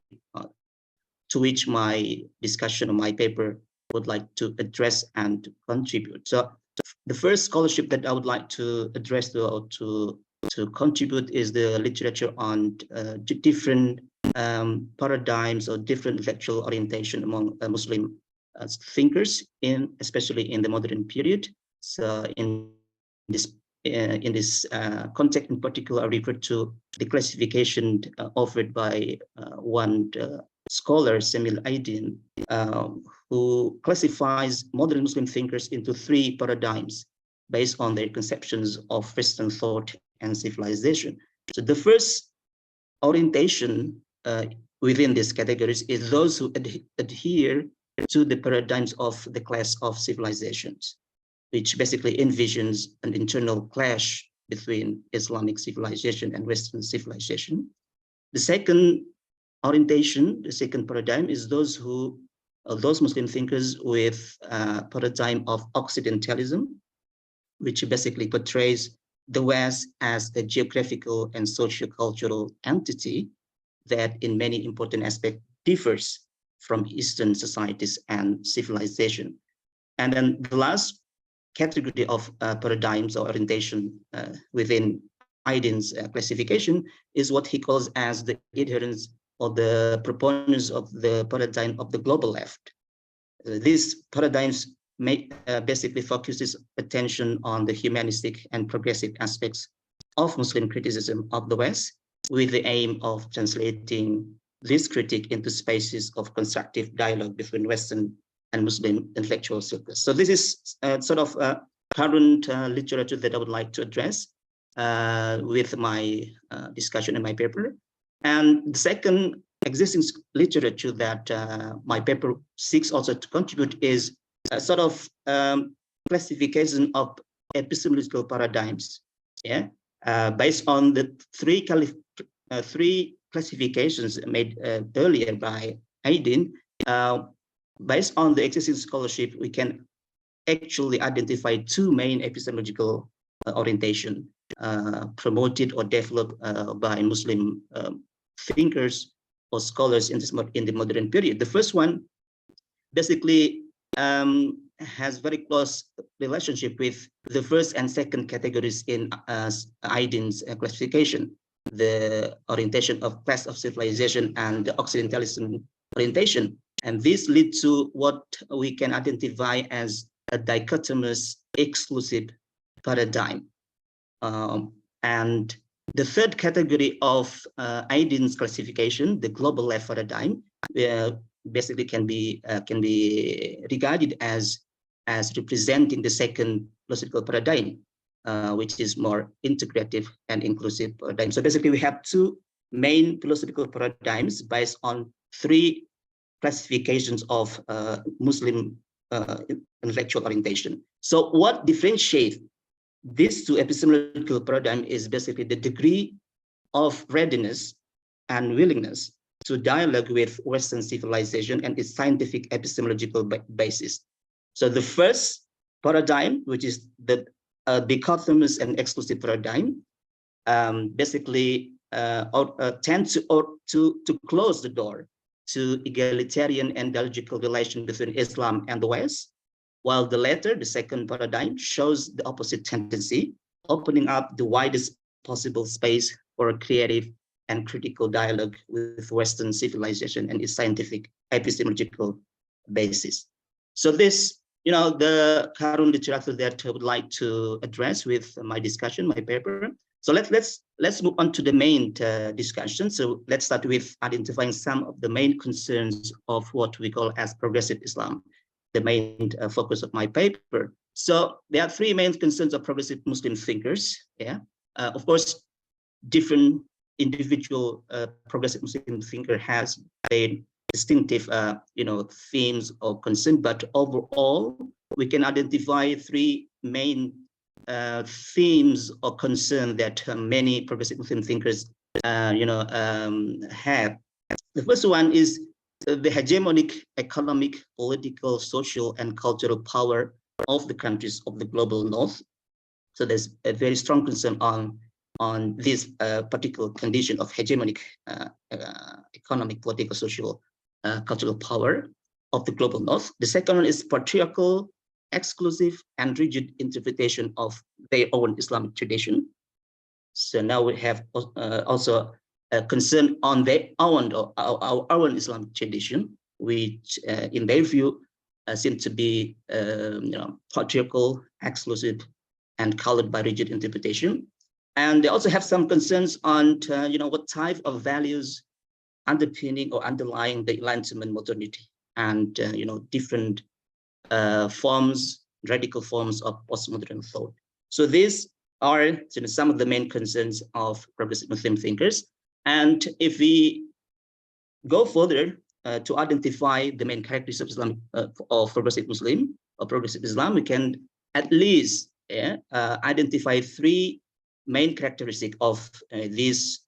to which my discussion of my paper would like to address and contribute. So the first scholarship that I would like to address to contribute is the literature on different paradigms or different intellectual orientation among Muslim thinkers, especially in the modern period. So in this context in particular, I refer to the classification offered by one scholar, Semil Aydin, who classifies modern Muslim thinkers into three paradigms based on their conceptions of Western thought and civilization. So the first orientation within these categories is those who adhere to the paradigms of the class of civilizations, which basically envisions an internal clash between Islamic civilization and Western civilization. The second orientation, the second paradigm, is those Muslim thinkers with a paradigm of Occidentalism, which basically portrays the West as a geographical and socio-cultural entity that in many important aspects differs from Eastern societies and civilization. And then the last category of paradigms or orientation within Aydin's classification is what he calls as the adherents or the proponents of the paradigm of the global left. These paradigms basically focuses attention on the humanistic and progressive aspects of Muslim criticism of the West, with the aim of translating this critique into spaces of constructive dialogue between Western and Muslim intellectual circles. So this is sort of current literature that I would like to address with my discussion in my paper. And the second existing literature that my paper seeks also to contribute is a sort of classification of epistemological paradigms, based on the three classifications made earlier by Aydin. Based on the existing scholarship, we can actually identify two main epistemological orientation promoted or developed by Muslim thinkers or scholars in the modern period. The first one basically has very close relationship with the first and second categories in Aydin's classification, the orientation of class of civilization and the Occidentalism orientation. And this leads to what we can identify as a dichotomous exclusive paradigm. And the third category of Aydin's classification, the global left paradigm, basically can be regarded as representing the second philosophical paradigm, which is more integrative and inclusive paradigm. So basically, we have two main philosophical paradigms based on three classifications of Muslim intellectual orientation. So what differentiates these two epistemological paradigms is basically the degree of readiness and willingness to dialogue with Western civilization and its scientific epistemological basis. So the first paradigm, which is the dichotomous and exclusive paradigm, basically tends to close the door to egalitarian and dialogical relation between Islam and the West, while the latter, the second paradigm, shows the opposite tendency, opening up the widest possible space for a creative and critical dialogue with Western civilization and its scientific epistemological basis. So this, the current literature that I would like to address with my discussion, my paper. So let's move on to the main discussion. So let's start with identifying some of the main concerns of what we call as progressive Islam, the main focus of my paper. So there are three main concerns of progressive Muslim thinkers. Yeah, of course, different individual progressive Muslim thinker has a distinctive, themes or concern, but overall, we can identify three main themes or concern that many progressive Muslim thinkers, have. The first one is the hegemonic economic, political, social, and cultural power of the countries of the global North. So there's a very strong concern on this particular condition of hegemonic economic, political, social, cultural power of the global North. The second one is patriarchal, exclusive, and rigid interpretation of their own Islamic tradition. So now we have also a concern on their own, or our own Islamic tradition, which in their view seem to be patriarchal, exclusive, and colored by rigid interpretation. And they also have some concerns on what type of values underpinning or underlying the Enlightenment modernity, and different forms, radical forms of postmodern thought. So these are some of the main concerns of progressive Muslim thinkers. And if we go further to identify the main characteristics of Islam, of progressive Muslim or progressive Islam, we can at least identify three main characteristic of this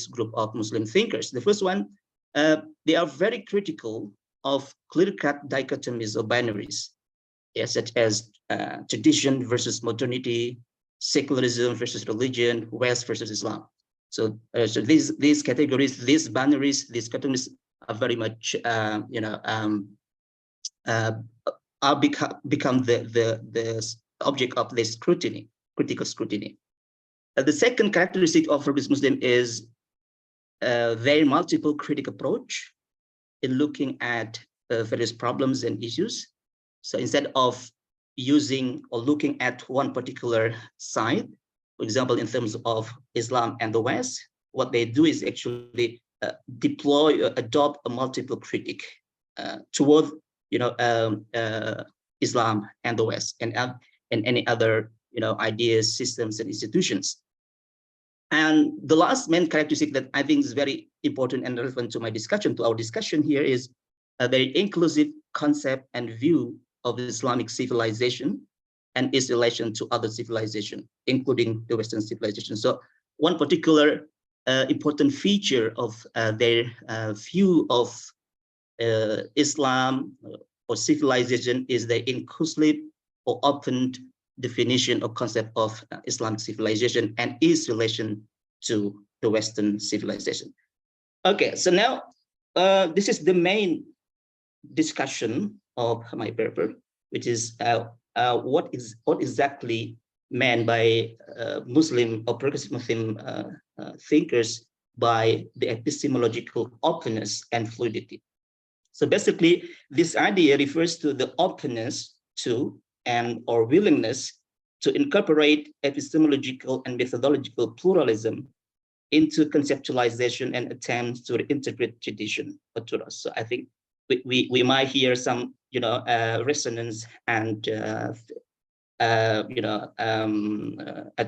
group of Muslim thinkers. The first one, they are very critical of clear-cut dichotomies or binaries, such as tradition versus modernity, secularism versus religion, West versus Islam. So, these categories, these binaries, these categories are very much, become the object of this scrutiny, critical scrutiny. The second characteristic of progressive Muslim is their multiple critic approach in looking at various problems and issues. So instead of using or looking at one particular side, for example, in terms of Islam and the West, what they do is actually deploy or adopt a multiple critic toward Islam and the West and any other ideas, systems, and institutions. And the last main characteristic that I think is very important and relevant to my discussion, to our discussion here, is a very inclusive concept and view of Islamic civilization and its relation to other civilization, including the Western civilization. So one particular important feature of their view of Islam or civilization is the inclusive or open definition or concept of Islamic civilization and its relation to the Western civilization. Okay, so now this is the main discussion of my paper, which is what exactly meant by Muslim or progressive Muslim thinkers by the epistemological openness and fluidity. So basically, this idea refers to the openness to or willingness to incorporate epistemological and methodological pluralism into conceptualization and attempts to reinterpret tradition or Torah. So I think we might hear some resonance and I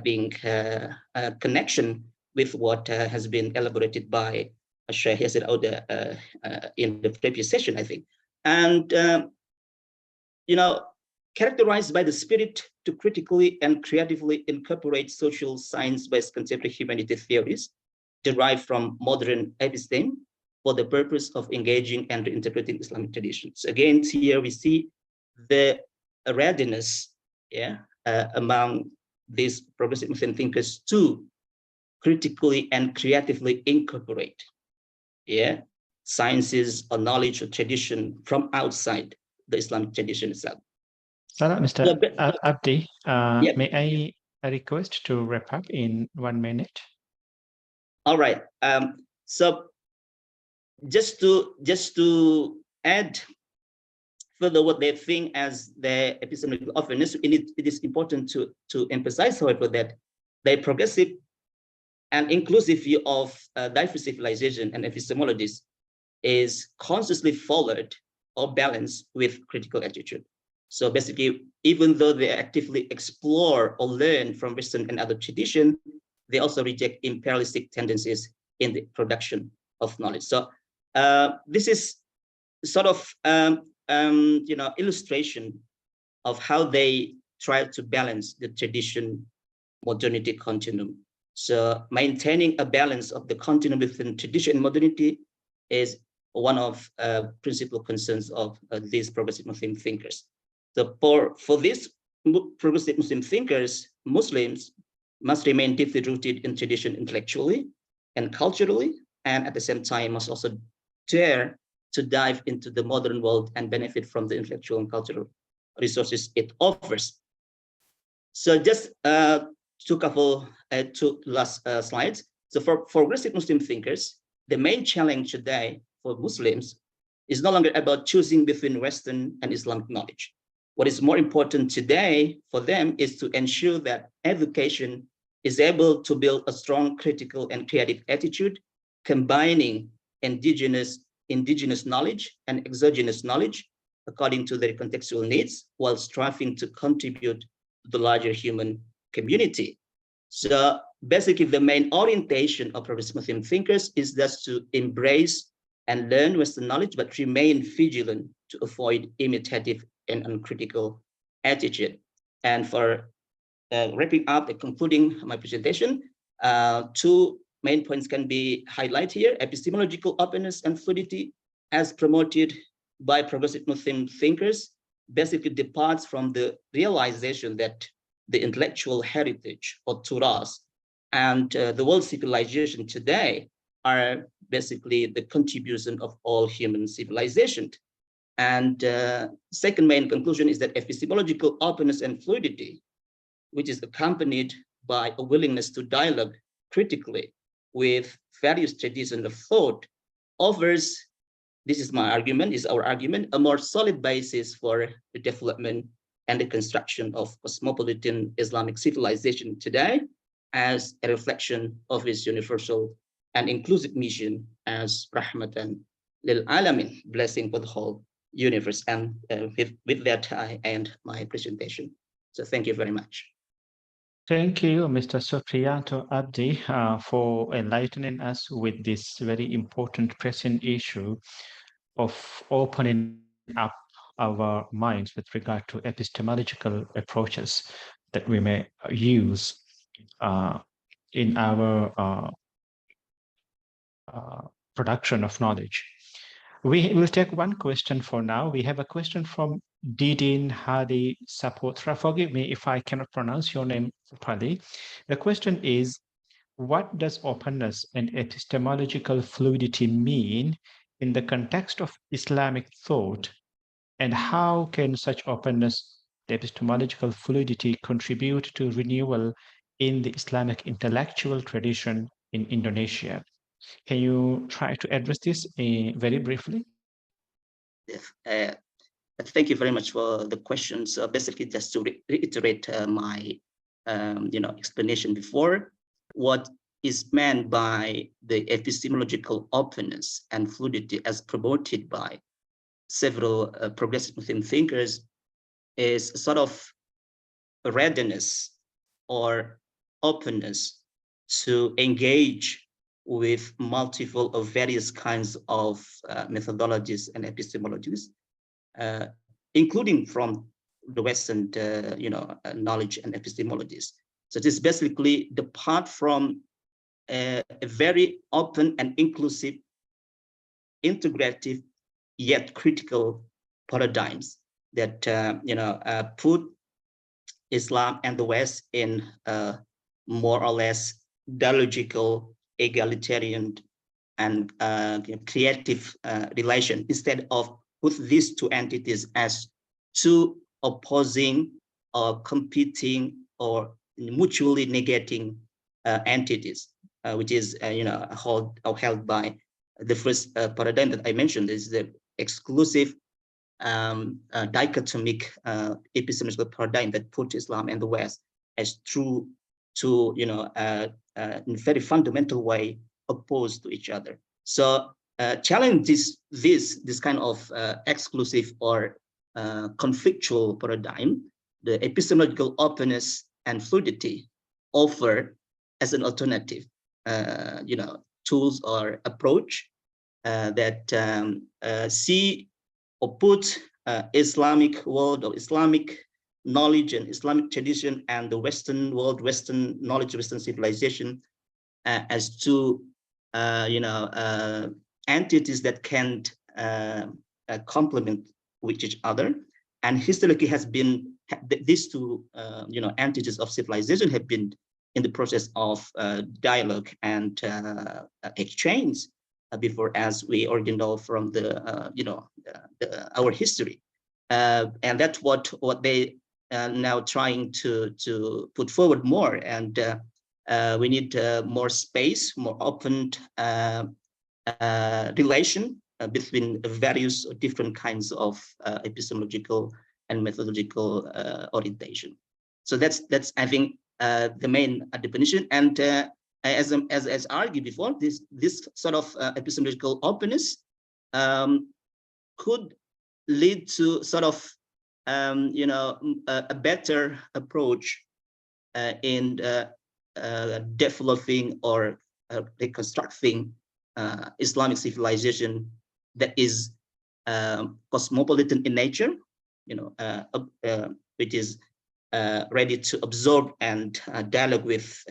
think a connection with what has been elaborated by Sheikh Yasir Auda in the previous session, I think. And characterized by the spirit to critically and creatively incorporate social science-based contemporary humanity theories derived from modern episteme, for the purpose of engaging and reinterpreting Islamic traditions. Again, here we see the readiness, among these progressive Muslim thinkers to critically and creatively incorporate, sciences or knowledge or tradition from outside the Islamic tradition itself.
Mr. Abdi,
Yep.
may I request to wrap up in 1 minute?
All right. So just to add further what they think as their epistemological openness, it is important to emphasize, however, that their progressive and inclusive view of diverse civilization and epistemologies is consciously followed or balanced with critical attitude. So basically, even though they actively explore or learn from Western and other traditions, they also reject imperialistic tendencies in the production of knowledge. So this is sort of illustration of how they try to balance the tradition modernity continuum. So maintaining a balance of the continuum between tradition and modernity is one of principal concerns of these progressive Muslim thinkers. So for these progressive Muslim thinkers, Muslims must remain deeply rooted in tradition intellectually and culturally, and at the same time must also dare to dive into the modern world and benefit from the intellectual and cultural resources it offers. So just two last slides. So for progressive Muslim thinkers, the main challenge today for Muslims is no longer about choosing between Western and Islamic knowledge. What is more important today for them is to ensure that education is able to build a strong critical and creative attitude, combining indigenous knowledge and exogenous knowledge according to their contextual needs, while striving to contribute to the larger human community. So basically, the main orientation of progressive Muslim thinkers is thus to embrace and learn Western knowledge, but remain vigilant to avoid imitative and uncritical attitude. And for wrapping up and concluding my presentation, two main points can be highlighted here. Epistemological openness and fluidity, as promoted by progressive Muslim thinkers, basically departs from the realization that the intellectual heritage or turas and the world civilization today are basically the contribution of all human civilization. And second main conclusion is that epistemological openness and fluidity, which is accompanied by a willingness to dialogue critically with various traditions of thought, offers, this is my argument, is our argument, a more solid basis for the development and the construction of cosmopolitan Islamic civilization today, as a reflection of its universal and inclusive mission as rahmatan lil alamin, blessing for the whole universe. And with that, I end my presentation. So thank you very much.
Thank you, Mr. Supriyanto Abdi, for enlightening us with this very important present issue of opening up our minds with regard to epistemological approaches that we may use in our production of knowledge. We will take one question for now. We have a question from Didin Hadi Sapotra. Forgive me if I cannot pronounce your name properly. The question is, what does openness and epistemological fluidity mean in the context of Islamic thought, and how can such openness, epistemological fluidity, contribute to renewal in the Islamic intellectual tradition in Indonesia? Can you try to address this very briefly?
Thank you very much for the question. So basically, just to reiterate my explanation before, what is meant by the epistemological openness and fluidity as promoted by several progressive Muslim thinkers is a sort of a readiness or openness to engage with multiple or various kinds of methodologies and epistemologies, including from the Western knowledge and epistemologies. So this basically depart from a very open and inclusive integrative yet critical paradigms that put Islam and the West in more or less dialogical, egalitarian, and creative relation, instead of put these two entities as two opposing or competing or mutually negating entities, which is held by the first paradigm that I mentioned, is the exclusive dichotomic epistemological paradigm that put Islam and the West as true to in a very fundamental way opposed to each other. So challenge this kind of exclusive or conflictual paradigm, the epistemological openness and fluidity offer as an alternative tools or approach that see or put Islamic world or Islamic knowledge and Islamic tradition and the Western world, Western knowledge, Western civilization as two entities that can complement with each other. And historically has been these two entities of civilization have been in the process of dialogue and exchange before, as we already know from our history, and that's what they now trying to put forward more. And we need more space, more open relation between various different kinds of epistemological and methodological orientation. So that's I think the main definition. And as argued before, this sort of epistemological openness could lead to sort of a better approach in developing or reconstructing Islamic civilization that is cosmopolitan in nature, which is ready to absorb and dialogue with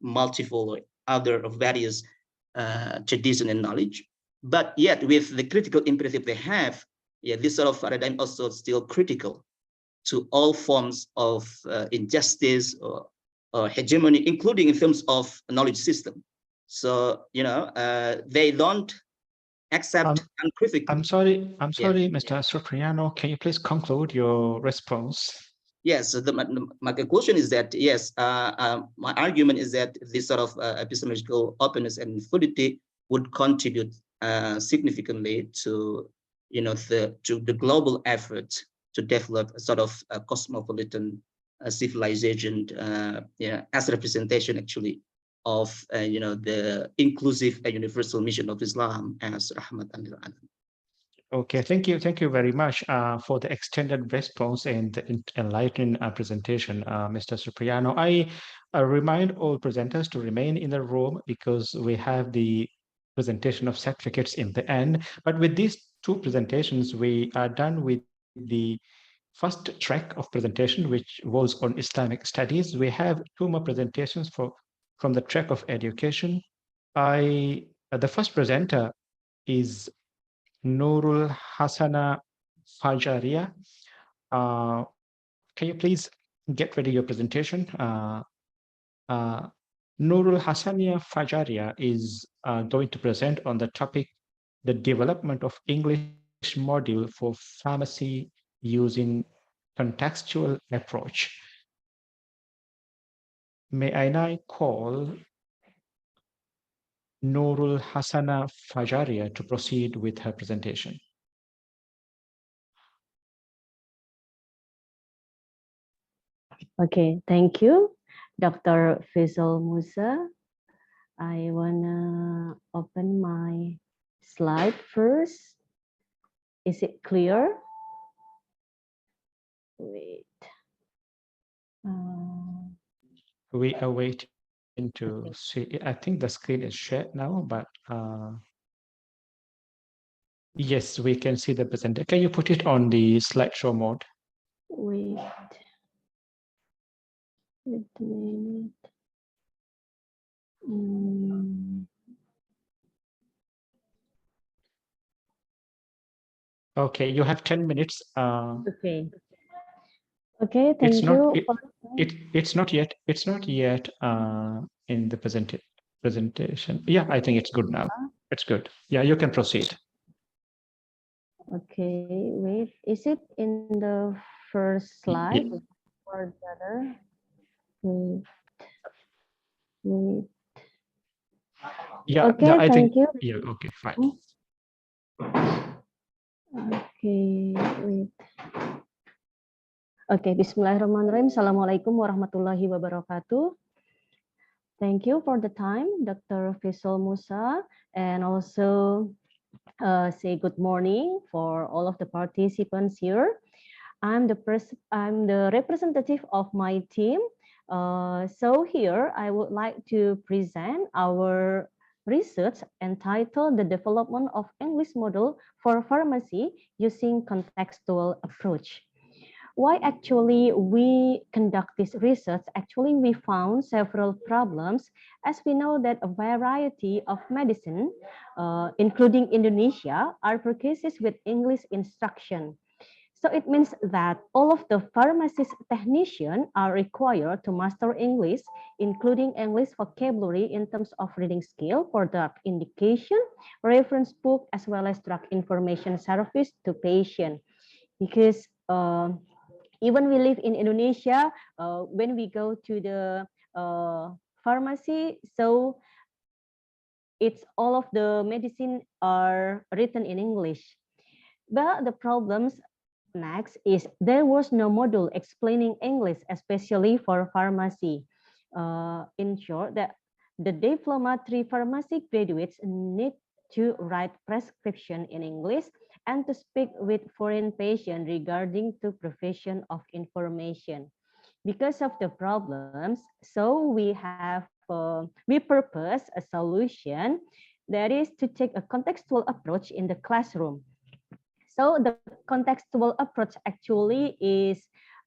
multiple other various tradition and knowledge, but yet with the critical imperative they have, this sort of paradigm also still critical to all forms of injustice or hegemony, including in terms of knowledge system. So they don't accept uncritically.
I'm sorry, Mr. Supriano, can you please conclude your response?
Yes, so my conclusion is that, yes, my argument is that this sort of epistemological openness and fluidity would contribute significantly to the global effort to develop a sort of cosmopolitan civilization as a representation actually of the inclusive and universal mission of Islam as Rahmatan lil Alamin.
Okay, thank you very much for the extended response and the enlightening presentation, Mr. Supriano. I remind all presenters to remain in the room because we have the presentation of certificates in the end. But with these two presentations, we are done with the first track of presentation, which was on Islamic studies. We have two more presentations from the track of education. The first presenter is Nurul Hasana Fajaria. Can you please get ready your presentation? Nurul Hasania Fajaria is going to present on the topic, the development of English module for pharmacy using contextual approach. May I now call Nurul Hasana Fajaria to proceed with her presentation.
Okay, thank you, Dr. Faisal Musa. I wanna open my slide first. Is it clear? Wait.
We are waiting to see. I think the screen is shared now, but yes, we can see the presenter. Can you put it on the slideshow mode?
Wait a minute.
Okay, you have 10 minutes.
Okay. Okay,
It's
thank
not
you.
it's not yet in the presentation. Yeah, I think it's good now. It's good. Yeah, you can proceed.
Okay, wait. Is it in the first slide or the other? Wait. Wait.
Yeah,
Okay,
I
thank
think
you.
yeah, okay, fine.
Okay, wait. Okay, Bismillahirrahmanirrahim. Assalamualaikum warahmatullahi wabarakatuh. Thank you for the time, Dr. Faisal Musa, and also say good morning for all of the participants here. I'm the representative of my team. So here I would like to present our research entitled The Development of English Model for Pharmacy Using Contextual Approach. Why actually we conduct this research? Actually, we found several problems, as we know that a variety of medicine, including Indonesia, are practices with English instruction. So it means that all of the pharmacist technicians are required to master English, including English vocabulary in terms of reading skill for drug indication, reference book, as well as drug information service to patient. Because even we live in Indonesia, when we go to the pharmacy, so it's all of the medicine are written in English. But the problems next is there was no module explaining English, especially for pharmacy. In short, that the diploma 3 pharmacy graduates need to write prescription in English and to speak with foreign patient regarding to provision of information. Because of the problems, so we propose a solution that is to take a contextual approach in the classroom. So the contextual approach actually is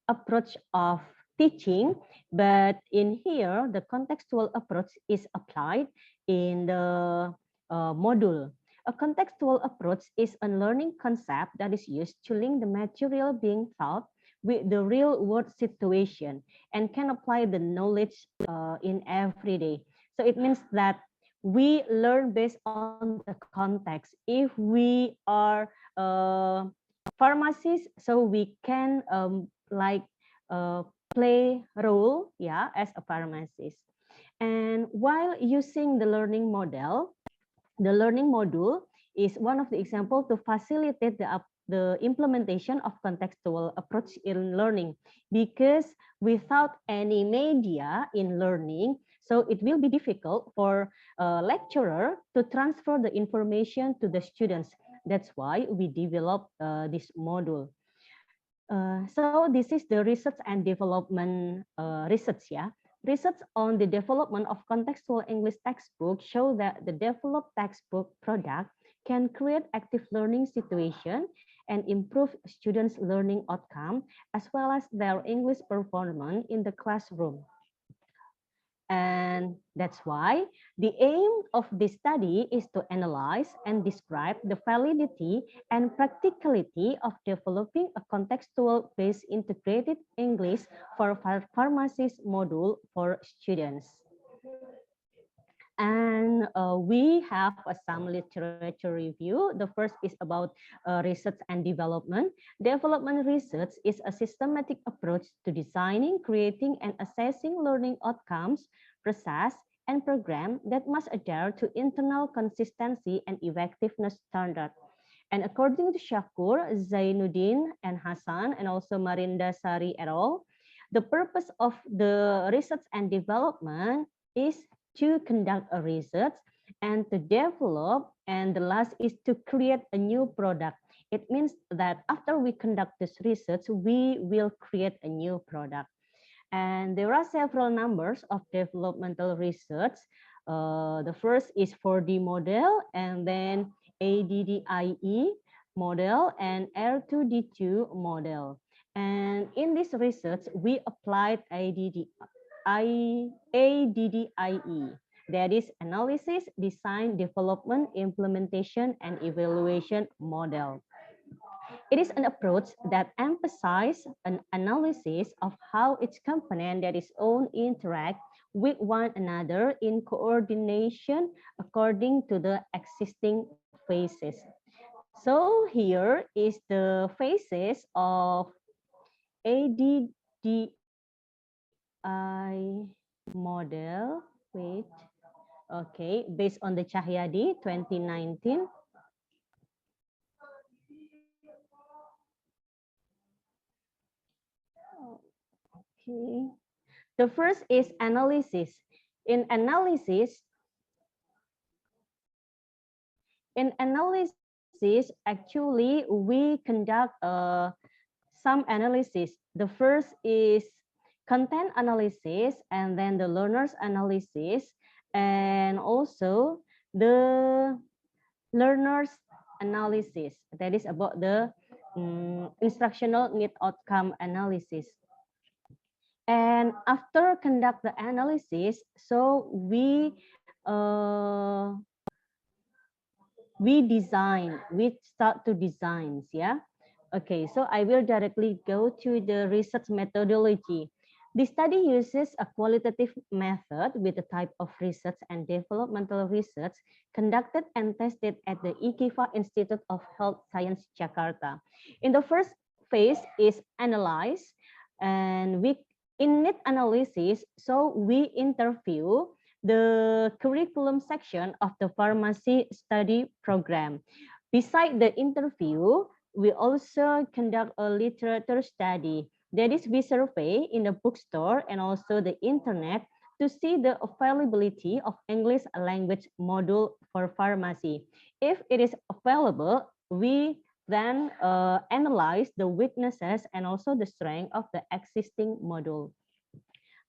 approach of teaching, but in here, the contextual approach is applied in the module. A contextual approach is a learning concept that is used to link the material being taught with the real world situation and can apply the knowledge in every day. So it means that we learn based on the context. If we are pharmacists, so we can play role, yeah, as a pharmacist. And while using the learning model, the learning module is one of the examples to facilitate the implementation of contextual approach in learning, because without any media in learning, so it will be difficult for a lecturer to transfer the information to the students. That's why we developed this module. So this is the research and development research, yeah. Research on the development of contextual English textbook show that the developed textbook product can create active learning situation and improve students' learning outcome, as well as their English performance in the classroom. And that's why the aim of this study is to analyze and describe the validity and practicality of developing a contextual-based integrated English for pharmacist module for students. And we have some literature review. The first is about research and development. Development research is a systematic approach to designing, creating, and assessing learning outcomes, process, and program that must adhere to internal consistency and effectiveness standard. And according to Shakur, Zainuddin, and Hassan, and also Marinda Sari et al., the purpose of the research and development is to conduct a research and to develop, and the last is to create a new product. It means that after we conduct this research, we will create a new product. And there are several numbers of developmental research. The first is 4D model, and then ADDIE model, and R2D2 model. And in this research, we applied ADDIE, that is analysis, design, development, implementation, and evaluation model. It is an approach that emphasizes an analysis of how each component that is own interact with one another in coordination according to the existing phases. So here is the phases of ADDI model. Wait. Okay, based on the Cahyadi 2019. Okay. The first is analysis. In analysis, actually, we conduct some analysis. The first is content analysis, and then the learner's analysis, and also the learner's analysis. That is about the instructional need outcome analysis. And after conduct the analysis, so we start to design, yeah. Okay, so I will directly go to the research methodology. The study uses a qualitative method with the type of research and developmental research conducted and tested at the IKIFA Institute of Health Science, Jakarta. In the first phase is analyze, and in need analysis, so we interview the curriculum section of the pharmacy study program. Beside the interview, we also conduct a literature study. That is, we survey in the bookstore and also the internet to see the availability of English language module for pharmacy. If it is available, we then analyze the weaknesses and also the strength of the existing module.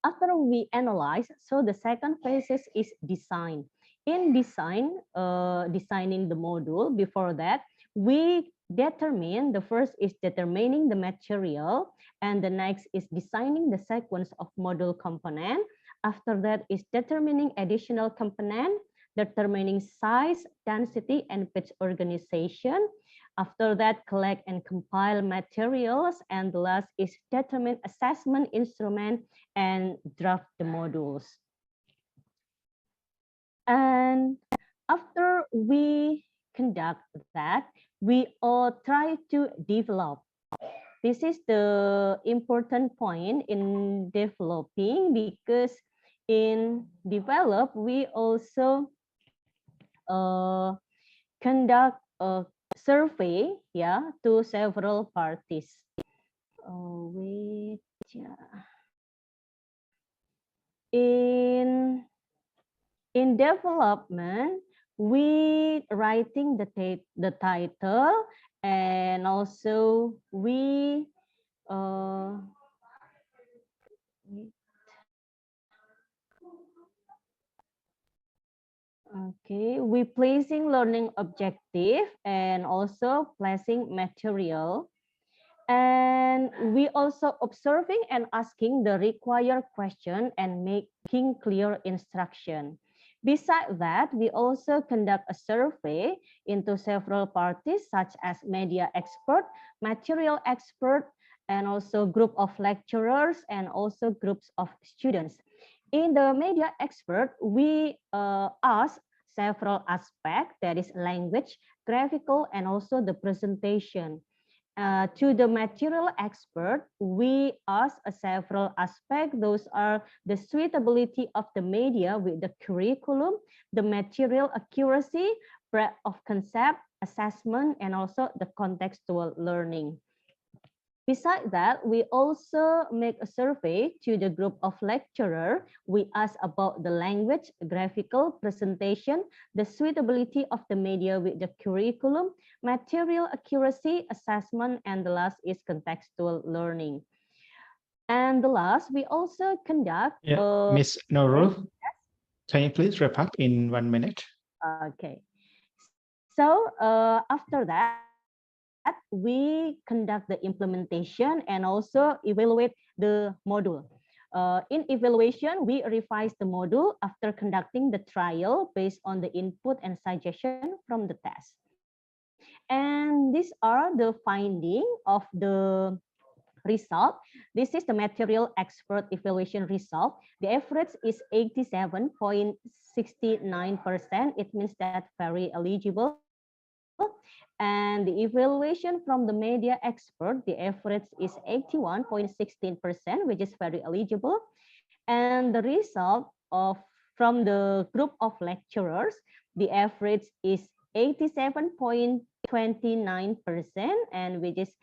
After we analyze, so the second phase is design. In design, designing the module, before that, we determine, the first is determining the material, and the next is designing the sequence of module component. After that is determining additional component, determining size, density, and page organization. After that, collect and compile materials, and the last is determine assessment instrument and draft the modules. And after we conduct that, we all try to develop. This is the important point in developing, because in develop, we also conduct a survey, yeah, to several parties. Wait, yeah. In development, we writing the title, and also we okay, we placing learning objective and also placing material, and we also observing and asking the required question and making clear instruction. Besides that, we also conduct a survey into several parties such as media expert, material expert, and also group of lecturers and also groups of students. In the media expert, we ask several aspects, that is language, graphical, and also the presentation. To the material expert, we ask several aspects. Those are the suitability of the media with the curriculum, the material accuracy, breadth of concept, assessment, and also the contextual learning. Besides that, we also make a survey to the group of lecturers. We ask about the language, graphical presentation, the suitability of the media with the curriculum, material accuracy, assessment, and the last is contextual learning. And the last, we also conduct...
Miss Nurul, can you please wrap up in 1 minute?
Okay. So after that, we conduct the implementation and also evaluate the module. In evaluation, we revise the module after conducting the trial based on the input and suggestion from the test. And these are the finding of the result. This is the material expert evaluation result. The average is 87.69%. It means that very eligible. And the evaluation from the media expert, the average is 81.16%, which is very eligible. And the result of from the group of lecturers, the average is 87.29%, and which is,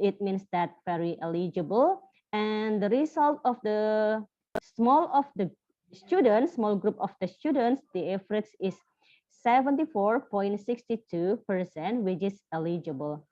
it means that very eligible. And the result of the small group of the students, the average is 74.62%, which is eligible.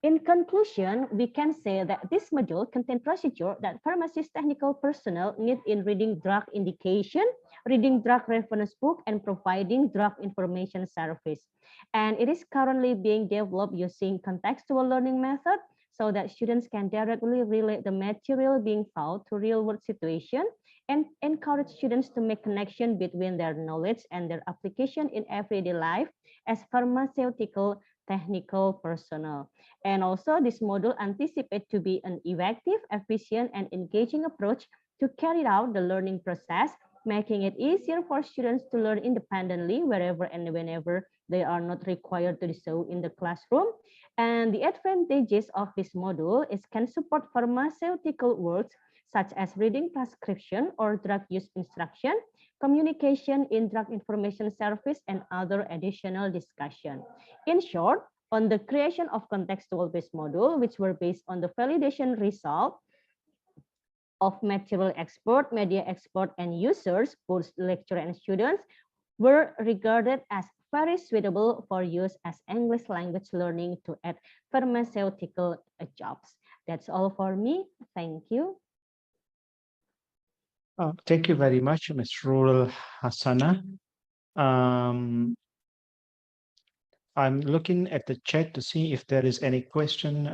In conclusion, we can say that this module contains procedure that pharmacist technical personnel need in reading drug indication, reading drug reference book, and providing drug information service. And it is currently being developed using contextual learning method so that students can directly relate the material being taught to real-world situation and encourage students to make connection between their knowledge and their application in everyday life as pharmaceutical technical personnel. And also this module anticipates to be an effective, efficient, and engaging approach to carry out the learning process, making it easier for students to learn independently wherever and whenever they are not required to do so in the classroom. And the advantages of this module is can support pharmaceutical works such as reading prescription or drug use instruction, communication in drug information service, and other additional discussion. In short, on the creation of contextual-based module, which were based on the validation result of material expert, media expert, and users, both lecturer and students, were regarded as very suitable for use as English language learning to add pharmaceutical jobs. That's all for me. Thank you.
Thank you very much, Ms. Rul Hassana. I'm looking at the chat to see if there is any question.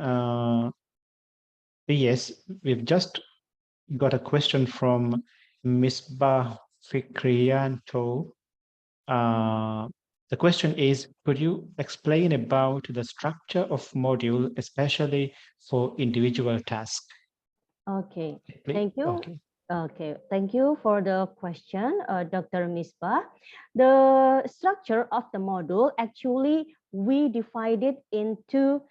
Yes, we've just got a question from Misbah Fikrianto. The question is, could you explain about the structure of module, especially for individual tasks?
Okay,
Please?
thank you.
Okay.
Okay, thank you for the question, Dr. Misbah. The structure of the module, actually, we divided into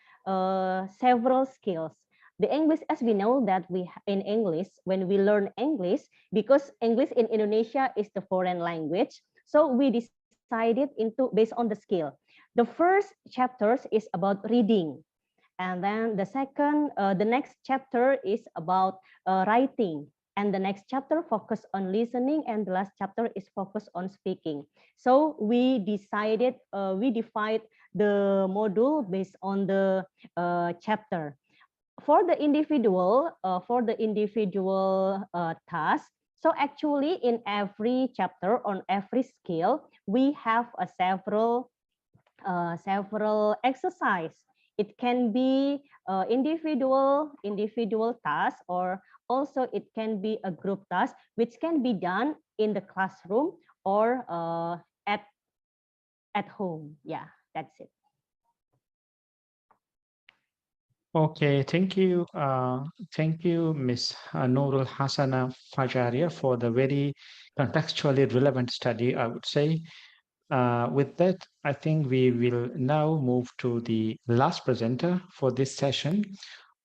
several skills. The English, as we know that in English, when we learn English, because English in Indonesia is the foreign language, so we decided into based on the skill. The first chapters is about reading. And then the next chapter is about writing. And the next chapter focus on listening, and the last chapter is focused on speaking. So we decided, we divide the module based on the chapter. For the individual task, so actually in every chapter, on every skill, we have a several exercise. It can be individual task, or also it can be a group task, which can be done in the classroom or at home. Yeah, that's it.
Okay, thank you. Thank you, Ms. Nurul Hassana Fajaria, for the very contextually relevant study, I would say. With that, I think we will now move to the last presenter for this session,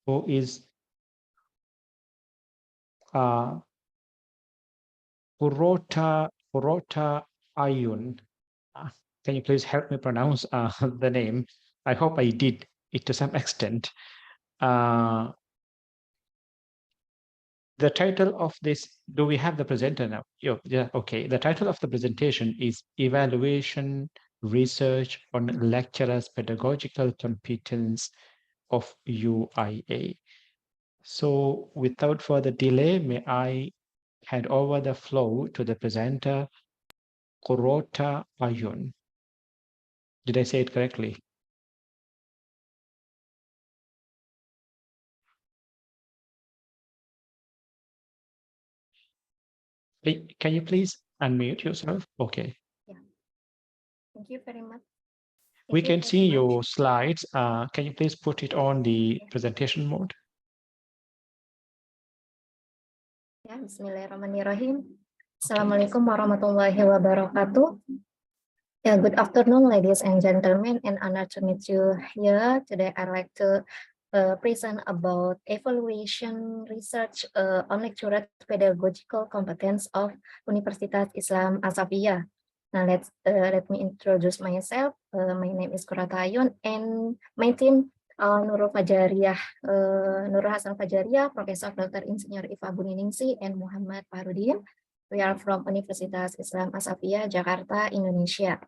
who is Purota Ayun. Can you please help me pronounce the name? I hope I did it to some extent. The title of this, do we have the presenter now? Yeah, okay. The title of the presentation is Evaluation Research on Lecturers' Pedagogical Competence of UIA. So without further delay, may I hand over the floor to the presenter, Purota Ayun. Did I say it correctly? Can you please unmute yourself? Okay.
Yeah. Thank you very much.
We can see your slides. Can you please put it on the presentation mode?
Ya, Bismillahirrahmanirrahim. Assalamualaikum warahmatullahi wabarakatuh. Yeah, good afternoon, ladies and gentlemen, and honor to meet you here. Today, I'd like to present about evaluation research on lecturer pedagogical competence of Universitas Islam Al-Azhar. Now, let me introduce myself. My name is Kuratayun, and my team Nurul Fajariyah, Nurul Hasan Fajariyah, Professor Dr. Insinyur Ifa Buningsi, and Muhammad Farudin. We are from Universitas Islam Al-Azhar, Jakarta, Indonesia.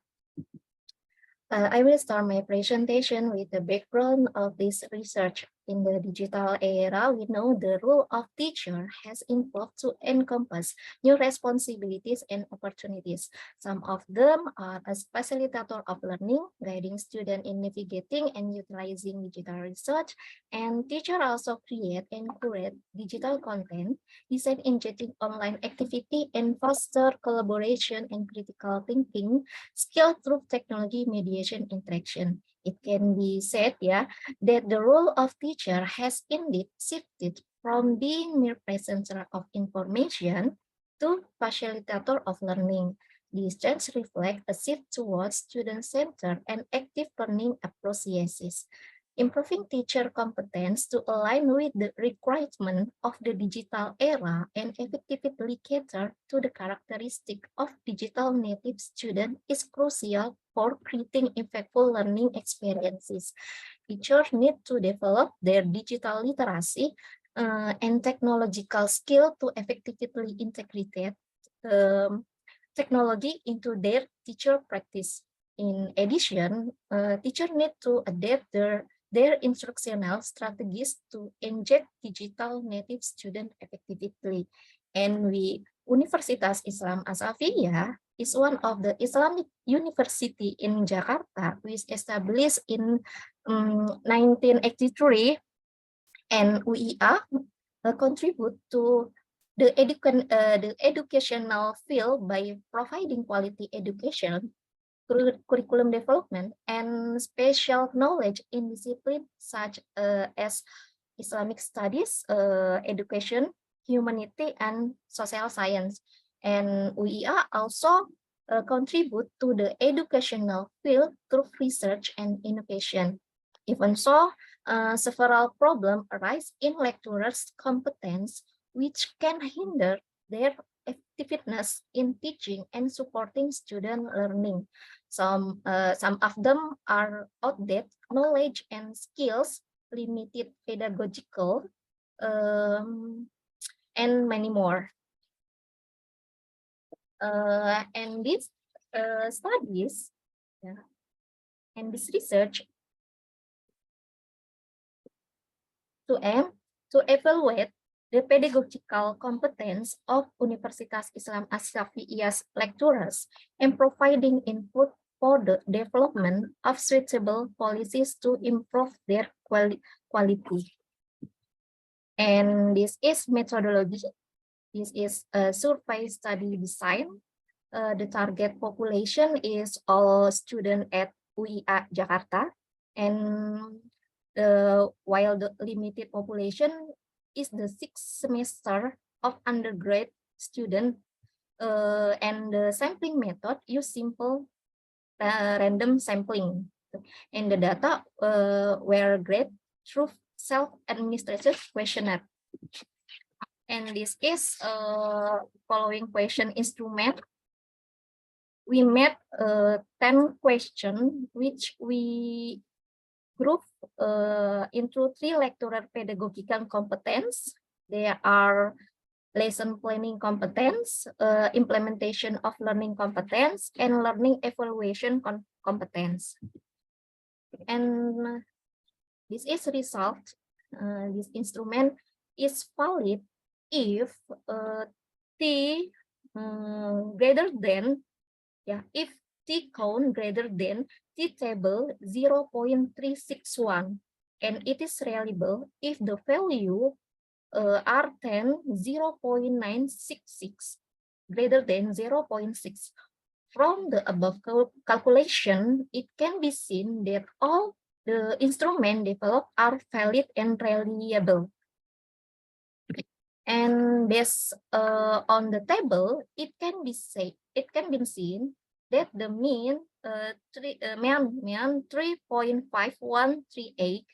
I will start my presentation with the background of this research. In the digital era, we know the role of teacher has evolved to encompass new responsibilities and opportunities. Some of them are a facilitator of learning, guiding students in navigating and utilizing digital research, and teacher also create and curate digital content, design engaging online activity, and foster collaboration and critical thinking skill through technology mediation interaction. It can be said, that the role of teacher has indeed shifted from being mere presenter of information to facilitator of learning. These trends reflect a shift towards student-centered and active learning approaches. Improving teacher competence to align with the requirement of the digital era and effectively cater to the characteristic of digital native student is crucial for creating impactful learning experiences. Teachers need to develop their digital literacy and technological skill to effectively integrate technology into their teacher practice. In addition, teachers need to adapt their instructional strategies to inject digital native student effectively. And Universitas Islam Al-Azhar is one of the Islamic university in Jakarta, which established in 1983, and UIA contribute to the educational field by providing quality education, curriculum development, and special knowledge in disciplines such as Islamic studies, education, humanity, and social science. And UIA also contribute to the educational field through research and innovation. Even so, several problems arise in lecturers' competence, which can hinder their effectiveness in teaching and supporting student learning. Some of them are outdated knowledge and skills, limited pedagogical, and many more. And these studies and this research to evaluate the pedagogical competence of Universitas Islam Al-Azhar's lecturers and providing input for the development of suitable policies to improve their quality. And this is methodology. This is a survey study design. The target population is all students at UIA Jakarta, and while the limited population is the 6th semester of undergrad student, and the sampling method use simple random sampling, and the data were graded through self-administrated questionnaire. And this is following question instrument. We made 10 questions, which we group into 3 lecturer pedagogical competence. They are lesson planning competence, implementation of learning competence, and learning evaluation competence. And this is result. This instrument is valid if T greater than, if T count greater than T table 0.361, and it is reliable if the value are 10 0.966 greater than 0.6. From the above calculation, it can be seen that all the instruments developed are valid and reliable. And based on the table, it can be seen that the mean 3.5138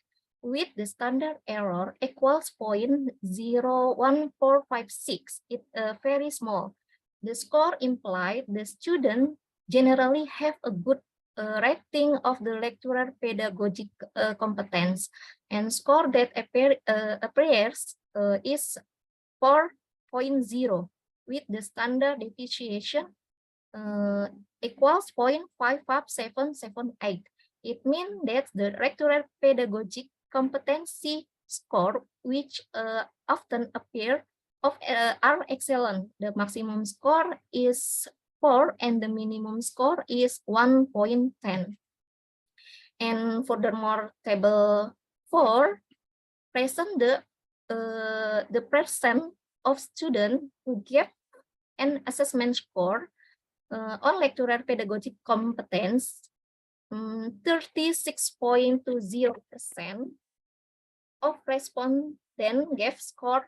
with the standard error equals 0.01456. It's very small. The score implied the student generally have a good rating of the lecturer pedagogic competence, and score that appears is 4.0 with the standard deviation equals 0.55778. It means that the lecturer pedagogic competency score, which often appear are excellent. The maximum score is 4 and the minimum score is 1.10. And furthermore, table 4 present the percent of students who get an assessment score on lecturer pedagogic competence. 36.20% of respondents gave score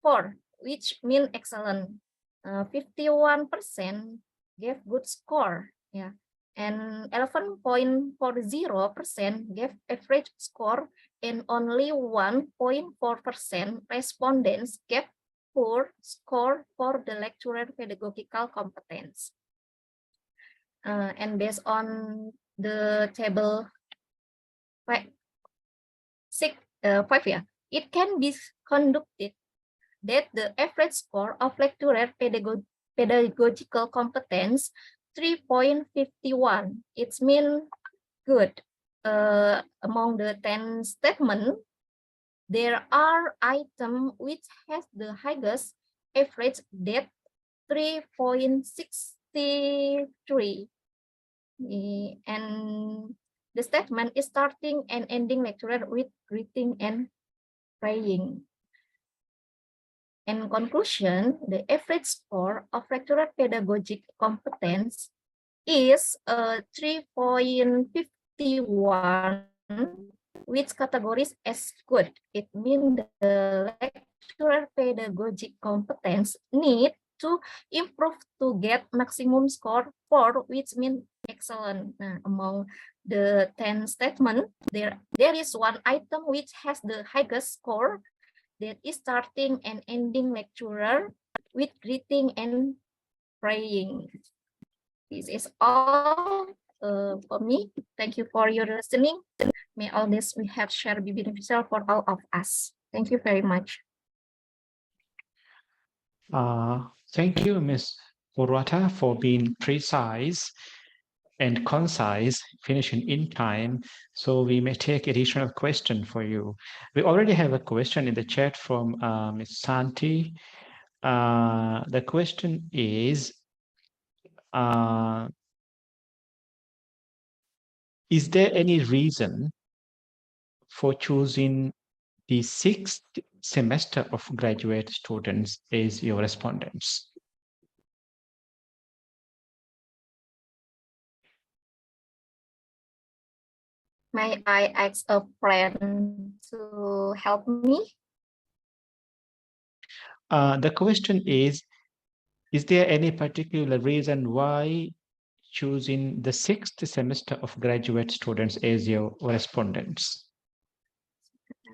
4, which means excellent. 51% gave good score, yeah, and 11.40% gave average score, and only 1.4% respondents gave poor score for the lecturer pedagogical competence. And based on the table 5, yeah, it can be conducted that the average score of lecturer pedagogical competence 3.51. It means good. Among the 10 statements, there are items which has the highest average depth 3.63. And the statement is starting and ending lecturer with greeting and praying. In conclusion, the average score of lecturer pedagogic competence is 3.51, which categories as good. It means the lecturer pedagogic competence need to improve to get maximum score 4, which means excellent. Among the 10 statements, there is one item which has the highest score, that is starting and ending lecturer with greeting and praying. This is all for me. Thank you for your listening. May all this we have shared be beneficial for all of us. Thank you very much.
Thank you, Ms. Purwata, for being precise and concise, finishing in time, so we may take additional question for you. We already have a question in the chat from Ms. Santi. The question is there any reason for choosing the 6th semester of graduate students as your respondents?
May I ask a friend to help me?
The question is there any particular reason why choosing the 6th semester of graduate students as your respondents?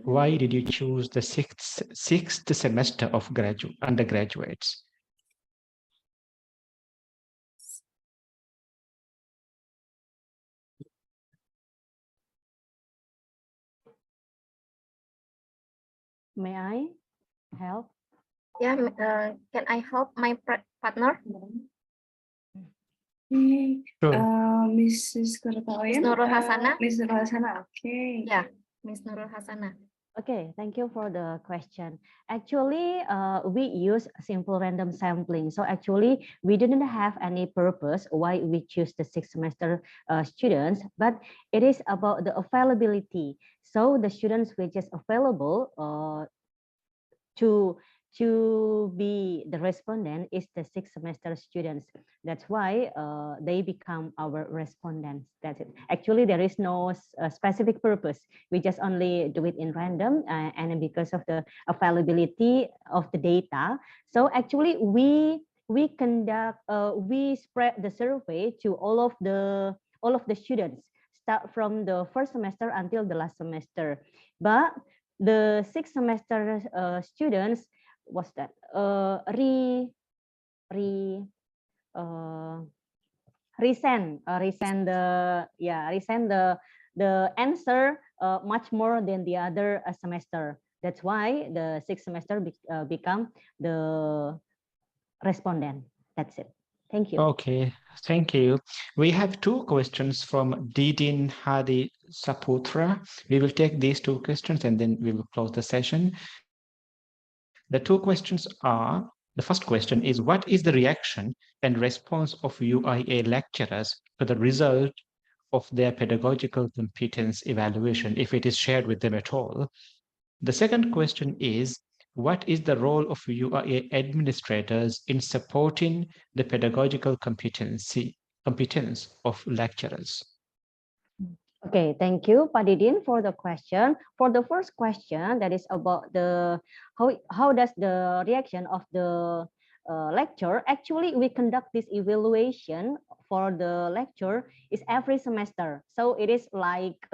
Why did you choose the sixth semester of undergraduates?
May I help?
Yeah, can I help my partner?
Sure. Mrs.
Miss Nurul Hasana.
Miss Nurul Hasana, okay.
Yeah, Miss Nurul Hasana.
Okay, thank you for the question. Actually, we use simple random sampling. So actually, we didn't have any purpose why we choose the 6th semester students, but it is about the availability. So the students which is available to be the respondent is the 6th semester students. That's why they become our respondents. That's it. Actually, there is no specific purpose. We just only do it in random, and because of the availability of the data. So actually, we conduct, we spread the survey to all of the students, start from the first semester until the last semester. But the 6th semester students, what's that? Resend the answer much more than the other semester. That's why the 6th semester become the respondent. That's it. Thank you.
Okay, thank you. We have 2 questions from Didin Hadi Saputra. We will take these 2 questions and then we will close the session. The 2 questions are, the first question is, what is the reaction and response of UIA lecturers to the result of their pedagogical competence evaluation, if it is shared with them at all? The second question is, what is the role of UIA administrators in supporting the pedagogical competence of lecturers?
Okay, thank you, Pak Didin, for the question. For the first question, that is about the how does the reaction of the lecture. Actually, we conduct this evaluation for the lecture is every semester. So it is like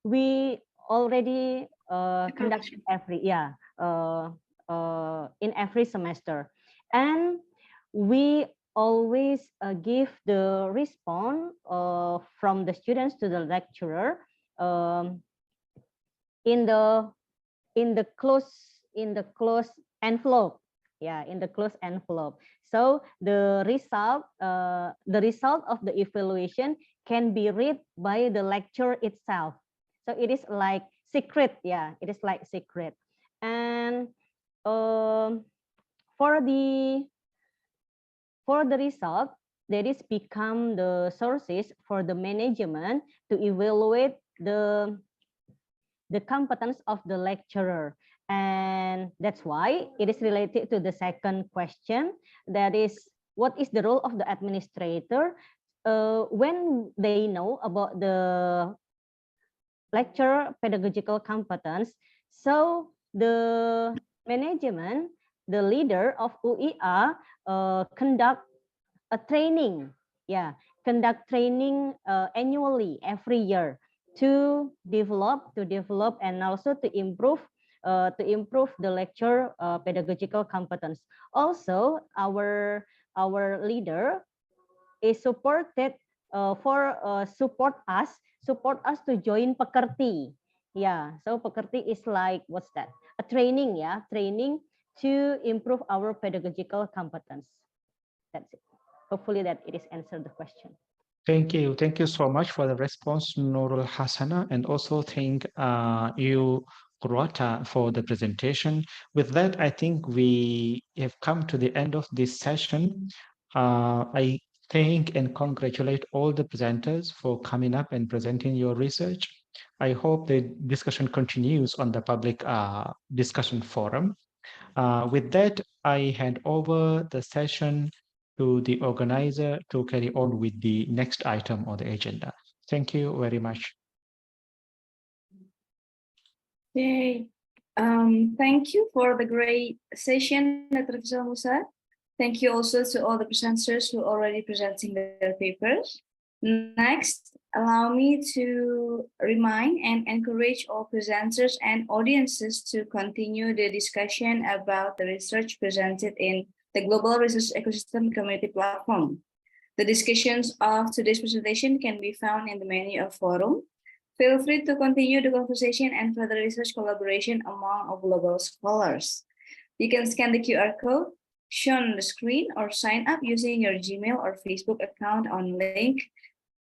we already conduct every in every semester, and we always give the response from the students to the lecturer in the closed envelope. Yeah, in the closed envelope. So the result of the evaluation can be read by the lecturer itself. So it is like secret. Yeah, it is like secret. And for the result, that is become the sources for the management to evaluate the competence of the lecturer. And that's why it is related to the second question, that is, what is the role of the administrator when they know about the lecturer pedagogical competence? So the management, the leader of UIA conduct a training, conduct training annually every year to develop and also to improve the lecture pedagogical competence. Also, our leader is supported support us to join Pekerti. Yeah, so Pekerti is like, what's that? A training, training to improve our pedagogical competence. That's it. Hopefully that it is answered the question.
Thank you. Thank you so much for the response, Nurul Hasana, and also thank you, Kurwata, for the presentation. With that, I think we have come to the end of this session. I thank and congratulate all the presenters for coming up and presenting your research. I hope the discussion continues on the public discussion forum. With that, I hand over the session to the organizer to carry on with the next item on the agenda. Thank you very much.
Okay. Thank you for the great session, Dr. Fisal Musa. Thank you also to all the presenters who are already presenting their papers. Next, allow me to remind and encourage all presenters and audiences to continue the discussion about the research presented in the Global Research Ecosystem Community Platform. The discussions of today's presentation can be found in the menu of forum. Feel free to continue the conversation and further research collaboration among our global scholars. You can scan the QR code shown on the screen or sign up using your Gmail or Facebook account on link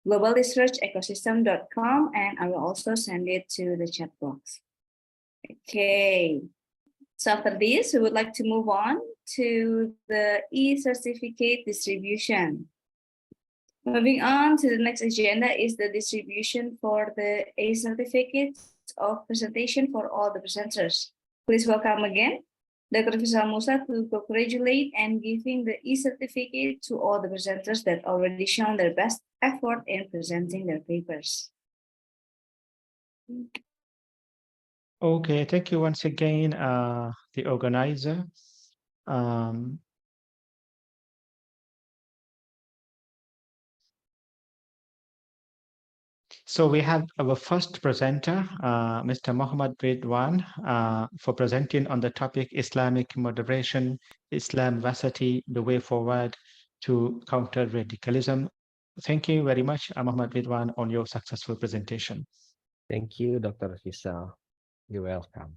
globalresearchecosystem.com, and I will also send it to the chat box. Okay, so after this, we would like to move on to the e-certificate distribution. Moving on to the next agenda is the distribution for the e-certificates of presentation for all the presenters. Please welcome again Dr. Faisal Musa to congratulate and giving the e-certificate to all the presenters that already shown their best effort in presenting their papers.
Okay, thank you once again, the organizer. So we have our first presenter, Mr. Muhammad Ridwan, for presenting on the topic Islamic moderation, Islam veracity, the way forward to counter radicalism. Thank you very much, Muhammad Ridwan, on your successful presentation.
Thank you, Dr. Faisal. You're welcome.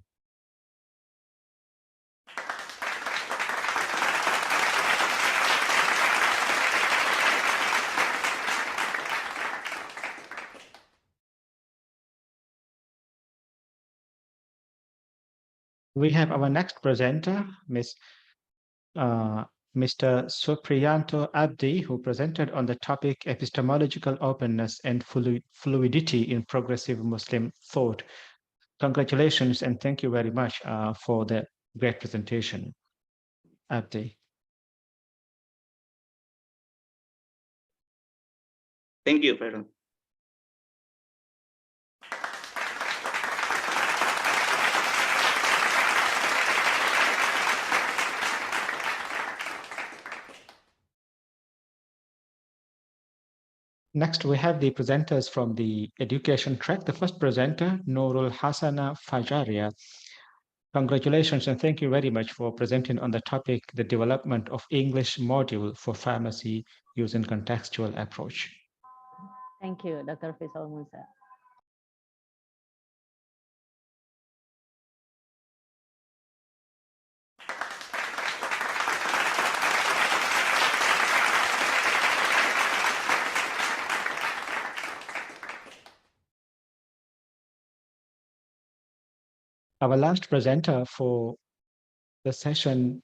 We have our next presenter, Mr. Supriyanto Abdi, who presented on the topic epistemological openness and fluidity in progressive Muslim thought. Congratulations and thank you very much for the great presentation, Abdi.
Thank you, Farhan.
Next, we have the presenters from the education track. The first presenter, Nurul Hasana Fajaria. Congratulations and thank you very much for presenting on the topic, the development of English module for pharmacy using contextual approach.
Thank you, Dr. Faisal Musa.
Our last presenter for the session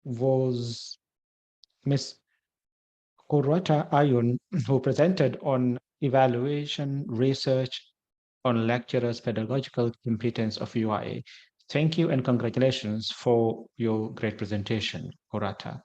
was Ms. Kurwata Ayun, who presented on evaluation research on lecturers' pedagogical competence of UIA. Thank you and congratulations for your great presentation, Kurata.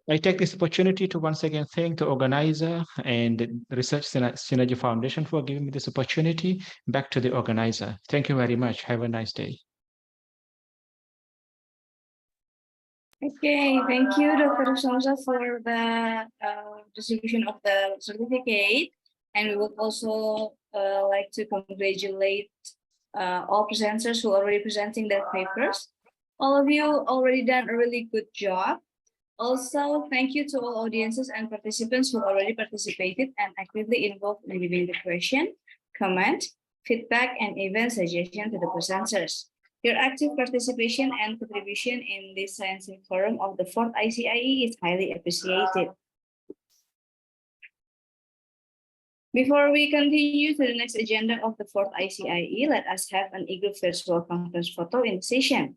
I take this opportunity to once again thank the organizer and the Research Synergy Foundation for giving me this opportunity. Back to the organizer. Thank you very much. Have a nice day.
Okay, thank you, Dr. Samsa, for the distribution of the certificate. And we would also like to congratulate all presenters who are already presenting their papers. All of you already done a really good job. Also, thank you to all audiences and participants who already participated and actively involved in giving the question, comment, feedback, and even suggestion to the presenters. Your active participation and contribution in this scientific forum of the 4th ICIE is highly appreciated. Before we continue to the next agenda of the 4th ICIE, let us have an e-group virtual conference photo in the session.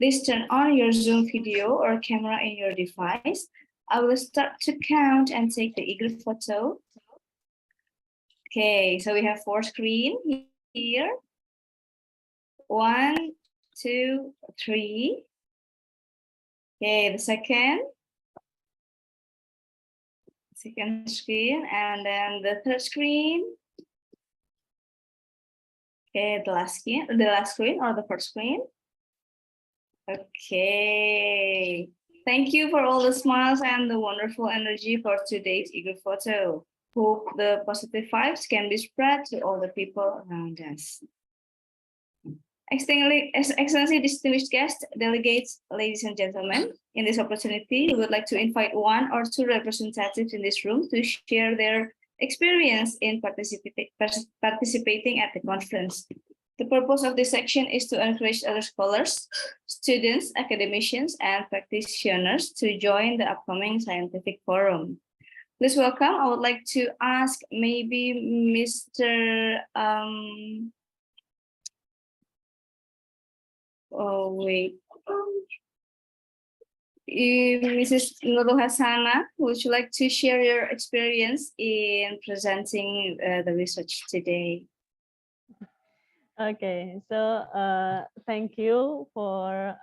Please turn on your Zoom video or camera in your device. I will start to count and take the e-group photo. Okay, so we have 4 screens here. 1, 2, 3. Okay, the second screen, and then the third screen. Okay, the last screen or the first screen. Okay, thank you for all the smiles and the wonderful energy for today's e-group photo. Hope the positive vibes can be spread to all the people around us. Excellency, distinguished guests, delegates, ladies and gentlemen, in this opportunity, we would like to invite 1 or 2 representatives in this room to share their experience in participating at the conference. The purpose of this section is to encourage other scholars, students, academicians, and practitioners to join the upcoming scientific forum. Please welcome. I would like to ask maybe Mr. Oh, wait. Mrs. Nurul Hasana, would you like to share your experience in presenting the research today?
Okay, so thank you for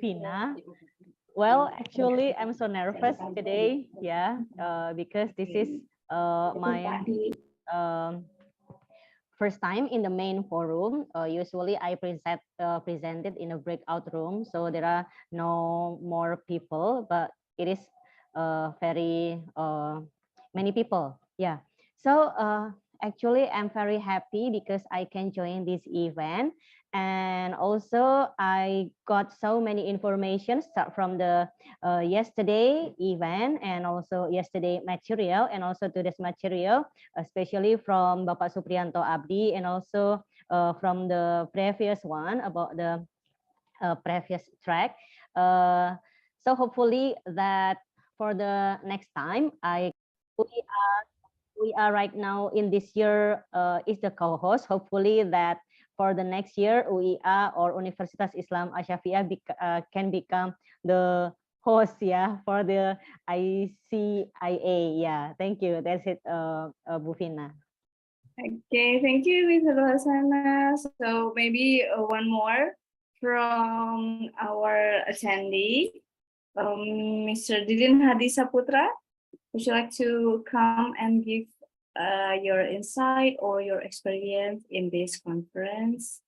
Vina. Well, actually, I'm so nervous today, yeah, because this is my first time in the main forum. Usually I presented in a breakout room, so there are no more people, but it is very many people. Yeah. So actually I'm very happy because I can join this event, and also I got so many information start from the yesterday event and also yesterday material and also today's material, especially from Bapak Supriyanto Abdi and also from the previous one about the previous track. So hopefully that for the next time, we are right now in this year is the co-host. Hopefully that for the next year, UIA or Universitas Islam Asyafiah can become the host, yeah, for the ICIE. Yeah, thank you. That's it, Bu Vina.
Okay, thank you, Ms. Hasana. So maybe one more from our attendee, Mr. Didin Hadi Saputra. Would you like to come and give your insight or your experience in this conference?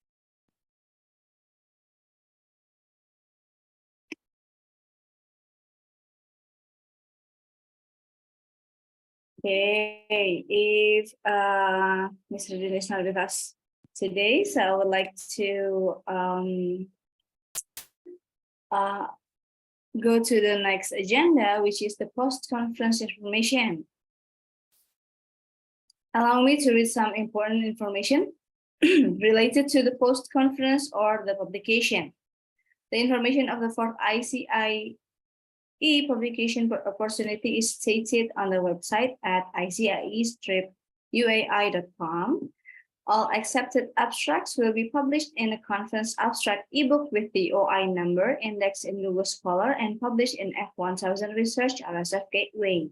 Okay, if Mr. Didin is not with us today, so I would like to go to the next agenda, which is the post-conference information. Allow me to read some important information related to the post-conference or the publication. The information of the fourth ICIE publication opportunity is stated on the website at ICIE-uai.com. All accepted abstracts will be published in a conference abstract ebook with the OI number indexed in Google Scholar and published in F1000 Research al-azhar Gateway.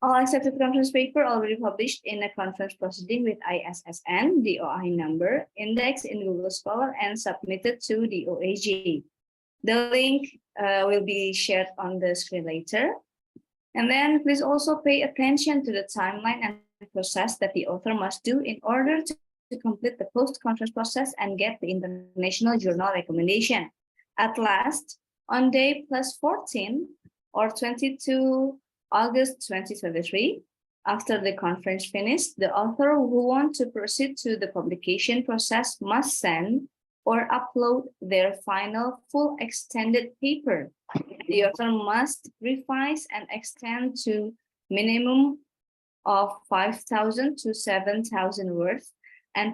All accepted conference paper already published in a conference proceeding with ISSN, the OI number, indexed in Google Scholar and submitted to the OAG. The link will be shared on the screen later. And then please also pay attention to the timeline and process that the author must do in order to complete the post-conference process and get the international journal recommendation. At last, on day +14 or 22 August 2023, after the conference finished, the author who wants to proceed to the publication process must send or upload their final full extended paper. The author must revise and extend to minimum of 5,000 to 7,000 words and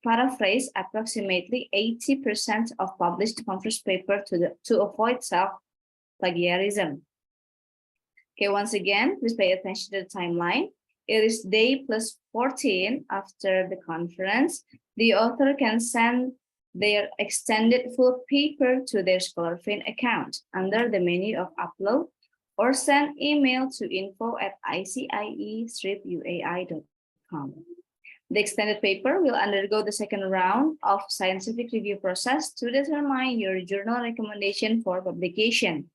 paraphrase approximately 80% of published conference paper to avoid self-plagiarism. Okay, once again, please pay attention to the timeline. It is day +14 after the conference. The author can send their extended full paper to their ScholarFin account under the menu of upload or send email to info@icie-uai.com. The extended paper will undergo the second round of scientific review process to determine your journal recommendation for publication.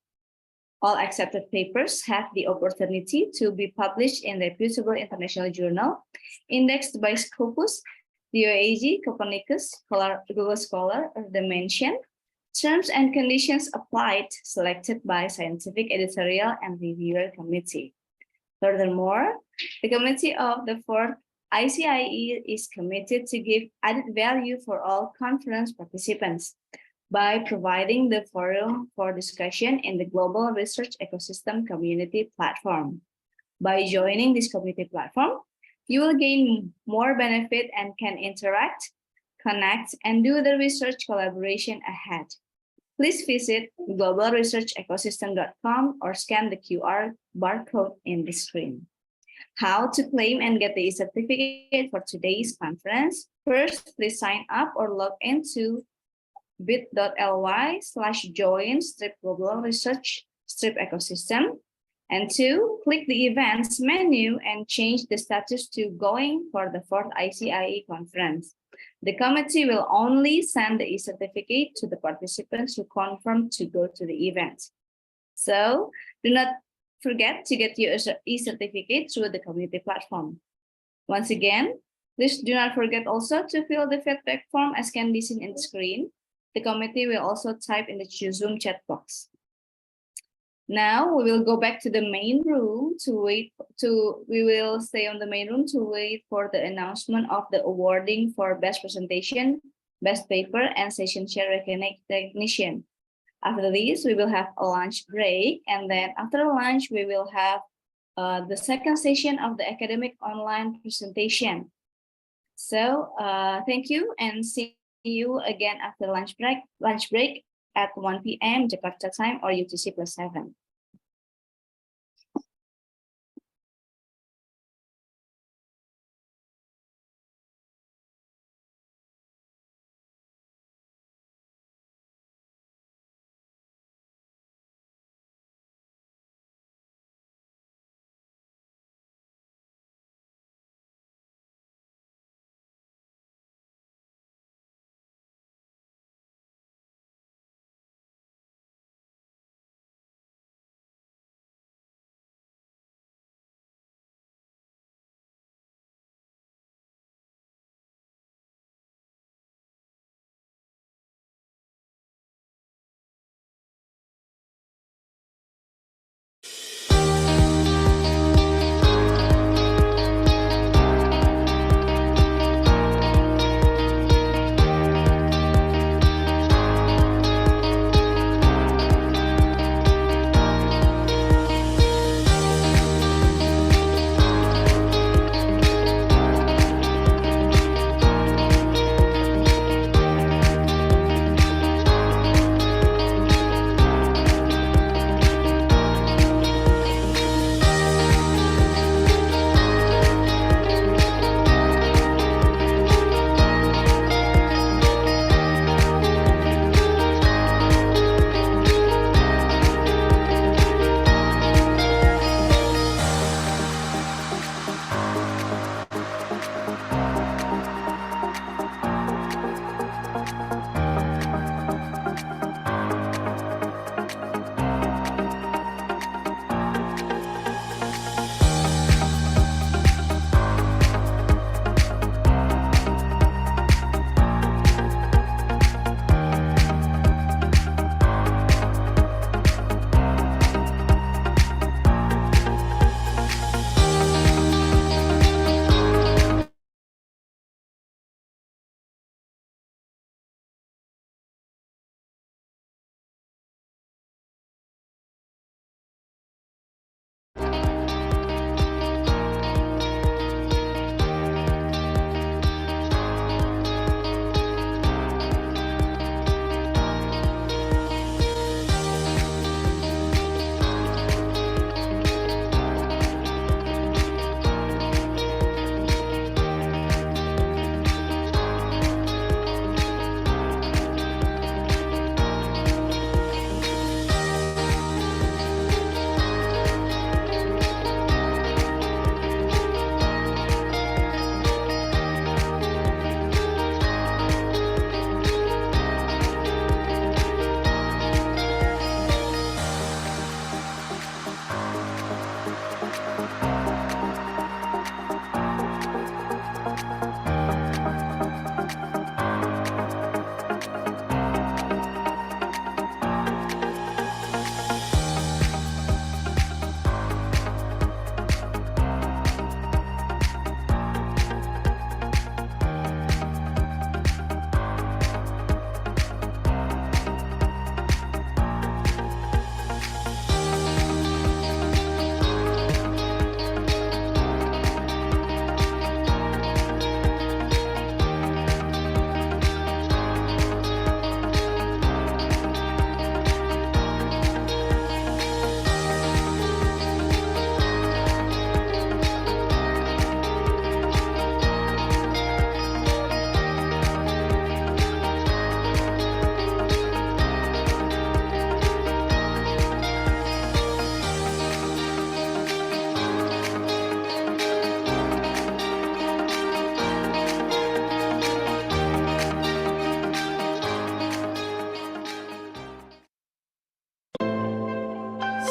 All accepted papers have the opportunity to be published in the reputable international journal, indexed by Scopus, the OAG, Copernicus, Google Scholar, or the mentioned. Terms and conditions applied, selected by Scientific Editorial and Reviewer Committee. Furthermore, the committee of the fourth ICIE is committed to give added value for all conference participants by providing the forum for discussion in the Global Research Ecosystem Community Platform. By joining this community platform, you will gain more benefit and can interact, connect, and do the research collaboration ahead. Please visit globalresearchecosystem.com or scan the QR barcode in the screen. How to claim and get the e-certificate for today's conference? First, please sign up or log into bit.ly/join/global research-ecosystem. And 2, click the events menu and change the status to going for the 4th ICIE conference. The committee will only send the e-certificate to the participants who confirm to go to the event. So do not forget to get your e-certificate through the community platform. Once again, please do not forget also to fill the feedback form as can be seen in the screen. The committee will also type in the Zoom chat box. Now we will go back to the main room we will stay on the main room to wait for the announcement of the awarding for best presentation, best paper, and session share recognition. After this, we will have a lunch break, and then after lunch, we will have the second session of the academic online presentation. So thank you, and see you again after lunch break at 1 p.m. Jakarta time or UTC+7.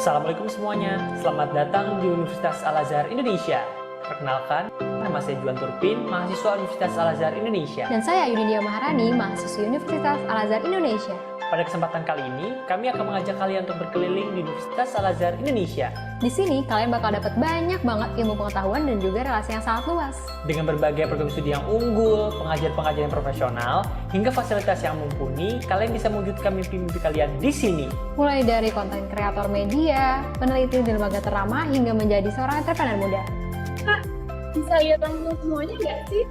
Assalamualaikum semuanya, selamat datang di Universitas Al-Azhar Indonesia. Perkenalkan, nama saya Juan Turpin, mahasiswa Universitas Al-Azhar Indonesia.
Dan saya Yudinia Maharani, mahasiswa Universitas Al-Azhar Indonesia.
Pada kesempatan kali ini, kami akan mengajak kalian untuk berkeliling di Universitas Al-Azhar Indonesia.
Di sini, kalian bakal dapat banyak banget ilmu pengetahuan dan juga relasi yang sangat luas.
Dengan berbagai program studi yang unggul, pengajar-pengajar yang profesional, hingga fasilitas yang mumpuni, kalian bisa mewujudkan mimpi-mimpi kalian di sini.
Mulai dari konten kreator media, peneliti di lembaga ternama, hingga menjadi seorang entrepreneur muda.
Kak, bisa lihat langsung semuanya nggak sih?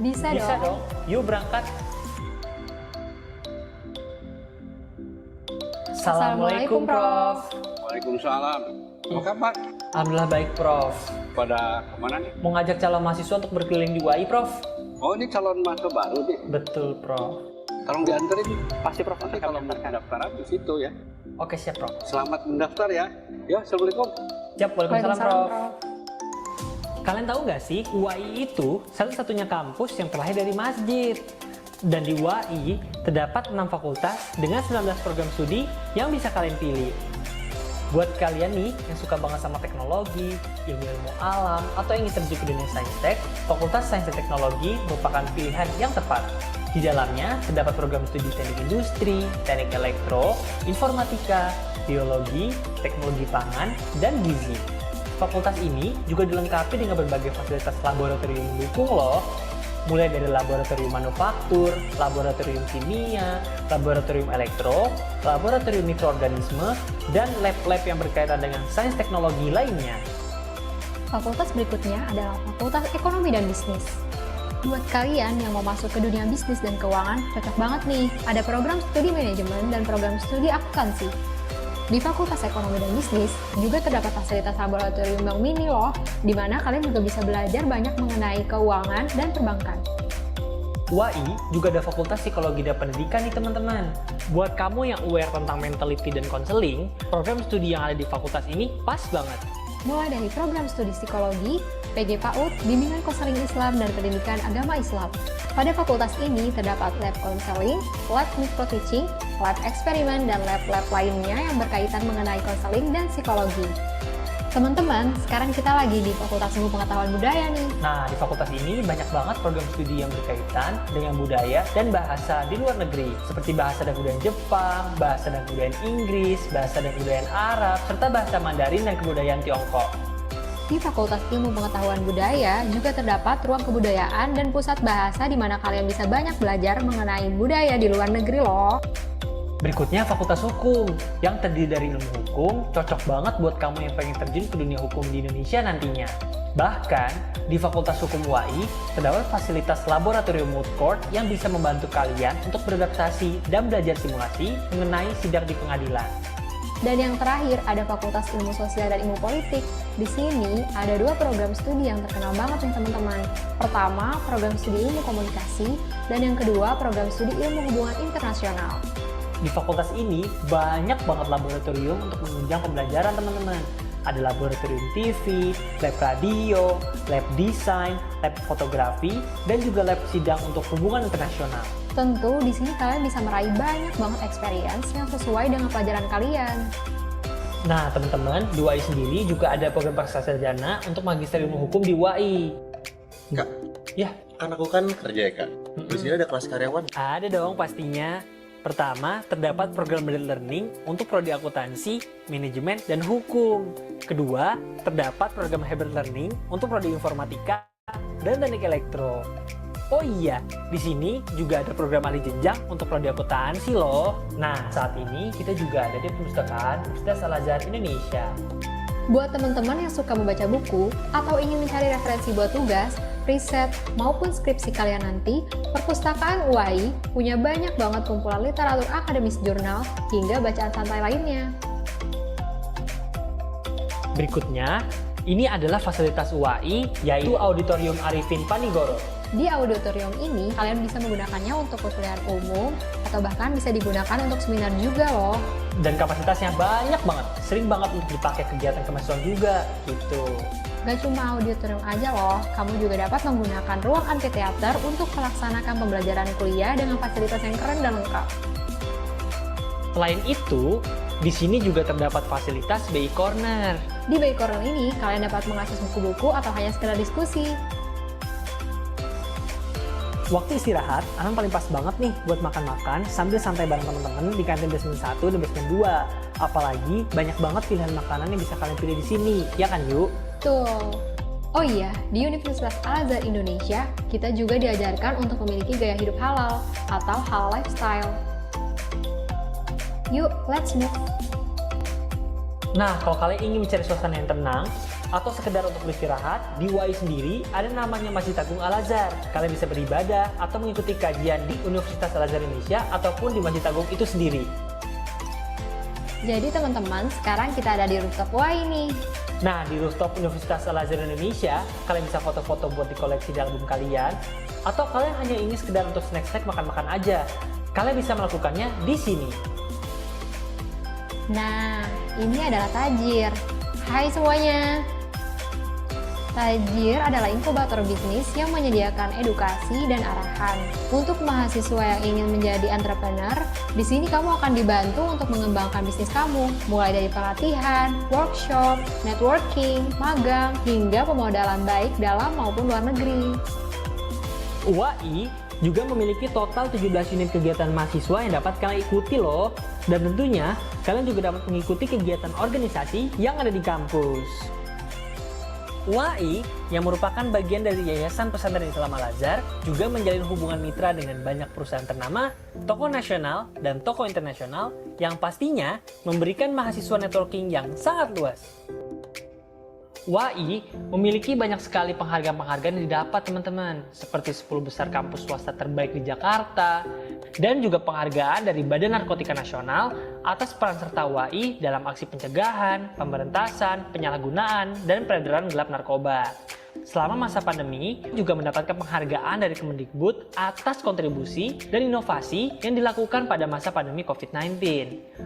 Bisa
dong. Yuk berangkat. Assalamualaikum, Prof.
Waalaikumsalam. Apa kabar?
Alhamdulillah baik, Prof.
Pada kemana nih?
Mau ngajak calon mahasiswa untuk berkeliling di UAI, Prof.
Oh, ini calon mahasiswa baru nih?
Betul, Prof.
Tolong dianterin.
Pasti, Prof.
Nanti kalau mau pendaftaran di situ ya.
Oke, siap, Prof.
Selamat mendaftar ya. Ya, Assalamualaikum.
Siap, waalaikumsalam, Prof. Kalian tahu nggak sih, UAI itu satu-satunya kampus yang terlahir dari masjid. Dan di UAI terdapat 6 fakultas dengan 19 program studi yang bisa kalian pilih. Buat kalian nih yang suka banget sama teknologi, ilmu-ilmu alam, atau ingin terjun ke dunia sains-tek, Fakultas Sains dan Teknologi merupakan pilihan yang tepat. Di dalamnya terdapat program studi teknik industri, teknik elektro, informatika, biologi, teknologi pangan, dan gizi. Fakultas ini juga dilengkapi dengan berbagai fasilitas laboratorium mendukung loh. Mulai dari laboratorium manufaktur, laboratorium kimia, laboratorium elektro, laboratorium mikroorganisme, dan lab-lab yang berkaitan dengan sains teknologi lainnya.
Fakultas berikutnya adalah Fakultas Ekonomi dan Bisnis. Buat kalian yang mau masuk ke dunia bisnis dan keuangan, cocok banget nih. Ada program studi manajemen dan program studi akuntansi. Di Fakultas Ekonomi dan Bisnis juga terdapat fasilitas laboratorium Bank Mini loh, di mana kalian juga bisa belajar banyak mengenai keuangan dan perbankan.
UAI juga ada Fakultas Psikologi dan Pendidikan nih teman-teman. Buat kamu yang aware tentang mentality dan konseling, program studi yang ada di fakultas ini pas banget.
Mulai dari program studi psikologi, PG PAUD, bimbingan konseling Islam, dan pendidikan agama Islam. Pada fakultas ini terdapat lab konseling, lab micro-teaching, lab eksperimen, dan lab-lab lainnya yang berkaitan mengenai konseling dan psikologi. Teman-teman, sekarang kita lagi di Fakultas Ilmu Pengetahuan Budaya nih.
Nah, di fakultas ini banyak banget program studi yang berkaitan dengan budaya dan bahasa di luar negeri, seperti bahasa dan kebudayaan Jepang, bahasa dan kebudayaan Inggris, bahasa dan kebudayaan Arab, serta bahasa Mandarin dan kebudayaan Tiongkok.
Di Fakultas Ilmu Pengetahuan Budaya juga terdapat ruang kebudayaan dan pusat bahasa di mana kalian bisa banyak belajar mengenai budaya di luar negeri loh.
Berikutnya Fakultas Hukum, yang terdiri dari ilmu hukum, cocok banget buat kamu yang pengen terjun ke dunia hukum di Indonesia nantinya. Bahkan, di Fakultas Hukum UAI, terdapat fasilitas laboratorium moot court yang bisa membantu kalian untuk beradaptasi dan belajar simulasi mengenai sidang di pengadilan.
Dan yang terakhir, ada Fakultas Ilmu Sosial dan Ilmu Politik. Di sini ada 2 program studi yang terkenal banget nih teman-teman. Pertama, program studi ilmu komunikasi, dan yang kedua, program studi ilmu hubungan internasional.
Di fakultas ini banyak banget laboratorium untuk menunjang pembelajaran teman-teman. Ada laboratorium TV, lab radio, lab desain, lab fotografi, dan juga lab sidang untuk hubungan internasional.
Tentu di sini kalian bisa meraih banyak banget experience yang sesuai dengan pelajaran kalian.
Nah teman-teman, di UAI sendiri juga ada program paksa sarjana untuk magister ilmu hukum di UAI.
Kak,
ya,
kan aku kan kerja ya kak. Di sini ada kelas karyawan.
Ada dong pastinya. Pertama, terdapat program blended learning untuk prodi akuntansi, manajemen, dan hukum. Kedua, terdapat program hybrid learning untuk prodi informatika dan teknik elektro. Oh iya, di sini juga ada program alih jenjang untuk prodi akuntansi loh. Nah, saat ini kita juga ada di perpustakaan Universitas Al-Azhar Indonesia.
Buat teman-teman yang suka membaca buku atau ingin mencari referensi buat tugas, riset, maupun skripsi kalian nanti, perpustakaan UAI punya banyak banget kumpulan literatur akademis jurnal hingga bacaan santai lainnya.
Berikutnya, ini adalah fasilitas UAI, yaitu Auditorium Arifin Panigoro.
Di auditorium ini, kalian bisa menggunakannya untuk perkuliahan umum, atau bahkan bisa digunakan untuk seminar juga loh.
Dan kapasitasnya banyak banget, sering banget untuk dipakai kegiatan kemahasiswaan juga, gitu.
Gak cuma auditorium aja loh, kamu juga dapat menggunakan ruang amphitheater untuk melaksanakan pembelajaran kuliah dengan fasilitas yang keren dan lengkap.
Selain itu, Di sini juga terdapat fasilitas BI Corner.
Di BI Corner ini, kalian dapat mengakses buku-buku atau hanya sekedar diskusi.
Waktu istirahat, Anang paling pas banget nih buat makan-makan sambil santai bareng teman-teman di kantin basement 1 dan basement 2. Apalagi banyak banget pilihan makanan yang bisa kalian pilih di sini, ya kan yuk?
Tuh. Oh iya, di Universitas Al-Azhar Indonesia, kita juga diajarkan untuk memiliki gaya hidup halal atau halal lifestyle. Yuk, let's move.
Nah, kalau kalian ingin mencari suasana yang tenang atau sekedar untuk beristirahat, di UAI sendiri ada namanya Masjid Agung al-azhar. Kalian bisa beribadah atau mengikuti kajian di Universitas Al-Azhar Indonesia ataupun di Masjid Agung itu sendiri.
Jadi teman-teman, sekarang kita ada di rooftop UAI nih.
Nah, di rooftop Universitas Al-Azhar Indonesia, kalian bisa foto-foto buat dikoleksi di album kalian, atau kalian hanya ingin sekedar untuk snack-snack makan-makan aja. Kalian bisa melakukannya di sini.
Nah, ini adalah Tajir. Hai semuanya. Tajir adalah inkubator bisnis yang menyediakan edukasi dan arahan. Untuk mahasiswa yang ingin menjadi entrepreneur, di sini kamu akan dibantu untuk mengembangkan bisnis kamu, mulai dari pelatihan, workshop, networking, magang, hingga pemodalan baik dalam maupun luar negeri.
UAI juga memiliki total 17 unit kegiatan mahasiswa yang dapat kalian ikuti loh. Dan tentunya, kalian juga dapat mengikuti kegiatan organisasi yang ada di kampus. UAI, yang merupakan bagian dari Yayasan Pesantren Islam Al-Azhar, juga menjalin hubungan mitra dengan banyak perusahaan ternama, tokoh nasional, dan tokoh internasional yang pastinya memberikan mahasiswa networking yang sangat luas. UAI memiliki banyak sekali penghargaan-penghargaan yang didapat teman-teman, seperti 10 besar kampus swasta terbaik di Jakarta, dan juga penghargaan dari Badan Narkotika Nasional atas peran serta UAI dalam aksi pencegahan, pemberantasan, penyalahgunaan, dan peredaran gelap narkoba. Selama masa pandemi, juga mendapatkan penghargaan dari Kemendikbud atas kontribusi dan inovasi yang dilakukan pada masa pandemi COVID-19.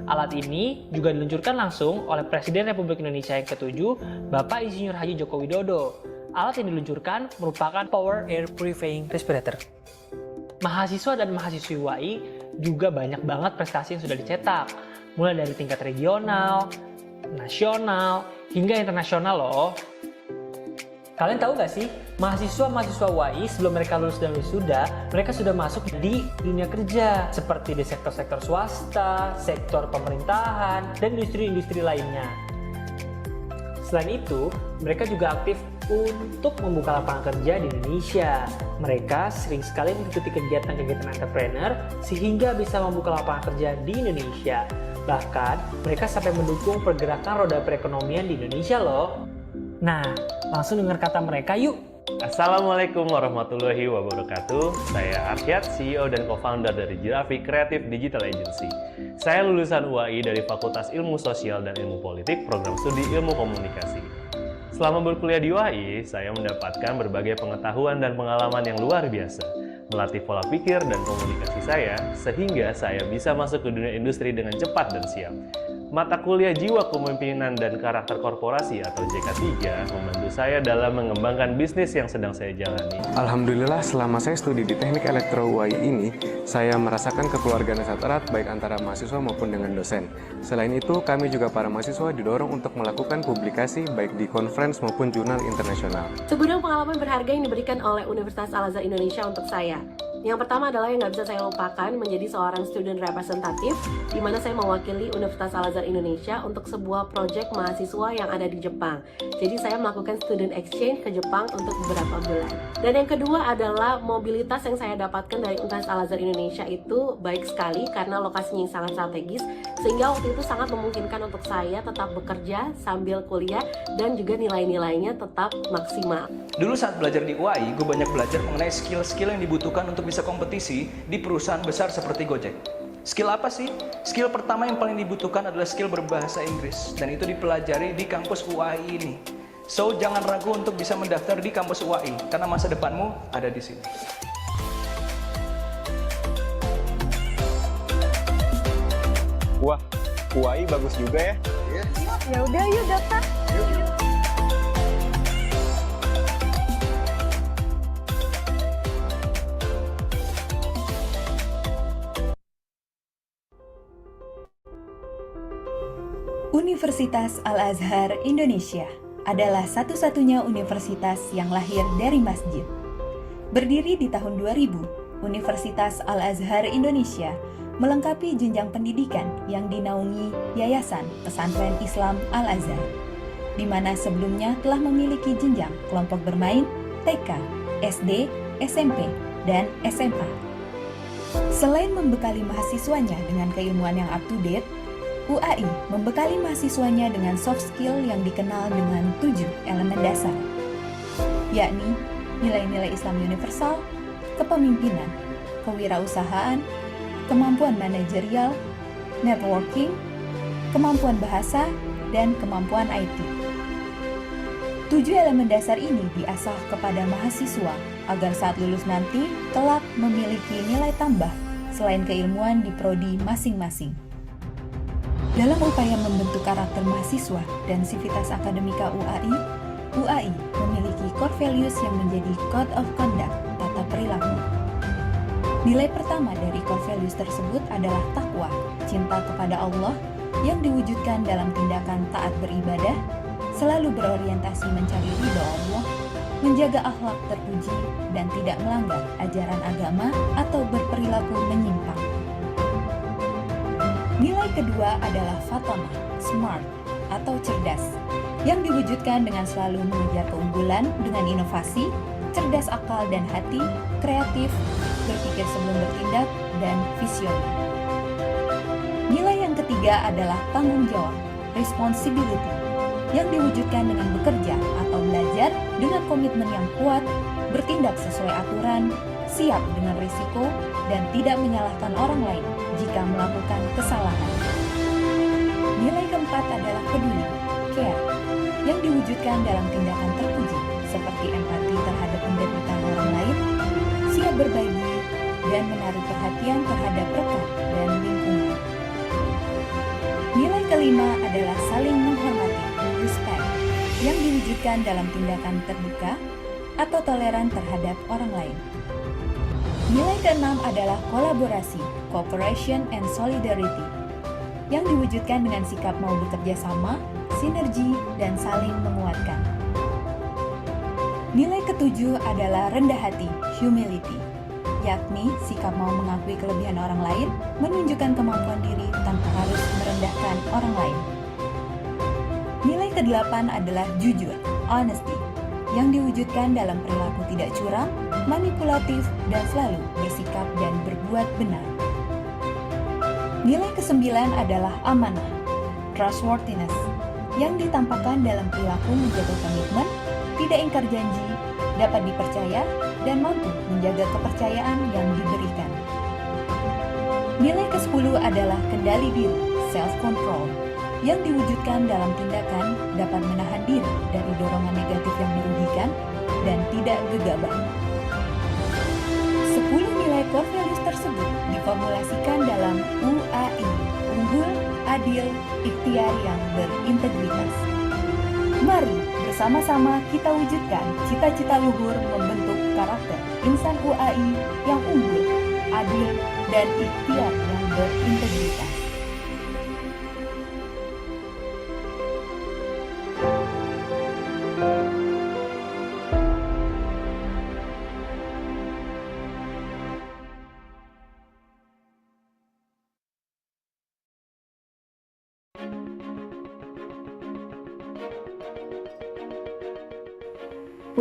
Alat ini juga diluncurkan langsung oleh Presiden Republik Indonesia yang ke-7, Bapak Insinyur Haji Joko Widodo. Alat yang diluncurkan merupakan Power Air Purifying Respirator. Mahasiswa dan mahasiswi UAI juga banyak banget prestasi yang sudah dicetak, mulai dari tingkat regional, nasional, hingga internasional loh. Kalian tahu gak sih, mahasiswa-mahasiswa UAI sebelum mereka lulus dan wisuda, mereka sudah masuk di dunia kerja, seperti di sektor-sektor swasta, sektor pemerintahan, dan industri-industri lainnya. Selain itu, mereka juga aktif untuk membuka lapangan kerja di Indonesia. Mereka sering sekali mengikuti kegiatan-kegiatan entrepreneur sehingga bisa membuka lapangan kerja di Indonesia. Bahkan, mereka sampai mendukung pergerakan roda perekonomian di Indonesia loh. Nah, langsung dengar kata mereka yuk.
Assalamualaikum warahmatullahi wabarakatuh. Saya Arsyad, CEO dan co-founder dari Giraffe Creative Digital Agency. Saya lulusan UAI dari Fakultas Ilmu Sosial dan Ilmu Politik, program studi Ilmu Komunikasi. Selama berkuliah di UAI, saya mendapatkan berbagai pengetahuan dan pengalaman yang luar biasa, melatih pola pikir dan komunikasi saya, sehingga saya bisa masuk ke dunia industri dengan cepat dan siap. Mata kuliah Jiwa Kepemimpinan dan Karakter Korporasi atau JK3 membantu saya dalam mengembangkan bisnis yang sedang saya jalani.
Alhamdulillah, selama saya studi di Teknik Elektro UAI ini, saya merasakan kekeluargaan yang sangat erat baik antara mahasiswa maupun dengan dosen. Selain itu, kami juga para mahasiswa didorong untuk melakukan publikasi baik di conference maupun jurnal internasional.
Segudang pengalaman berharga yang diberikan oleh Universitas Al-Azhar Indonesia untuk saya. Yang pertama adalah yang nggak bisa saya lupakan menjadi seorang student representatif, di mana saya mewakili Universitas Al-Azhar Indonesia untuk sebuah proyek mahasiswa yang ada di Jepang. Jadi saya melakukan student exchange ke Jepang untuk beberapa bulan. Dan yang kedua adalah mobilitas yang saya dapatkan dari Universitas Al-Azhar Indonesia itu baik sekali karena lokasinya yang sangat strategis, sehingga waktu itu sangat memungkinkan untuk saya tetap bekerja sambil kuliah dan juga nilai-nilainya tetap maksimal.
Dulu saat belajar di UAI, gue banyak belajar mengenai skill-skill yang dibutuhkan untuk bisa kompetisi di perusahaan besar seperti Gojek. Skill apa sih? Skill pertama yang paling dibutuhkan adalah skill berbahasa Inggris, dan itu dipelajari di kampus UAI ini. So, jangan ragu untuk bisa mendaftar di kampus UAI, karena masa depanmu ada di sini.
Wah, UAI bagus juga ya?
Ya udah, yuk daftar.
Universitas Al-Azhar Indonesia adalah satu-satunya universitas yang lahir dari masjid. Berdiri di tahun 2000, Universitas Al-Azhar Indonesia melengkapi jenjang pendidikan yang dinaungi Yayasan Pesantren Islam Al-Azhar, di mana sebelumnya telah memiliki jenjang kelompok bermain TK, SD, SMP, dan SMA. Selain membekali mahasiswanya dengan keilmuan yang up-to-date, UAI membekali mahasiswanya dengan soft skill yang dikenal dengan 7 elemen dasar, yakni nilai-nilai Islam universal, kepemimpinan, kewirausahaan, kemampuan manajerial, networking, kemampuan bahasa, dan kemampuan IT. 7 elemen dasar ini diasah kepada mahasiswa agar saat lulus nanti kelak memiliki nilai tambah selain keilmuan di prodi masing-masing. Dalam upaya membentuk karakter mahasiswa dan sivitas akademika UAI memiliki core values yang menjadi code of conduct, tata perilaku. Nilai pertama dari core values tersebut adalah takwa, cinta kepada Allah yang diwujudkan dalam tindakan taat beribadah, selalu berorientasi mencari ridho Allah, menjaga akhlak terpuji, dan tidak melanggar ajaran agama atau berperilaku menyimpang. Nilai kedua adalah fatonah, smart, atau cerdas, yang diwujudkan dengan selalu mengejar keunggulan dengan inovasi, cerdas akal dan hati, kreatif, berpikir sebelum bertindak, dan visioner. Nilai yang ketiga adalah tanggung jawab, responsibility, yang diwujudkan dengan bekerja atau belajar dengan komitmen yang kuat, bertindak sesuai aturan, siap dengan risiko, dan tidak menyalahkan orang lain jika melakukan kesalahan. Nilai keempat adalah peduli, care, yang diwujudkan dalam tindakan terpuji seperti empati terhadap penderitaan orang lain, siap berbagi, dan menaruh perhatian terhadap rekan dan lingkungan. Nilai kelima adalah saling menghormati, respect, yang diwujudkan dalam tindakan terbuka atau toleran terhadap orang lain. Nilai keenam adalah kolaborasi, cooperation and solidarity, yang diwujudkan dengan sikap mau bekerja sama, sinergi, dan saling menguatkan. Nilai ketujuh adalah rendah hati, humility, yakni sikap mau mengakui kelebihan orang lain, menunjukkan kemampuan diri tanpa harus merendahkan orang lain. Nilai kedelapan adalah jujur, honesty, yang diwujudkan dalam perilaku tidak curang, manipulatif, dan selalu bersikap dan berbuat benar. Nilai kesembilan adalah amanah, trustworthiness, yang ditampakkan dalam perilaku menjaga komitmen, tidak ingkar janji, dapat dipercaya, dan mampu menjaga kepercayaan yang diberikan. Nilai ke-10 adalah kendali diri, self-control, yang diwujudkan dalam tindakan dapat menahan diri dari dorongan negatif yang merugikan dan tidak gegabah. 10 nilai core values tersebut diformulasikan dalam UAI, unggul, adil, ikhtiar yang berintegritas. Mari bersama-sama kita wujudkan cita-cita luhur membentuk karakter insan UAI yang unggul, adil, dan ikhtiar yang berintegritas.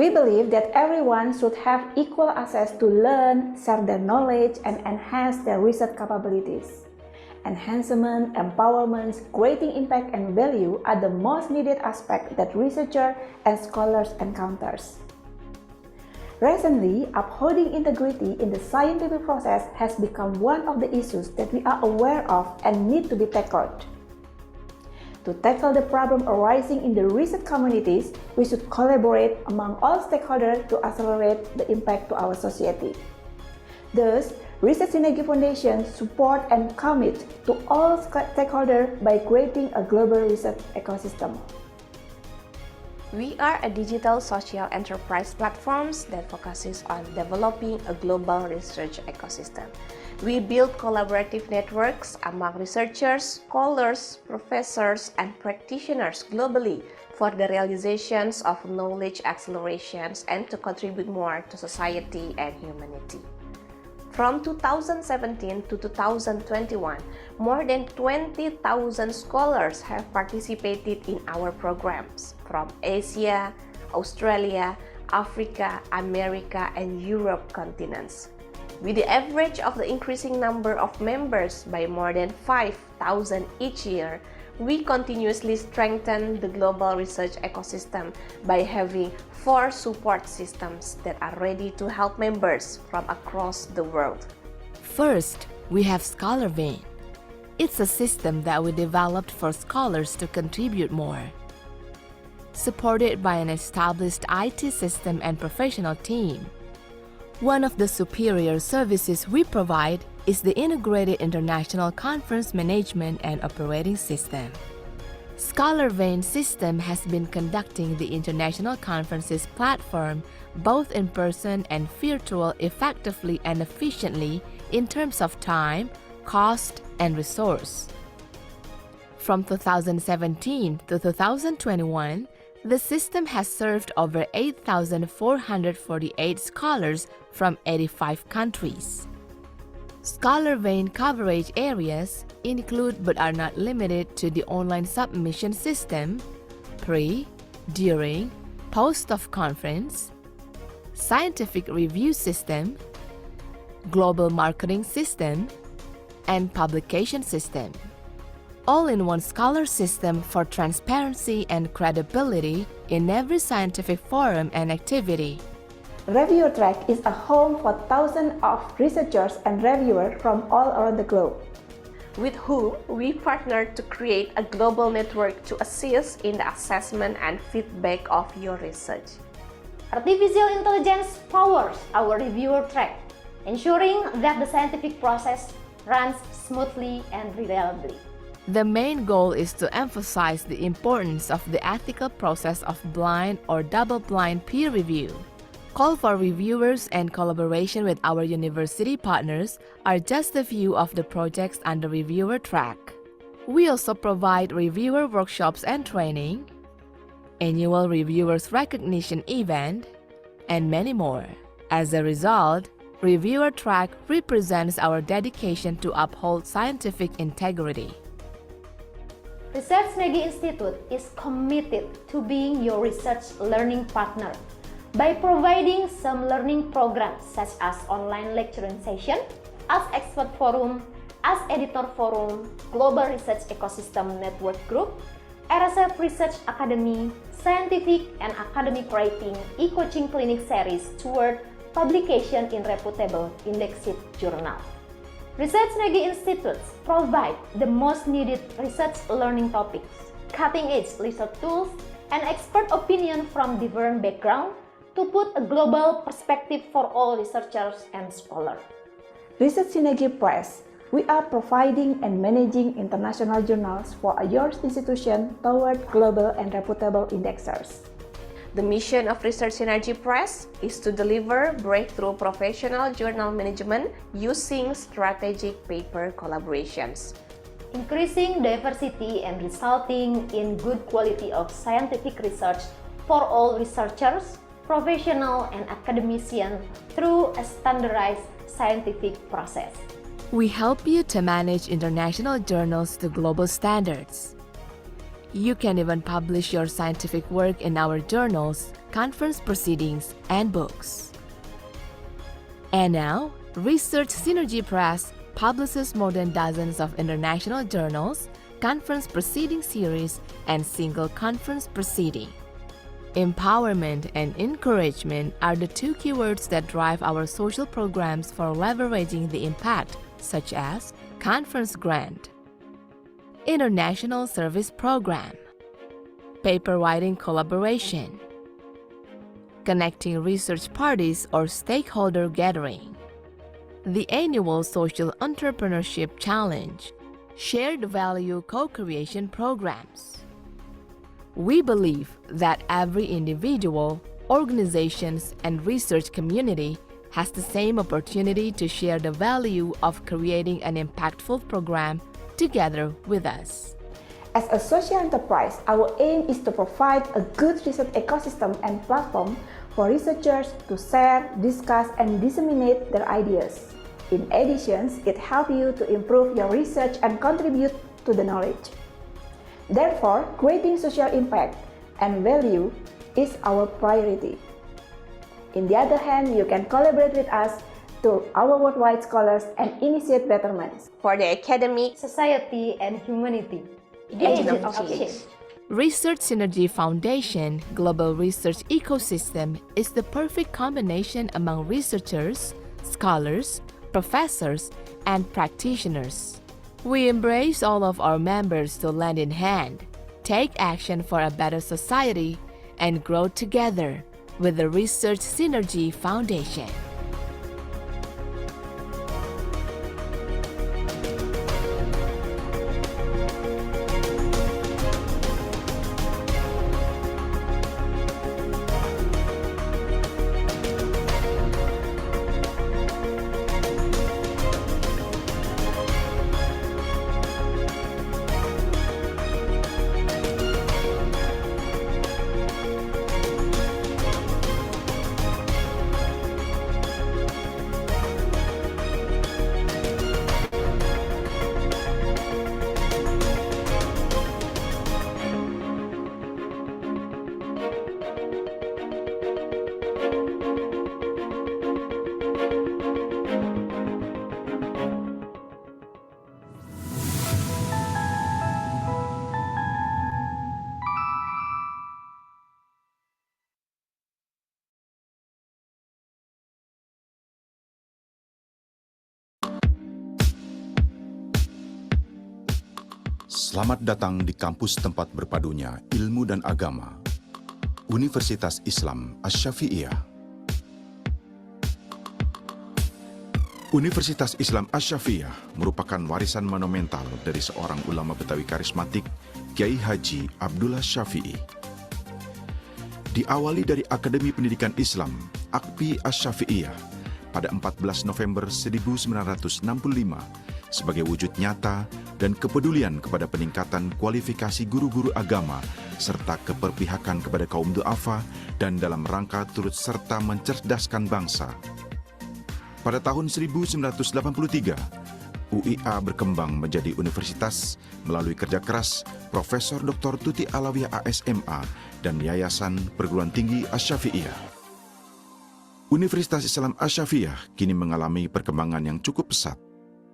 We believe that everyone should have equal access to learn, share their knowledge, and enhance their research capabilities. Enhancement, empowerment, creating impact and value are the most needed aspects that researchers and scholars encounters. Recently, upholding integrity in the scientific process has become one of the issues that we are aware of and need to be tackled. To tackle the problem arising in the research communities, we should collaborate among all stakeholders to accelerate the impact to our society. Thus, Research Synergy Foundation support and commit to all stakeholders by creating a global research ecosystem.
We are a digital social enterprise platform that focuses on developing a global research ecosystem. We build collaborative networks among researchers, scholars, professors, and practitioners globally for the realizations of knowledge accelerations and to contribute more to society and humanity. From 2017 to 2021, more than 20,000 scholars have participated in our programs from Asia, Australia, Africa, America, and Europe continents. With the average of the increasing number of members by more than 5,000 each year, we continuously strengthen the global research ecosystem by having 4 support systems that are ready to help members from across the world.
First, we have ScholarVein. It's a system that we developed for scholars to contribute more. Supported by an established IT system and professional team, one of the superior services we provide is the Integrated International Conference Management and Operating System. ScholarVein system has been conducting the international conferences platform both in person and virtual effectively and efficiently in terms of time, cost, and resource. From 2017 to 2021, the system has served over 8,448 scholars from 85 countries. ScholarVein coverage areas include but are not limited to the online submission system, pre, during, post of conference, scientific review system, global marketing system, and publication system. All-in-one scholar system for transparency and credibility in every scientific forum and activity.
Reviewer Track is a home for thousands of researchers and reviewers from all around the globe,
with whom we partnered to create a global network to assist in the assessment and feedback of your research.
Artificial intelligence powers our reviewer track, ensuring that the scientific process runs smoothly and reliably.
The main goal is to emphasize the importance of the ethical process of blind or double-blind peer review. Call for reviewers and collaboration with our university partners are just a few of the projects under Reviewer Track. We also provide reviewer workshops and training, annual reviewers recognition event, and many more. As a result, Reviewer Track represents our dedication to uphold scientific integrity.
Research Negi Institute is committed to being your research learning partner by providing some learning programs such as online lecturing session, as expert forum, as editor forum, global research ecosystem network group, RSF Research Academy, scientific and academic writing e-coaching clinic series toward publication in reputable indexed journal. Research Negi Institutes provide the most needed research learning topics, cutting-edge research tools, and expert opinion from different backgrounds to put a global perspective for all researchers and scholars.
Research Synergy Press, we are providing and managing international journals for your institution toward global and reputable indexers.
The mission of Research Synergy Press is to deliver breakthrough professional journal management using strategic paper collaborations,
increasing diversity and resulting in good quality of scientific research for all researchers, professionals, and academicians through a standardized scientific process.
We help you to manage international journals to global standards. You can even publish your scientific work in our journals, conference proceedings, and books. And now, Research Synergy Press publishes more than dozens of international journals, conference proceeding series, and single conference proceeding. Empowerment and encouragement are the two keywords that drive our social programs for leveraging the impact, such as Conference Grant, International Service Program, Paper Writing Collaboration, Connecting Research Parties or Stakeholder Gathering, the Annual Social Entrepreneurship Challenge, Shared Value Co-Creation Programs, We believe that every individual, organizations, and research community has the same opportunity to share the value of creating an impactful program together with us.
As a social enterprise, our aim is to provide a good research ecosystem and platform for researchers to share, discuss, and disseminate their ideas. In addition, it helps you to improve your research and contribute to the knowledge. Therefore, creating social impact and value is our priority. On the other hand, you can collaborate with us to our worldwide scholars and initiate betterments
for the academic,
society, and humanity.
Agent of change.
Research Synergy Foundation Global Research Ecosystem is the perfect combination among researchers, scholars, professors, and practitioners. We embrace all of our members to lend in hand, take action for a better society, and grow together with the Research Synergy Foundation.
Selamat datang di kampus tempat berpadunya ilmu dan agama, Universitas Islam Asy-Syafi'iyah. Universitas Islam Asy-Syafi'iyah merupakan warisan monumental dari seorang ulama Betawi karismatik, Kiai Haji Abdullah Syafi'i. Diawali dari Akademi Pendidikan Islam, AKPI Asy-Syafi'iyah, pada 14 November 1965, sebagai wujud nyata dan kepedulian kepada peningkatan kualifikasi guru-guru agama serta keberpihakan kepada kaum du'afa dan dalam rangka turut serta mencerdaskan bangsa. Pada tahun 1983, UIA berkembang menjadi universitas melalui kerja keras Profesor Dr. Tuti Alawiyah ASMA dan Yayasan Perguruan Tinggi Asy-Syafi'iyah. Universitas Islam Asy-Syafi'iyah kini mengalami perkembangan yang cukup pesat,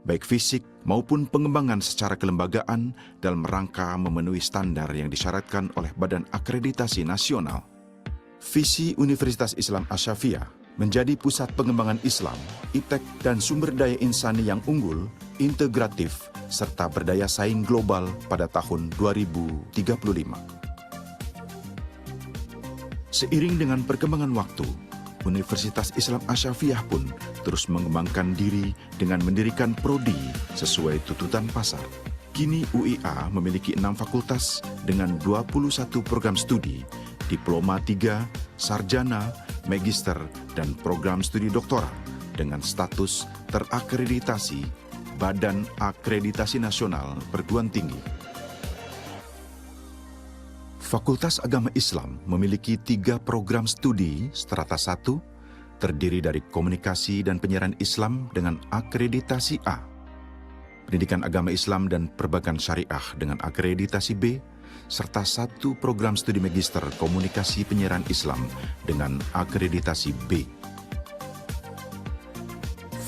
baik fisik maupun pengembangan secara kelembagaan dalam rangka memenuhi standar yang disyaratkan oleh Badan Akreditasi Nasional. Visi Universitas Islam Asy-Syafi'iyah menjadi pusat pengembangan Islam, iptek dan sumber daya insani yang unggul, integratif, serta berdaya saing global pada tahun 2035. Seiring dengan perkembangan waktu, Universitas Islam Asy-Syafi'iyah pun terus mengembangkan diri dengan mendirikan prodi sesuai tuntutan pasar. Kini UIA memiliki 6 fakultas dengan 21 program studi, diploma 3, sarjana, magister, dan program studi doktoral dengan status terakreditasi Badan Akreditasi Nasional Perguruan Tinggi. Fakultas Agama Islam memiliki 3 program studi strata 1, terdiri dari Komunikasi dan Penyiaran Islam dengan akreditasi A, Pendidikan Agama Islam dan Perbankan Syariah dengan akreditasi B, serta 1 program studi magister Komunikasi Penyiaran Islam dengan akreditasi B.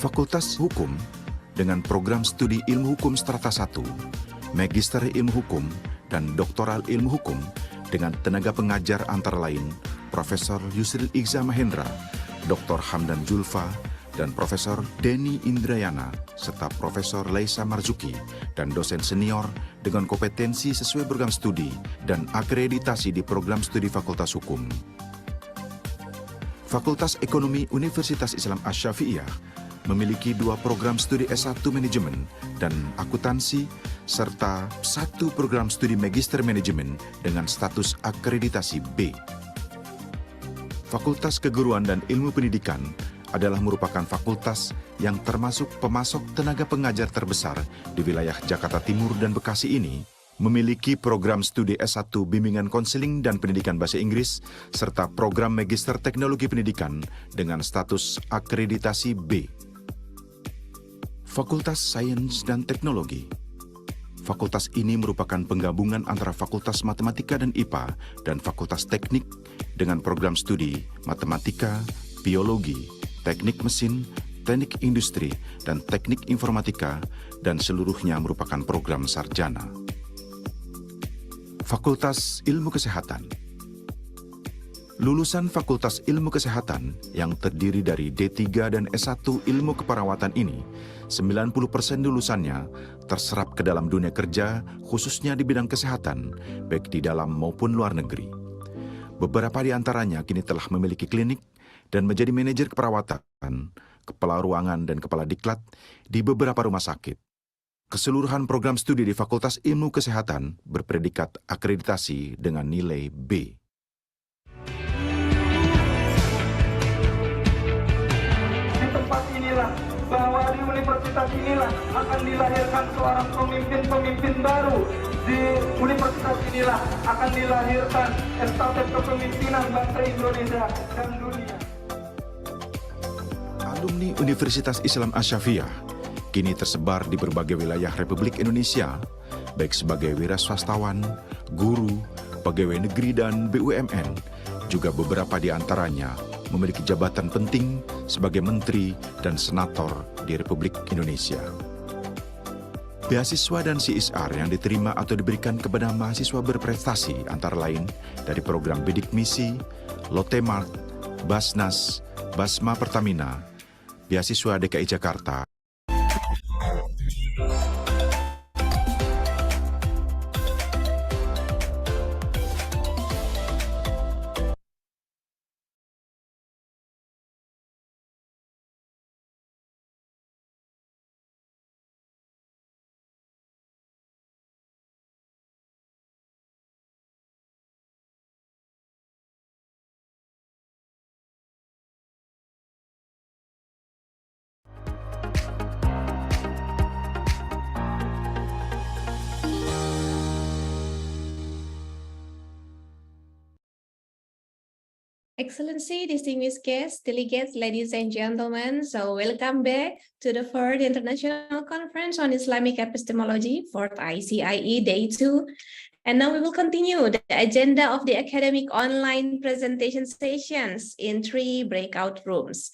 Fakultas Hukum dengan program studi Ilmu Hukum strata 1, Magister Ilmu Hukum, dan Doktoral Ilmu Hukum dengan tenaga pengajar antara lain Profesor Yusril Iza Mahendra, Dr. Hamdan Julfa, dan Profesor Denny Indrayana, serta Profesor Laisa Marzuki, dan dosen senior dengan kompetensi sesuai program studi dan akreditasi di program studi Fakultas Hukum. Fakultas Ekonomi Universitas Islam Asy-Syafi'iyah memiliki 2 program studi S1 Manajemen dan Akuntansi, serta 1 program studi Magister Manajemen dengan status akreditasi B. Fakultas Keguruan dan Ilmu Pendidikan adalah merupakan fakultas yang termasuk pemasok tenaga pengajar terbesar di wilayah Jakarta Timur dan Bekasi ini, memiliki program studi S1 Bimbingan Konseling dan Pendidikan Bahasa Inggris, serta program Magister Teknologi Pendidikan dengan status akreditasi B. Fakultas Sains dan Teknologi. Fakultas ini merupakan penggabungan antara Fakultas Matematika dan IPA dan Fakultas Teknik dengan program studi Matematika, Biologi, Teknik Mesin, Teknik Industri, dan Teknik Informatika, dan seluruhnya merupakan program sarjana. Fakultas Ilmu Kesehatan. Lulusan Fakultas Ilmu Kesehatan yang terdiri dari D3 dan S1 Ilmu Keperawatan ini, 90% lulusannya terserap ke dalam dunia kerja, khususnya di bidang kesehatan, baik di dalam maupun luar negeri. Beberapa di antaranya kini telah memiliki klinik dan menjadi manajer keperawatan, kepala ruangan dan kepala diklat di beberapa rumah sakit. Keseluruhan program studi di Fakultas Ilmu Kesehatan berpredikat akreditasi dengan nilai B.
Di tempat inilah, bahwa di universitas inilah akan dilahirkan seorang pemimpin-pemimpin baru. Di universitas inilah akan dilahirkan estafet kepemimpinan bangsa Indonesia dan dunia.
Alumni Universitas Islam Asy-Syafi'iyah kini tersebar di berbagai wilayah Republik Indonesia, baik sebagai wiraswastawan, guru, pegawai negeri dan BUMN, juga beberapa di antaranya memiliki jabatan penting sebagai menteri dan senator di Republik Indonesia. Beasiswa dan CSR yang diterima atau diberikan kepada mahasiswa berprestasi antara lain dari program Bidik Misi, Lotemart, Basnas, Basma Pertamina, Beasiswa DKI Jakarta,
Excellency, distinguished guests, delegates, ladies and gentlemen, so welcome back to the 3rd International Conference on Islamic Epistemology, 4th ICIE Day 2. And now we will continue the agenda of the academic online presentation sessions in 3 breakout rooms.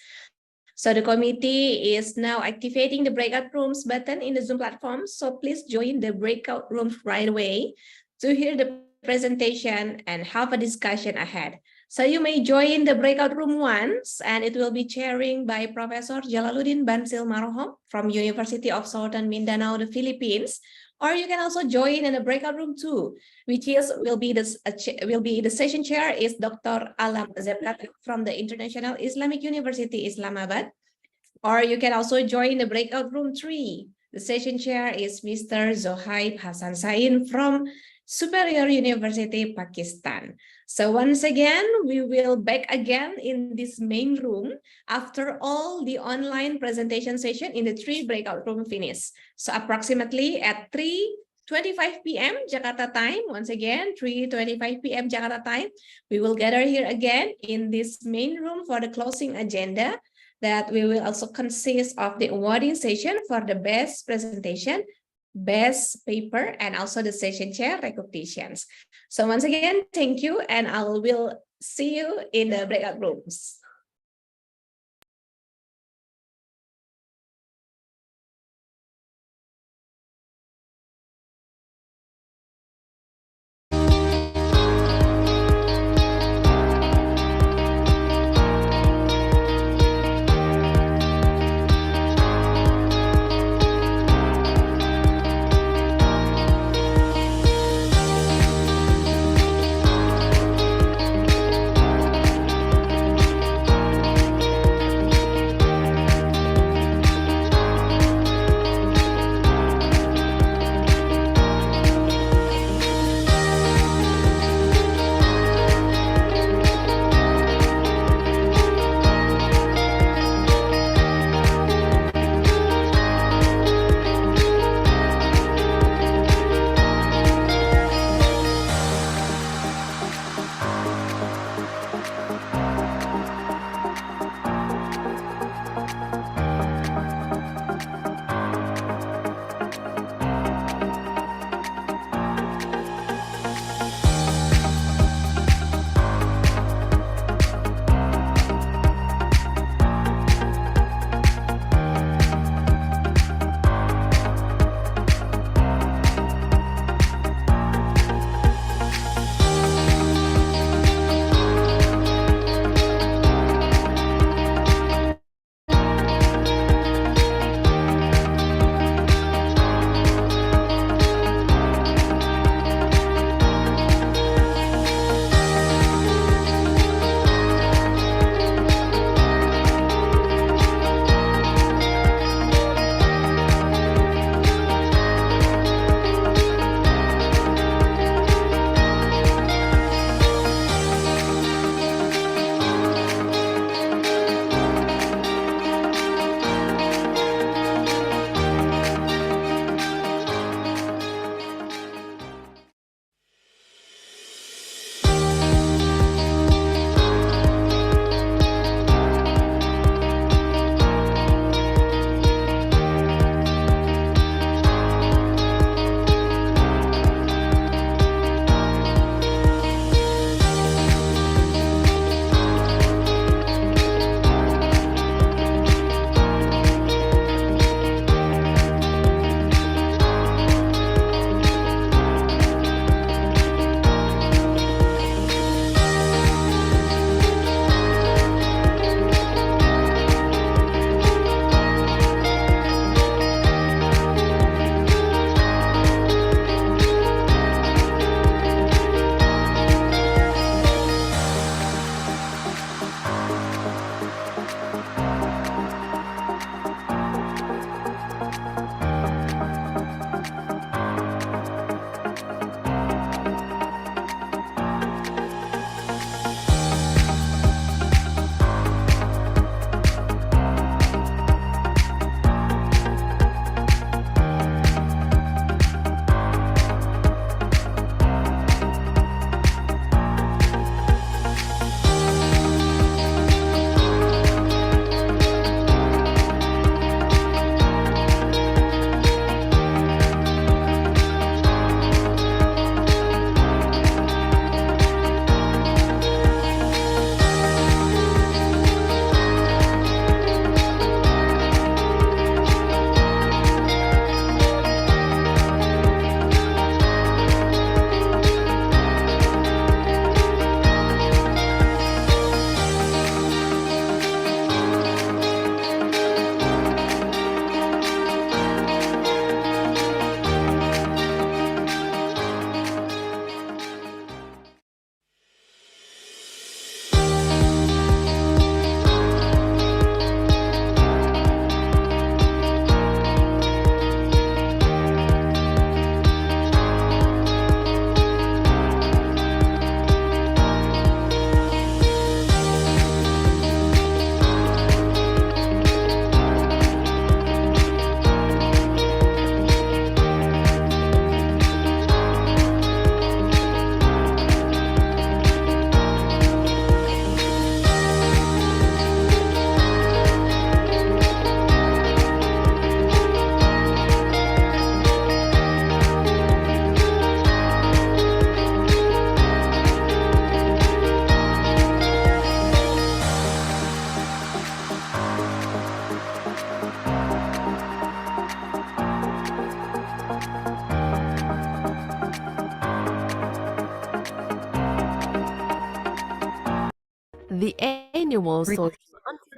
So the committee is now activating the breakout rooms button in the Zoom platform, so please join the breakout rooms right away to hear the presentation and have a discussion ahead. So you may join the breakout room once, and it will be chairing by Professor Jalaluddin Bansil Marohom from University of Southern Mindanao, the Philippines. Or you can also join in the breakout room 2, which will be the session chair is Dr. Alam Zeblat from the International Islamic University, Islamabad. Or you can also join the breakout room 3. The session chair is Mr. Zohaib Hassan Sain from Superior University, Pakistan. So once again, we will back again in this main room after all the online presentation session in the 3 breakout room finish. So approximately at 3:25 p.m. Jakarta time, once again, 3:25 p.m. Jakarta time, we will gather here again in this main room for the closing agenda that we will also consist of the awarding session for the best presentation, best paper, and also the session chair recognitions. So once again, thank you, and I will see you in the breakout rooms.
the annual Social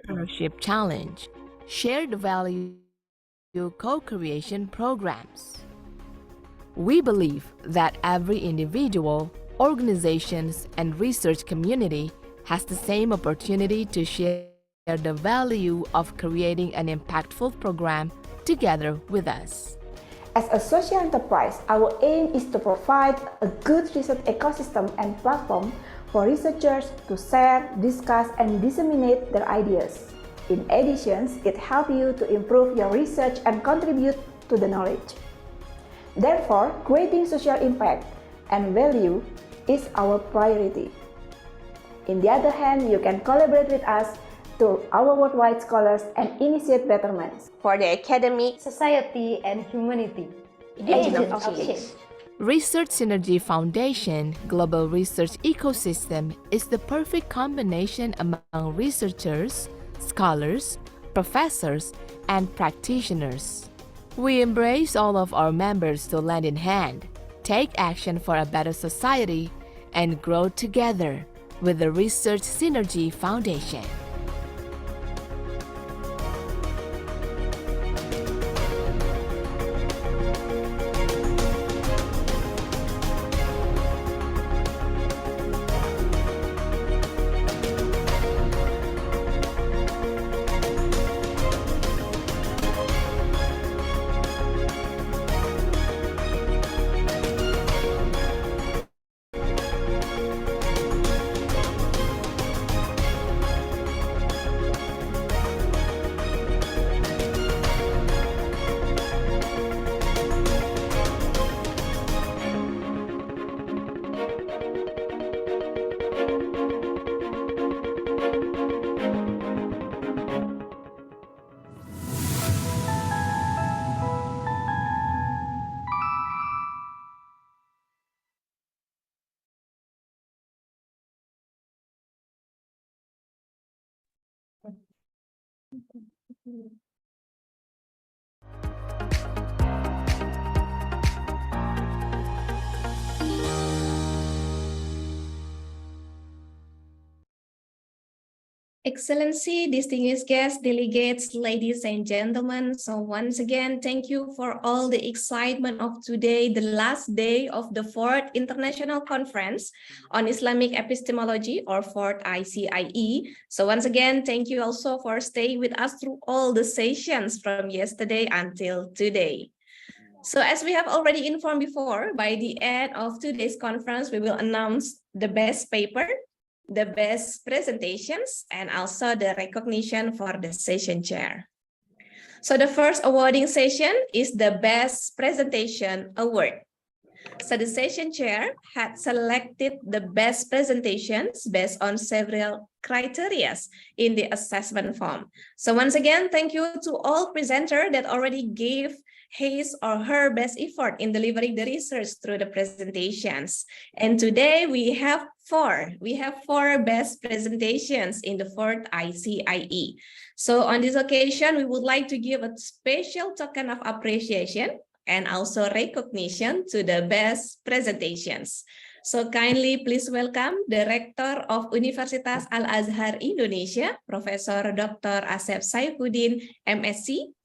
Entrepreneurship Challenge, Shared Value Co-Creation Programs. We believe that every individual, organizations, and research community has the same opportunity to share the value of creating an impactful program together with us.
As a social enterprise, our aim is to provide a good research ecosystem and platform for researchers to share, discuss, and disseminate their ideas. In addition, it helps you to improve your research and contribute to the knowledge. Therefore, creating social impact and value is our priority. On the other hand, you can collaborate with us to our worldwide scholars and initiate betterments
for the academic,
society, and humanity.
Agent of change.
Research Synergy Foundation Global Research Ecosystem is the perfect combination among researchers, scholars, professors, and practitioners. We embrace all of our members to lend in hand, take action for a better society, and grow together with the Research Synergy Foundation.
Excellency, distinguished guests, delegates, ladies and gentlemen. So once again, thank you for all the excitement of today, the last day of the 4th International Conference on Islamic Epistemology, or 4th ICIE. So once again, thank you also for staying with us through all the sessions from yesterday until today. So as we have already informed before, by the end of today's conference, we will announce the best paper, the best presentations, and also the recognition for the session chair. So the first awarding session is the Best Presentation Award. So the session chair had selected the best presentations based on several criteria in the assessment form. So once again, thank you to all presenters that already gave his or her best effort in delivering the research through the presentations. And today we have four best presentations in the 4th ICIE. So on this occasion, we would like to give a special token of appreciation and also recognition to the best presentations. So kindly please welcome the Rector of Universitas Al-Azhar Indonesia, Professor Dr. Asep Saifuddin, MSc,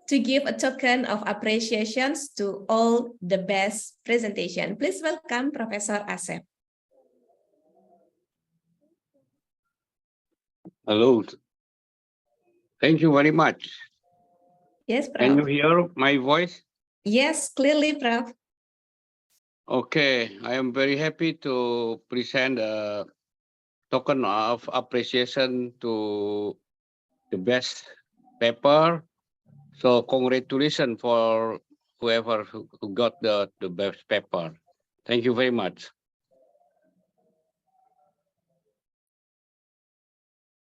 to give a token of appreciations to all the best presentation. Please welcome Professor Asep.
Hello. Thank you very much.
Yes, Prof.
Can you hear my voice?
Yes, clearly, Prof.
Okay, I am very happy to present a token of appreciation to the best paper. So congratulations for whoever who got the best paper. Thank you very much.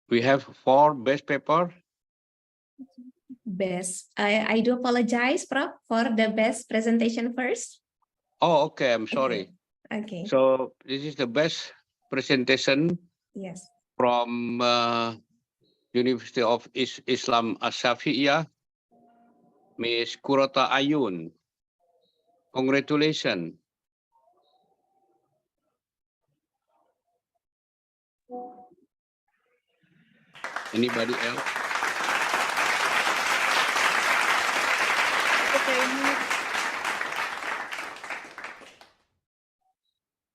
We have 4 best paper.
Best. I do apologize, Prof, for the best presentation first.
Oh, okay. I'm sorry.
Okay.
So this is the best presentation.
Yes.
From University of Islam al-Shafi'iyah, Miss Kurota Ayun. Congratulations. Anybody else?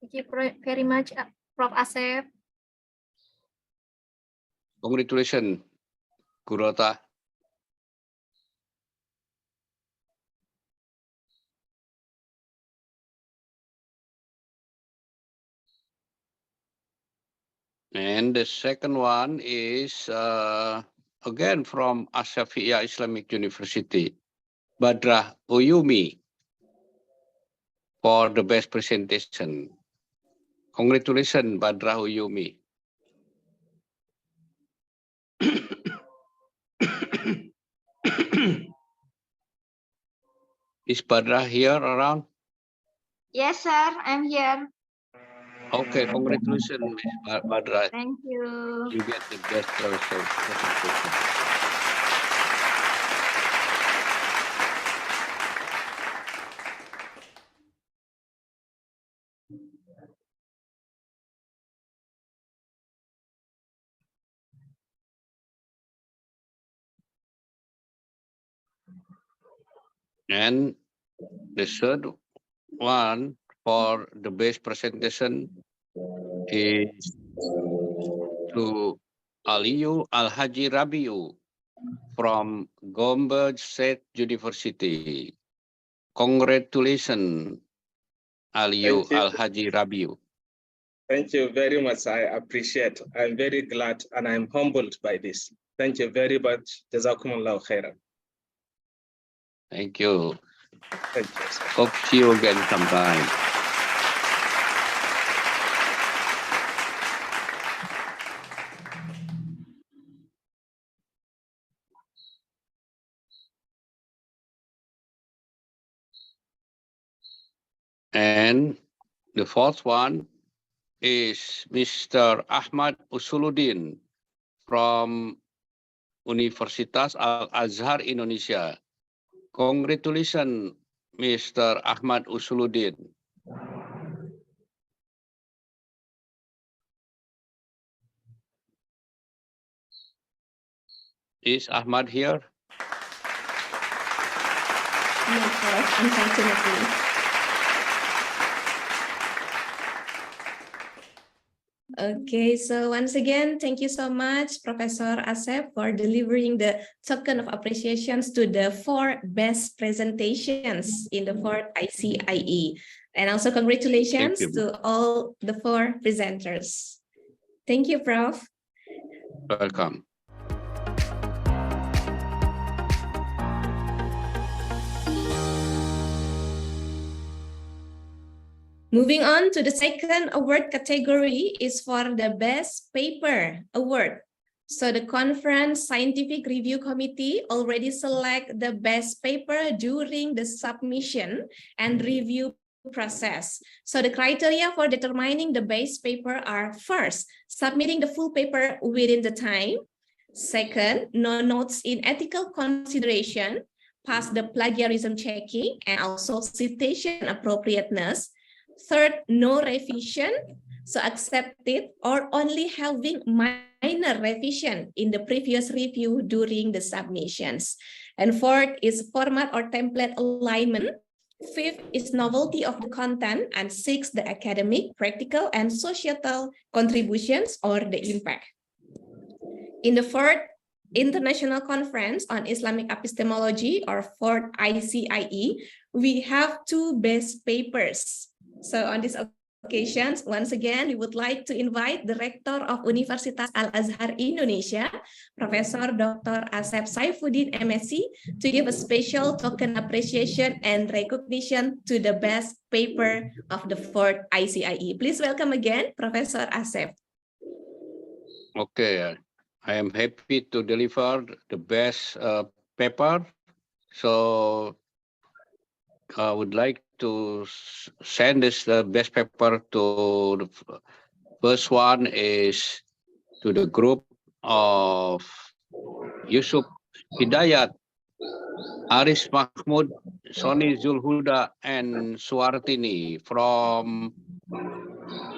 Thank you very much. Thank you very much, Prof. Asep.
Congratulations, Kurota. And the second one is again from Asyafiya Islamic University, Badra Uyumi, for the best presentation. Congratulations, Badra Uyumi. Is Badra here around?
Yes, sir, I'm here.
Okay, congratulations, Miss Badra.
Thank you.
You get the best presentation. And the third one for the best presentation is to Aliyu Al-Haji Rabiu from Gombe State University. Congratulations, Aliyu Al-Haji Rabiu.
Thank you very much. I appreciate. I'm very glad and I'm humbled by this. Thank you very much. Jazakumullahu khairan.
Thank you.
Thank you, sir.
Hope to see you again sometime. And the fourth one is Mr. Ahmad Usuluddin from Universitas al-azhar Indonesia. Congratulations, Mr. Ahmad Usuluddin. Is Ahmad here?
No, unfortunately. Okay, so once again, thank you so much, Professor Asep, for delivering the token of appreciations to the 4 best presentations in the 4th ICIE. And also congratulations to all the 4 presenters. Thank you, Prof.
Welcome.
Moving on to the second award category is for the Best Paper Award. So the Conference Scientific Review Committee already select the best paper during the submission and review process. So the criteria for determining the best paper are: first, submitting the full paper within the time; second, no notes in ethical consideration, pass the plagiarism checking, and also citation appropriateness; third, no revision, so accepted or only having minor revision in the previous review during the submissions. And fourth is format or template alignment. Fifth is novelty of the content, and sixth, the academic, practical, and societal contributions or the impact. In the 4th International Conference on Islamic Epistemology, or 4th ICIE, we have 2 best papers. So on this occasion, once again, we would like to invite the Rector of Universitas al-azhar Indonesia, Professor Dr. Asep Saifuddin, MSc, to give a special token appreciation and recognition to the best paper of the 4th ICIE. Please welcome again, Professor Asep.
Okay, I am happy to deliver the best paper. So I would like to send this best paper to the first one is to the group of Yusuf Hidayat, Aris Mahmud, Soni Zulhuda, and Suartini from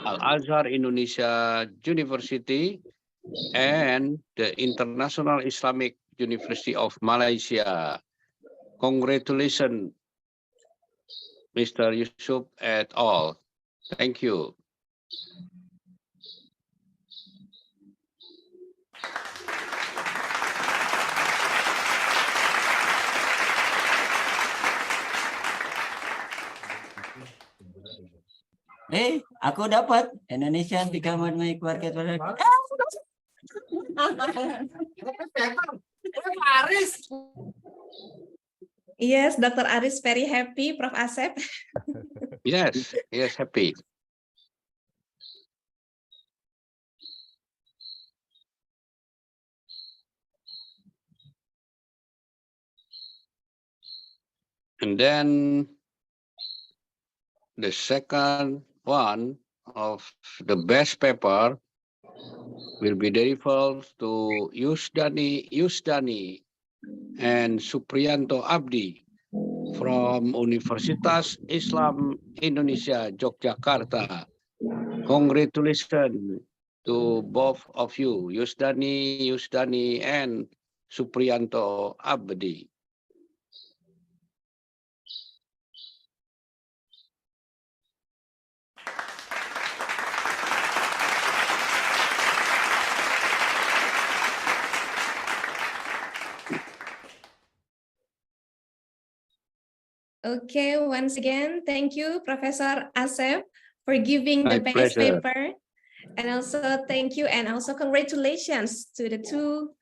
Al-Azhar Indonesia University. and the International Islamic University of Malaysia. Congratulations, Mr. Yusuf et al. Thank you.
Aku dapat Indonesian become my market.
Yes, Dr. Aris very happy, Prof. Asep.
Yes, yes, happy. And then the second one of the best paper will be delivered to Yusdani and Supriyanto Abdi from Universitas Islam Indonesia, Yogyakarta. Congratulations to both of you, Yusdani and Supriyanto Abdi.
Okay, once again, thank you, Professor Asep, for giving the
My
best
pleasure.
paper. And also thank you and also congratulations to the two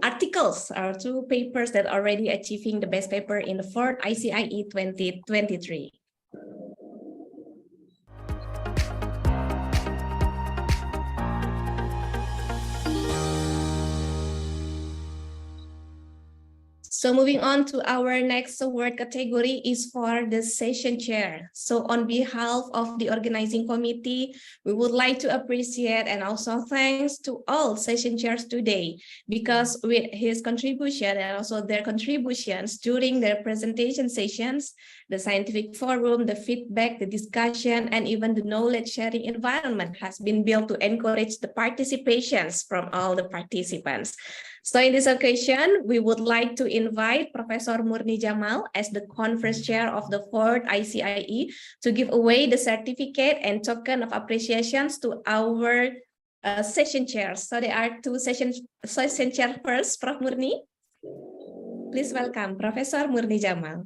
articles or two papers that already achieving the best paper in the 4th ICIE 2023. So moving on to our next award category is for the session chair. So on behalf of the organizing committee, we would like to appreciate and also thanks to all session chairs today, because with his contribution and also their contributions during their presentation sessions, the scientific forum, the feedback, the discussion, and even the knowledge sharing environment has been built to encourage the participations from all the participants. So in this occasion, we would like to invite Professor Murni Jamal as the conference chair of the 4th ICIE to give away the certificate and token of appreciations to our session chairs. So there are two session chairs first, Prof. Murni. Please welcome Professor Murni Jamal.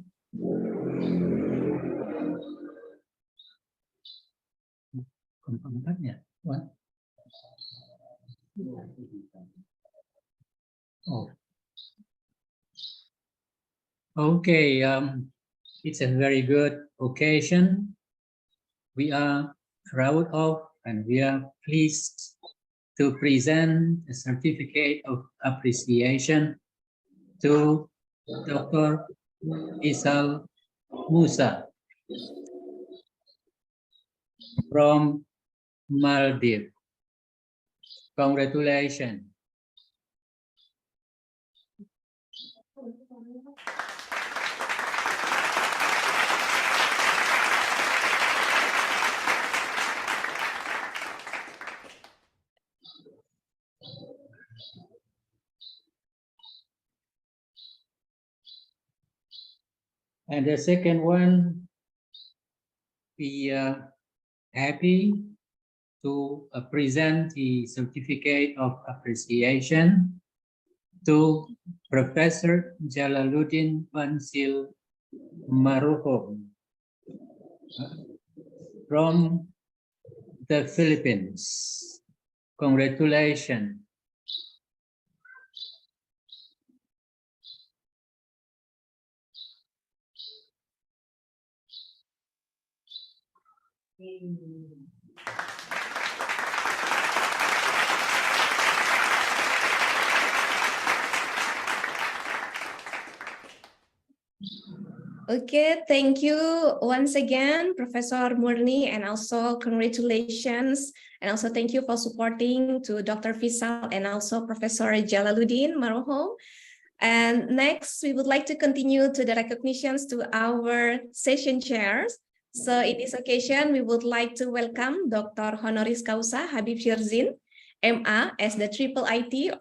Oh. Okay, it's a very good occasion. We are proud of and we are pleased to present a certificate of appreciation to Dr. Isal Musa from Maldives. Congratulations. And the second one, we are happy to present the certificate of appreciation to Professor Jalaluddin Bansil Maruhom from the Philippines. Congratulations.
Okay, thank you once again, Professor Murni, and also congratulations, and also thank you for supporting to Dr. Fisal and also Professor Jalaluddin Marohom. And next, we would like to continue to the recognitions to our session chairs. So in this occasion, we would like to welcome Dr. Honoris Causa Habib Shirzin MA as the Triple IT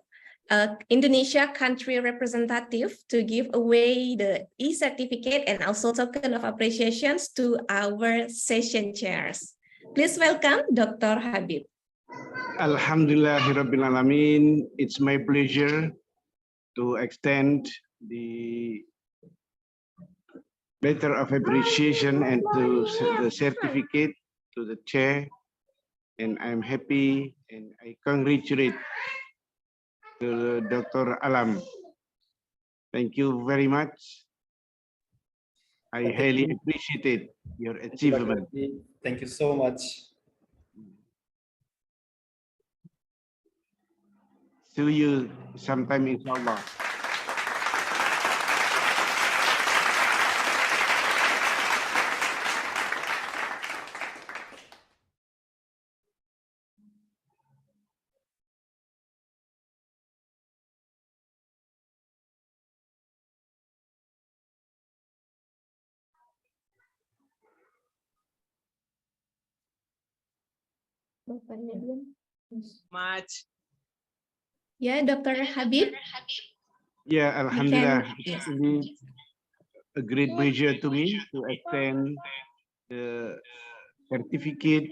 Indonesia country representative to give away the e-certificate and also token of appreciations to our session chairs. Please welcome Dr. Habib.
Alhamdulillahirabbil alamin. It's my pleasure to extend the letter of appreciation and to the certificate to the chair, and I'm happy and I congratulate to Dr. Alam. Thank you very much. I highly appreciate your achievement.
Thank you so much.
See you sometime, inshallah.
Much.
Yeah, Dr. Habib.
Yeah, Alhamdulillah.
Yes.
Indeed, a great pleasure to me to extend the certificate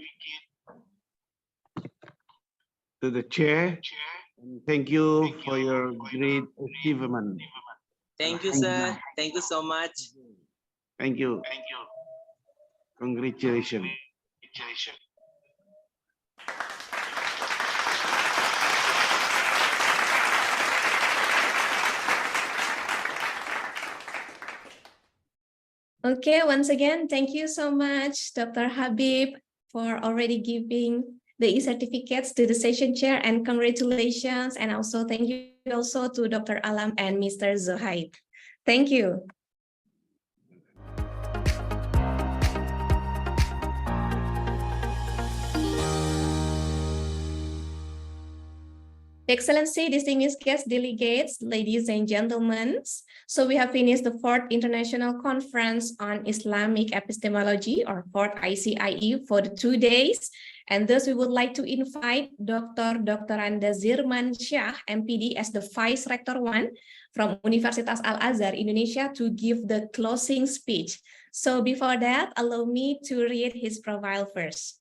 to the chair. And thank you for your great achievement.
Thank you, sir. Thank you so much.
Thank you. Congratulations.
Okay, once again, thank you so much, Dr. Habib, for already giving the e-certificates to the session chair, and congratulations. And also thank you also to Dr. Alam and Mr. Zohaib. Thank you. Excellency, distinguished guest delegates, ladies and gentlemen. So we have finished the 4th International Conference on Islamic Epistemology, or 4th ICIE, for the 2 days. And thus we would like to invite Dr. Anda Zirman Shah, MPD, as the Vice Rector 1 from Universitas Al-Azhar, Indonesia, to give the closing speech. So before that, allow me to read his profile first.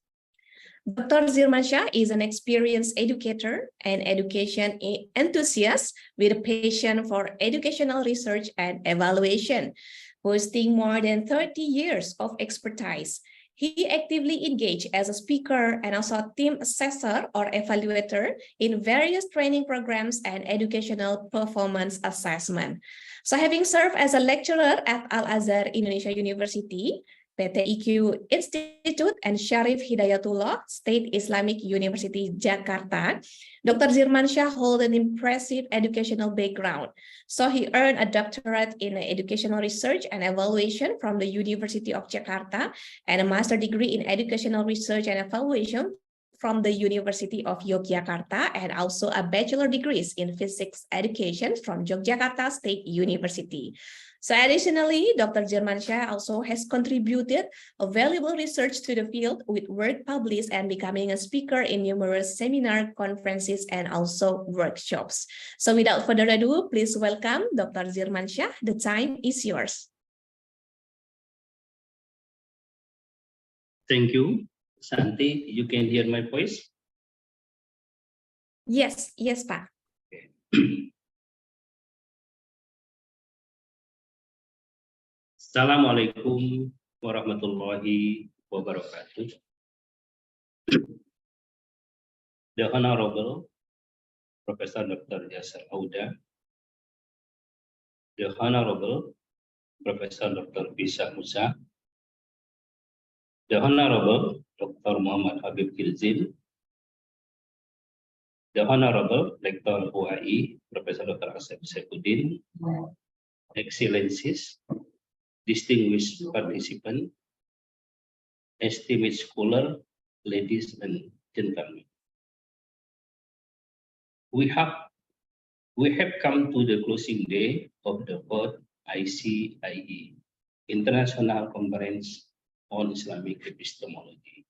Dr. Zirman Shah is an experienced educator and education enthusiast with a passion for educational research and evaluation, boasting more than 30 years of expertise. He actively engaged as a speaker and also team assessor or evaluator in various training programs and educational performance assessment. So having served as a lecturer at Al-Azhar Indonesia University, PTIQ Institute, and Syarif Hidayatullah State Islamic University, Jakarta, Dr. Zirman Shah holds an impressive educational background. So he earned a doctorate in educational research and evaluation from the University of Jakarta and a master's degree in educational research and evaluation from the University of Yogyakarta, and also a bachelor degrees in physics education from Yogyakarta State University. So additionally, Dr. Zirman Shah also has contributed a valuable research to the field with work published and becoming a speaker in numerous seminar, conferences, and also workshops. So without further ado, please welcome Dr. Zirman Shah. The time is yours.
Thank you, Santi. You can hear my voice?
Yes, Pak.
Okay. Assalamualaikum warahmatullahi wabarakatuh. The Honorable Professor Dr. Yasser Auda, the Honorable Professor Dr. Bisa Musa, the Honorable Dr. Muhammad Habib Kilzil, the Honorable Rector UAI, Professor Dr. Asep Saifuddin, Excellencies, distinguished participants, esteemed scholar, ladies and gentlemen. We have come to the closing day of the 4th ICIE, International Conference on Islamic Epistemology.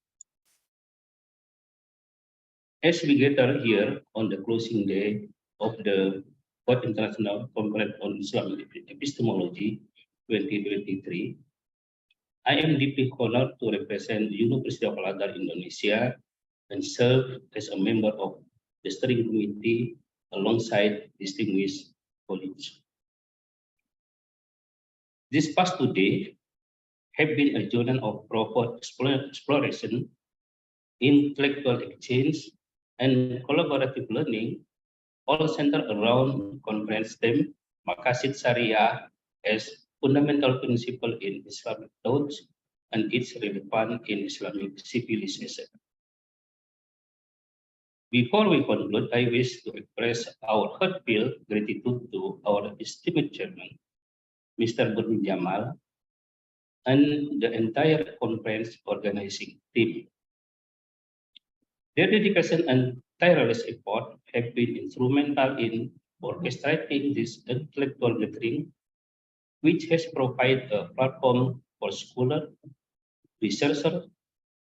As we gather here on the closing day of the Fourth International Conference on Islamic Epistemology 2023, I am deeply honored to represent the University of Al-Azhar Indonesia and serve as a member of the steering committee alongside distinguished colleagues. This past 2 days have been a journey of profound exploration, intellectual exchange, and collaborative learning, all centered around conference theme Maqasid Sharia as fundamental principle in Islamic thought and its relevance in Islamic civilization. Before we conclude, I wish to express our heartfelt gratitude to our esteemed chairman, Mr. Burhan Jamal, and the entire conference organizing team. Their dedication and tireless effort have been instrumental in orchestrating this intellectual gathering, which has provided a platform for scholars, researchers,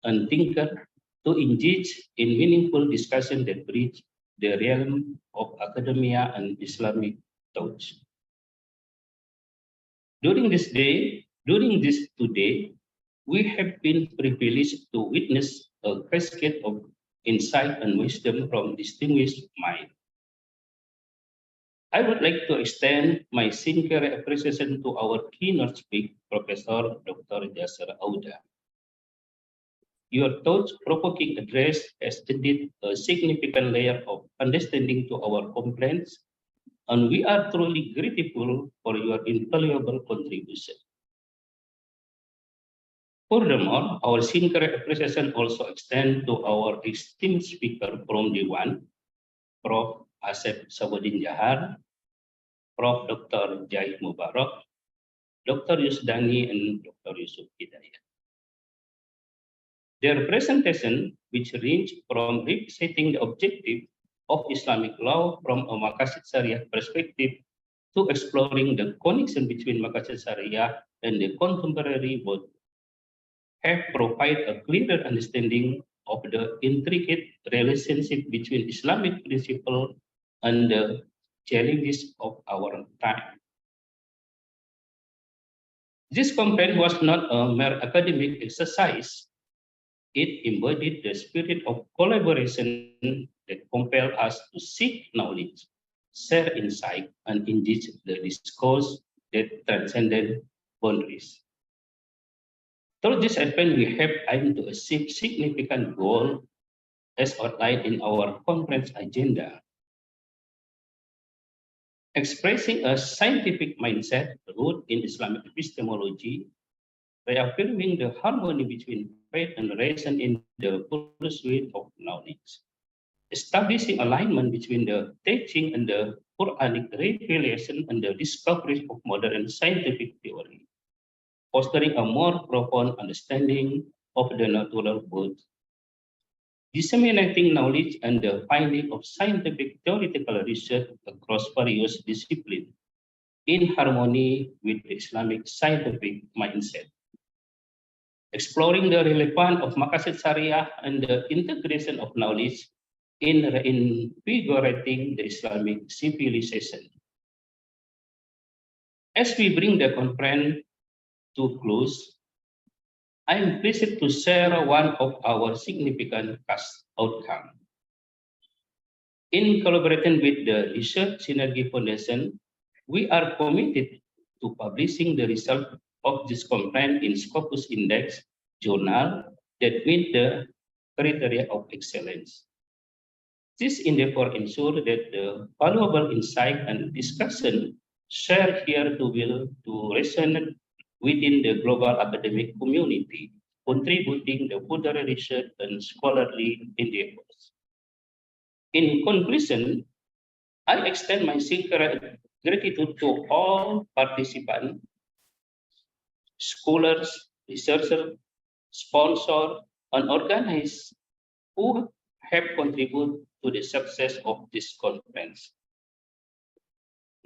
and thinkers to engage in meaningful discussion that bridge the realm of academia and Islamic thought. During this 2 days, we have been privileged to witness a cascade of insight and wisdom from distinguished minds. I would like to extend my sincere appreciation to our keynote speaker, Professor Dr. Jasser Auda. Your thought-provoking address has added a significant layer of understanding to our complaints, and we are truly grateful for your invaluable contribution. Furthermore, our sincere appreciation also extends to our esteemed speaker from Dewan, Prof. Asep Sabudin Jahar, Prof. Dr. Jai Mubarak, Dr. Yusdani, and Dr. Yusuf Hidayat. Their presentation, which ranged from revisiting the objective of Islamic law from a Maqasid Sharia perspective to exploring the connection between Maqasid Sharia and the contemporary world, have provided a clearer understanding of the intricate relationship between Islamic principle and the challenges of our time. This conference was not a mere academic exercise. It embodied the spirit of collaboration that compelled us to seek knowledge, share insight, and engage the discourse that transcended boundaries. Through this event, we have aimed to achieve significant goals as outlined in our conference agenda. Expressing a scientific mindset rooted in Islamic epistemology, reaffirming the harmony between faith and reason in the pursuit of knowledge, establishing alignment between the teaching and the Quranic revelation and the discoveries of modern scientific theory, fostering a more profound understanding of the natural world, disseminating knowledge and the finding of scientific theoretical research across various disciplines in harmony with the Islamic scientific mindset, exploring the relevance of Maqasid Sharia and the integration of knowledge in reinvigorating the Islamic civilization. As we bring the conference to close, I am pleased to share one of our significant outcomes. In collaboration with the Research Synergy Foundation, we are committed to publishing the result of this conference in Scopus Index journal that meet the criteria of excellence. This endeavor ensures that the valuable insight and discussion shared here will resonate within the global academic community, contributing to further research and scholarly endeavors. In conclusion, I extend my sincere gratitude to all participants, scholars, researchers, sponsors, and organizers who have contributed to the success of this conference.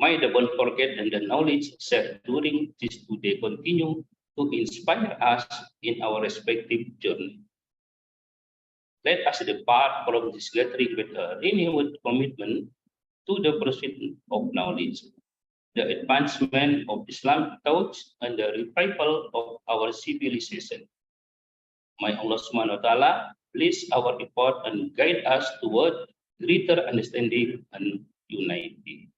May the bond forget and the knowledge shared during this 2 days continue to inspire us in our respective journey. let us depart from this gathering with a renewed commitment to the pursuit of knowledge, the advancement of Islamic thought, and the revival of our civilization. May Allah Subhanahu wa Ta'ala bless our effort and guide us toward greater understanding and unity.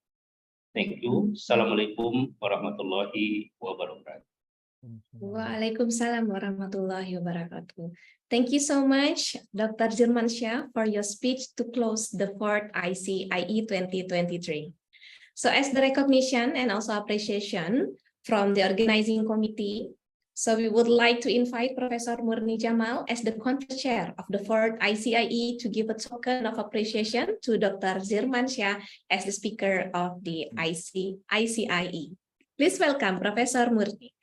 Thank you. Assalamualaikum warahmatullahi wabarakatuh.
Waalaikumsalam warahmatullahi wabarakatuh. Thank you so much, Dr. Zirmansyah, for your speech to close the 4th ICIE 2023. So as the recognition and also appreciation from the organizing committee, so we would like to invite Professor Murni Jamal as the conference chair of the 4th ICIE to give a token of appreciation to Dr. Zirmansyah as the speaker of the ICIE. Please welcome Professor Murni.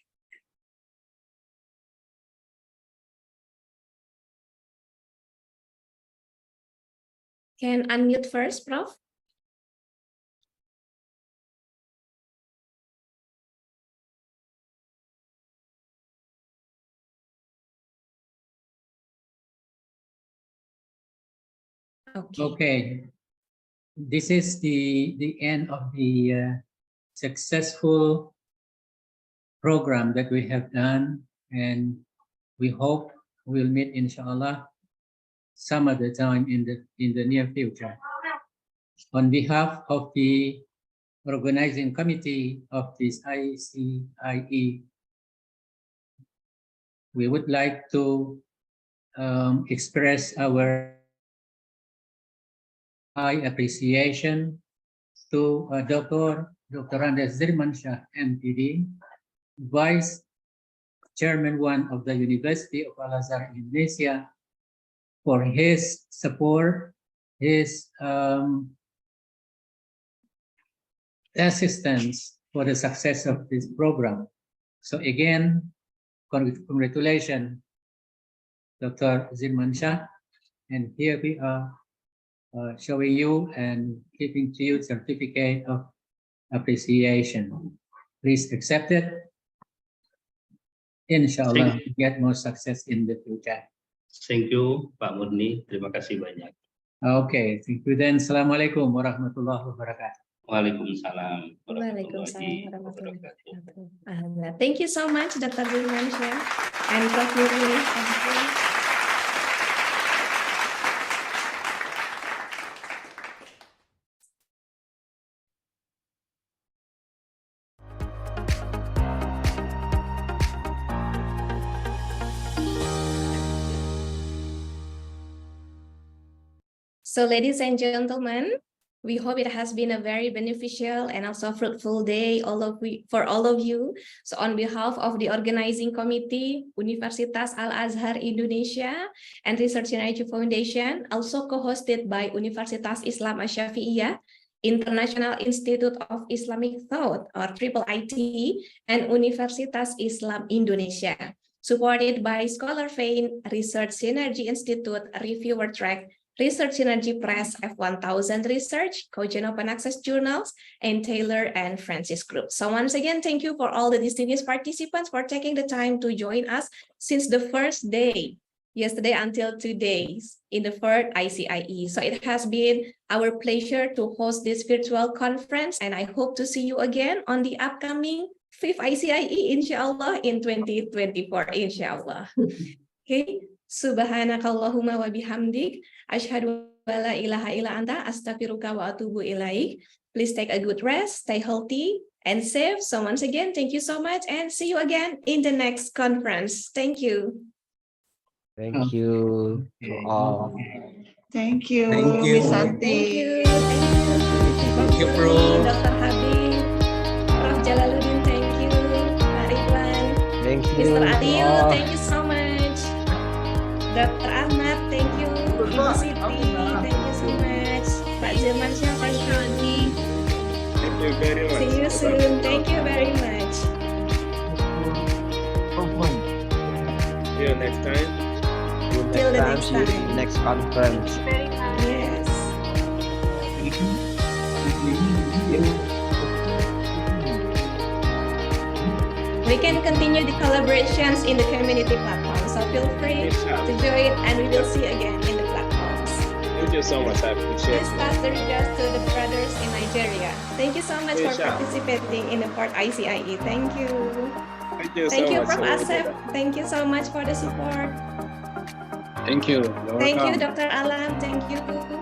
Can unmute first, Prof.
Okay. This is the end of the successful program that we have done, and we hope we'll meet inshallah some other time in the near future. On behalf of the organizing committee of this ICIE, we would like to express our high appreciation to Dr. Zirmansyah, MPD, Vice Chairman 1 of the University of Al-Azhar, Indonesia, for his support, his assistance for the success of this program. So again, congratulations, Dr. Zirmansyah, and here we are showing you and giving to you certificate of appreciation. Please accept it. Inshallah, get more success in the future.
Thank you, Pak Murni. Terima kasih banyak.
Okay, thank you then. Assalamualaikum warahmatullahi wabarakatuh.
Waalaikumsalam
warahmatullahi wabarakatuh. Thank you so much, Dr. Zirmansyah and Prof. Murni. So ladies and gentlemen, we hope it has been a very beneficial and also fruitful day for all of you. So on behalf of the organizing committee, Universitas Al-Azhar Indonesia and Research Synergy Foundation, also co-hosted by Universitas Islam Asy-Syafi'iyah, International Institute of Islamic Thought or IIIT, and Universitas Islam Indonesia, supported by Scholar Vein, Research Synergy Institute, Reviewer Track, Research Synergy Press, F1000 Research, Cogent Open Access Journals, and Taylor and Francis Group. So once again, thank you for all the distinguished participants for taking the time to join us since the first day, yesterday until today, in the 4th ICIE. So it has been our pleasure to host this virtual conference, and I hope to see you again on the upcoming 5th ICIE, inshallah, in 2024, inshallah. Okay. Subhanakallahumma wa bihamdik, asyhadu wa la ilaha illa anta, astaghfiruka wa atubu ilaik. Please take a good rest, stay healthy and safe. So once again, thank you so much and see you again in the next conference. Thank you.
Thank you to all.
Thank you,
Thank you.
Miss Santi.
Thank you, Bro.
Dr. Habib, Prof. Jalaluddin, thank you. Pak Ridwan,
Thank you.
Mr. Adiyu,
Oh.
thank you so much. Dr. Ahmad, thank you. Ibu Siti, thank you so much. Pak Zirmansyah, thank you.
Thank you very much.
See you soon. Thank you very much.
See you next time.
Till the next
See you in
time.
the next conference.
Yes. We can continue the collaborations in the community platform. So feel free to join and we will see you again in the platform.
Thank you so much. I appreciate
Please
it.
pass the regards to the brothers in Nigeria. Thank you so much for
Inshallah.
participating in the Port ICIE. Thank you.
Thank you
Thank
so
you,
much.
Prof. Asep. Thank you so much for the support.
Thank you.
Thank you, Dr. Alam. Thank you.